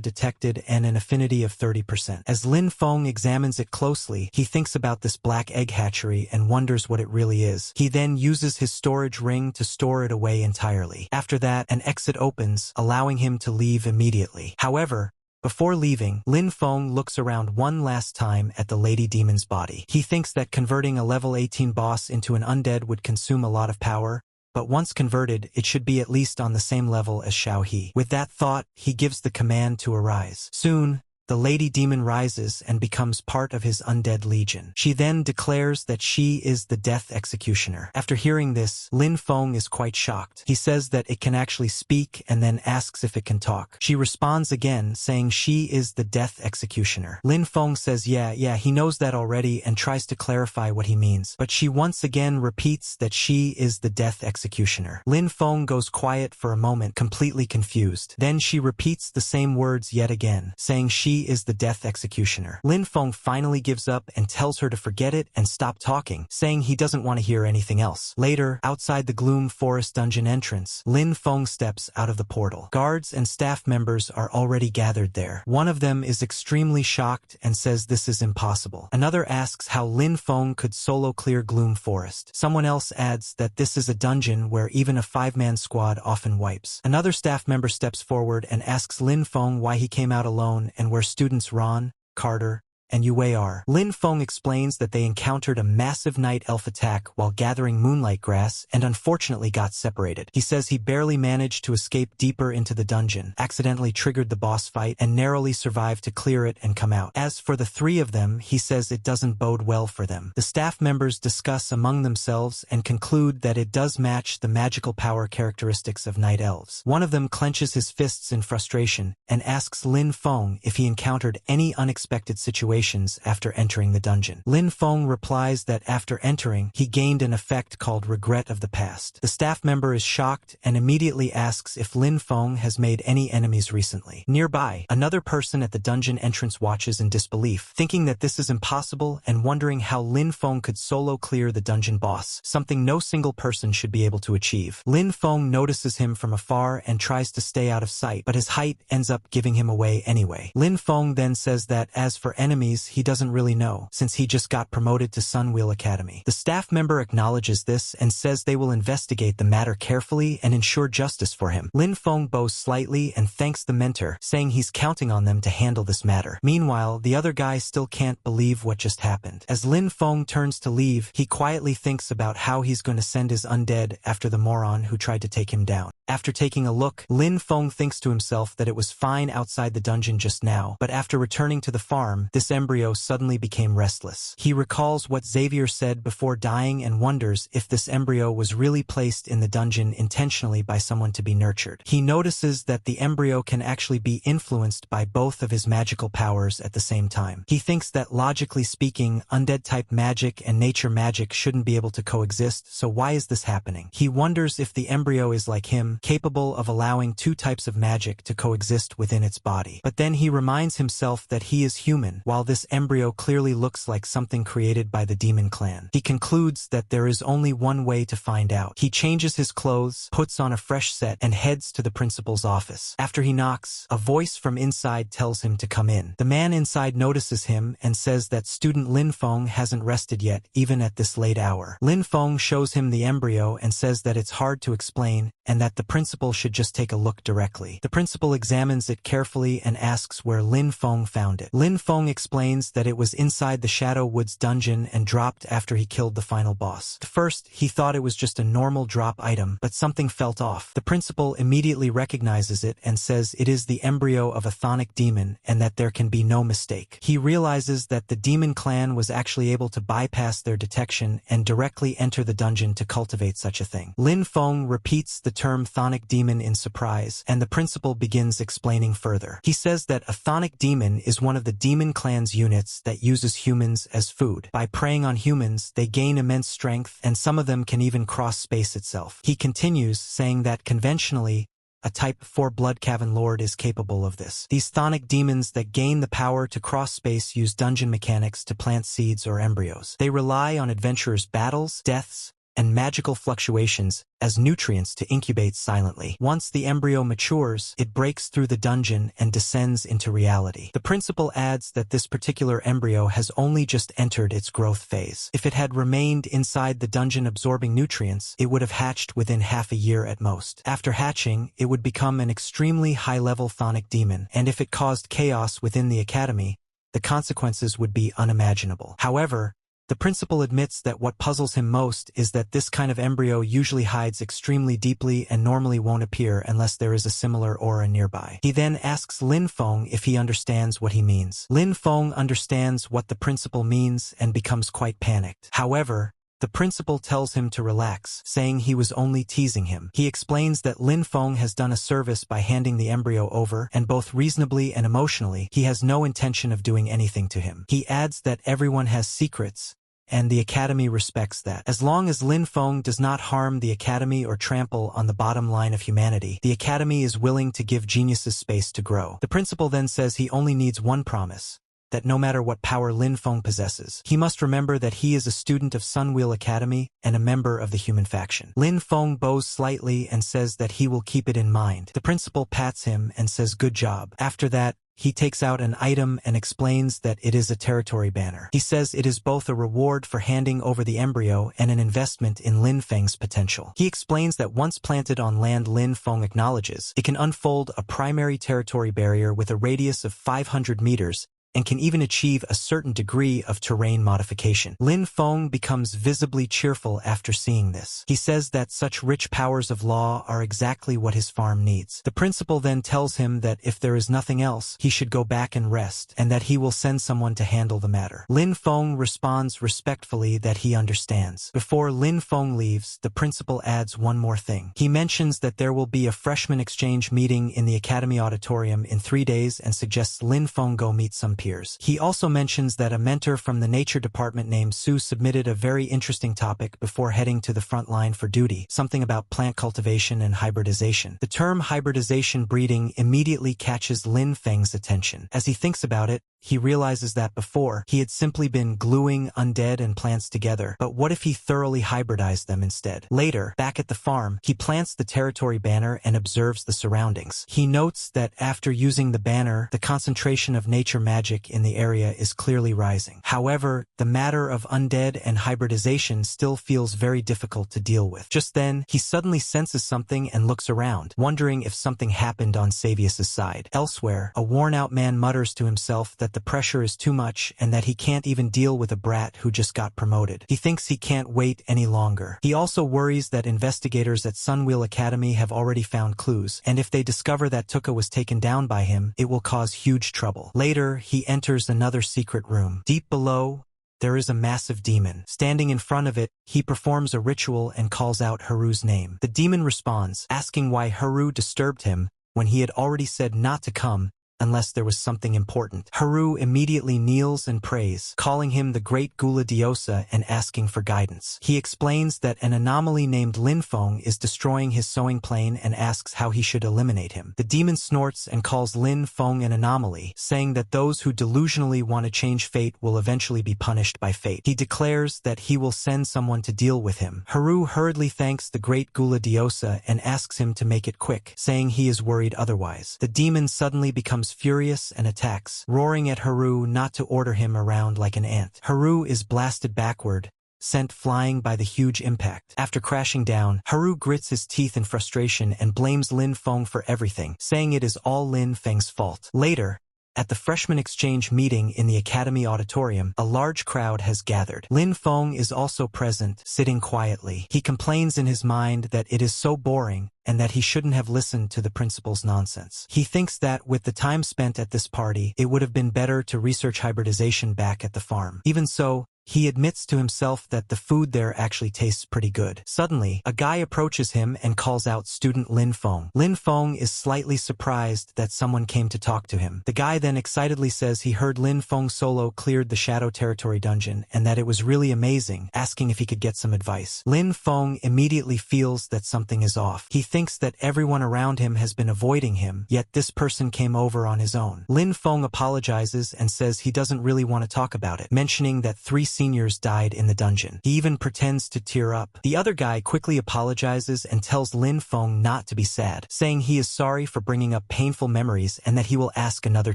detected and an affinity of 30%. As Lin Feng examines it closely, he thinks about this black egg hatchery and wonders what it really is. He then uses his storage ring to store it away entirely. After that, an exit opens, allowing him to leave immediately. However, before leaving, Lin Feng looks around one last time at the Lady Demon's body. He thinks that converting a level 18 boss into an undead would consume a lot of power, but once converted, it should be at least on the same level as Xiao He. With that thought, he gives the command to arise. Soon, the Lady Demon rises and becomes part of his undead legion. She then declares that she is the Death Executioner. After hearing this, Lin Feng is quite shocked. He says that it can actually speak and then asks if it can talk. She responds again, saying she is the Death Executioner. Lin Feng says yeah, he knows that already and tries to clarify what he means. But she once again repeats that she is the Death Executioner. Lin Feng goes quiet for a moment, completely confused. Then she repeats the same words yet again, saying she is the Death Executioner. Lin Feng finally gives up and tells her to forget it and stop talking, saying he doesn't want to hear anything else. Later, outside the Gloom Forest dungeon entrance, Lin Feng steps out of the portal. Guards and staff members are already gathered there. One of them is extremely shocked and says this is impossible. Another asks how Lin Feng could solo clear Gloom Forest. Someone else adds that this is a dungeon where even a 5-man squad often wipes. Another staff member steps forward and asks Lin Feng why he came out alone and where students Ron, Carter, and Yue are. Lin Feng explains that they encountered a massive night elf attack while gathering moonlight grass and unfortunately got separated. He says he barely managed to escape deeper into the dungeon, accidentally triggered the boss fight, and narrowly survived to clear it and come out. As for the three of them, he says it doesn't bode well for them. The staff members discuss among themselves and conclude that it does match the magical power characteristics of night elves. One of them clenches his fists in frustration and asks Lin Feng if he encountered any unexpected situation after entering the dungeon. Lin Feng replies that after entering, he gained an effect called Regret of the Past. The staff member is shocked and immediately asks if Lin Feng has made any enemies recently. Nearby, another person at the dungeon entrance watches in disbelief, thinking that this is impossible and wondering how Lin Feng could solo clear the dungeon boss, something no single person should be able to achieve. Lin Feng notices him from afar and tries to stay out of sight, but his height ends up giving him away anyway. Lin Feng then says that as for enemies, he doesn't really know, since he just got promoted to Sunwheel Academy. The staff member acknowledges this and says they will investigate the matter carefully and ensure justice for him. Lin Feng bows slightly and thanks the mentor, saying he's counting on them to handle this matter. Meanwhile, the other guy still can't believe what just happened. As Lin Feng turns to leave, he quietly thinks about how he's going to send his undead after the moron who tried to take him down. After taking a look, Lin Feng thinks to himself that it was fine outside the dungeon just now, but after returning to the farm, this embryo suddenly became restless. He recalls what Xavier said before dying and wonders if this embryo was really placed in the dungeon intentionally by someone to be nurtured. He notices that the embryo can actually be influenced by both of his magical powers at the same time. He thinks that logically speaking, undead-type magic and nature magic shouldn't be able to coexist, so why is this happening? He wonders if the embryo is like him, capable of allowing two types of magic to coexist within its body. But then he reminds himself that he is human, while this embryo clearly looks like something created by the demon clan. He concludes that there is only one way to find out. He changes his clothes, puts on a fresh set, and heads to the principal's office. After he knocks, a voice from inside tells him to come in. The man inside notices him and says that student Lin Feng hasn't rested yet, even at this late hour. Lin Feng shows him the embryo and says that it's hard to explain, and that the principal should just take a look directly. The principal examines it carefully and asks where Lin Feng found it. Lin Feng explains that it was inside the Shadow Woods dungeon and dropped after he killed the final boss. At first, he thought it was just a normal drop item, but something felt off. The principal immediately recognizes it and says it is the embryo of a chthonic demon and that there can be no mistake. He realizes that the demon clan was actually able to bypass their detection and directly enter the dungeon to cultivate such a thing. Lin Feng repeats the term chthonic demon in surprise, and the principal begins explaining further. He says that a chthonic demon is one of the demon clan's units that uses humans as food. By preying on humans, they gain immense strength, and some of them can even cross space itself. He continues, saying that conventionally, a Type 4 Blood Cavern Lord is capable of this. These chthonic demons that gain the power to cross space use dungeon mechanics to plant seeds or embryos. They rely on adventurers' battles, deaths, and magical fluctuations as nutrients to incubate silently. Once the embryo matures, it breaks through the dungeon and descends into reality. The principal adds that this particular embryo has only just entered its growth phase. If it had remained inside the dungeon absorbing nutrients, it would have hatched within half a year at most. After hatching, it would become an extremely high-level chthonic demon, and if it caused chaos within the academy, the consequences would be unimaginable. However, the principal admits that what puzzles him most is that this kind of embryo usually hides extremely deeply and normally won't appear unless there is a similar aura nearby. He then asks Lin Feng if he understands what he means. Lin Feng understands what the principal means and becomes quite panicked. However, the principal tells him to relax, saying he was only teasing him. He explains that Lin Feng has done a service by handing the embryo over, and both reasonably and emotionally, he has no intention of doing anything to him. He adds that everyone has secrets, and the Academy respects that. As long as Lin Feng does not harm the Academy or trample on the bottom line of humanity, the Academy is willing to give geniuses space to grow. The principal then says he only needs one promise, that no matter what power Lin Feng possesses, he must remember that he is a student of Sunwheel Academy and a member of the human faction. Lin Feng bows slightly and says that he will keep it in mind. The principal pats him and says good job. After that, he takes out an item and explains that it is a territory banner. He says it is both a reward for handing over the embryo and an investment in Lin Feng's potential. He explains that once planted on land Lin Feng acknowledges, it can unfold a primary territory barrier with a radius of 500 meters and can even achieve a certain degree of terrain modification. Lin Feng becomes visibly cheerful after seeing this. He says that such rich powers of law are exactly what his farm needs. The principal then tells him that if there is nothing else, he should go back and rest, and that he will send someone to handle the matter. Lin Feng responds respectfully that he understands. Before Lin Feng leaves, the principal adds one more thing. He mentions that there will be a freshman exchange meeting in the Academy Auditorium in 3 days and suggests Lin Feng go meet some peers. He also mentions that a mentor from the nature department named Su submitted a very interesting topic before heading to the front line for duty, something about plant cultivation and hybridization. The term hybridization breeding immediately catches Lin Feng's attention. As he thinks about it, he realizes that before, he had simply been gluing undead and plants together, but what if he thoroughly hybridized them instead? Later, back at the farm, he plants the territory banner and observes the surroundings. He notes that after using the banner, the concentration of nature magic in the area is clearly rising. However, the matter of undead and hybridization still feels very difficult to deal with. Just then, he suddenly senses something and looks around, wondering if something happened on Savius's side. Elsewhere, a worn-out man mutters to himself that the pressure is too much and that he can't even deal with a brat who just got promoted. He thinks he can't wait any longer. He also worries that investigators at Sunwheel Academy have already found clues, and if they discover that Tuka was taken down by him, it will cause huge trouble. Later, he enters another secret room. Deep below, there is a massive demon. Standing in front of it, he performs a ritual and calls out Haru's name. The demon responds, asking why Haru disturbed him when he had already said not to come unless there was something important. Haru immediately kneels and prays, calling him the Great Gula Diosa and asking for guidance. He explains that an anomaly named Lin Feng is destroying his sowing plane and asks how he should eliminate him. The demon snorts and calls Lin Feng an anomaly, saying that those who delusionally want to change fate will eventually be punished by fate. He declares that he will send someone to deal with him. Haru hurriedly thanks the Great Gula Diosa and asks him to make it quick, saying he is worried otherwise. The demon suddenly becomes furious and attacks, roaring at Haru not to order him around like an ant. Haru is blasted backward, sent flying by the huge impact. After crashing down, Haru grits his teeth in frustration and blames Lin Feng for everything, saying it is all Lin Feng's fault. Later, at the freshman exchange meeting in the Academy Auditorium, a large crowd has gathered. Lin Feng is also present, sitting quietly. He complains in his mind that it is so boring and that he shouldn't have listened to the principal's nonsense. He thinks that with the time spent at this party, it would have been better to research hybridization back at the farm. Even so, He admits to himself that the food there actually tastes pretty good. Suddenly, a guy approaches him and calls out student Lin Feng. Lin Feng is slightly surprised that someone came to talk to him. The guy then excitedly says he heard Lin Feng solo cleared the Shadow Territory dungeon and that it was really amazing, asking if he could get some advice. Lin Feng immediately feels that something is off. He thinks that everyone around him has been avoiding him, yet this person came over on his own. Lin Feng apologizes and says he doesn't really want to talk about it, mentioning that 3 seniors died in the dungeon. He even pretends to tear up. The other guy quickly apologizes and tells Lin Feng not to be sad, saying he is sorry for bringing up painful memories and that he will ask another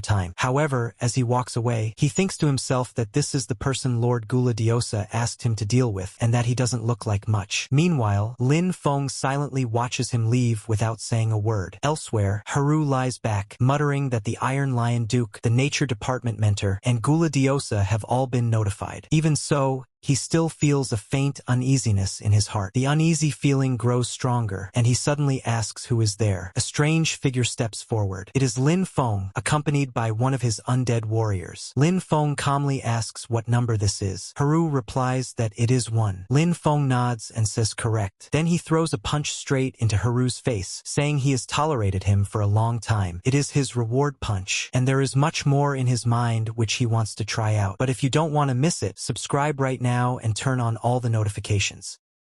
time. However, as he walks away, he thinks to himself that this is the person Lord Gula Diosa asked him to deal with and that he doesn't look like much. Meanwhile, Lin Feng silently watches him leave without saying a word. Elsewhere, Haru lies back, muttering that the Iron Lion Duke, the Nature Department mentor, and Gula Diosa have all been notified. Even so, he still feels a faint uneasiness in his heart. The uneasy feeling grows stronger, and he suddenly asks who is there. A strange figure steps forward. It is Lin Feng, accompanied by one of his undead warriors. Lin Feng calmly asks what number this is. Haru replies that it is 1. Lin Feng nods and says correct. Then he throws a punch straight into Haru's face, saying he has tolerated him for a long time. It is his reward punch, and there is much more in his mind which he wants to try out. But if you don't want to miss it, subscribe right now and turn on all the notifications.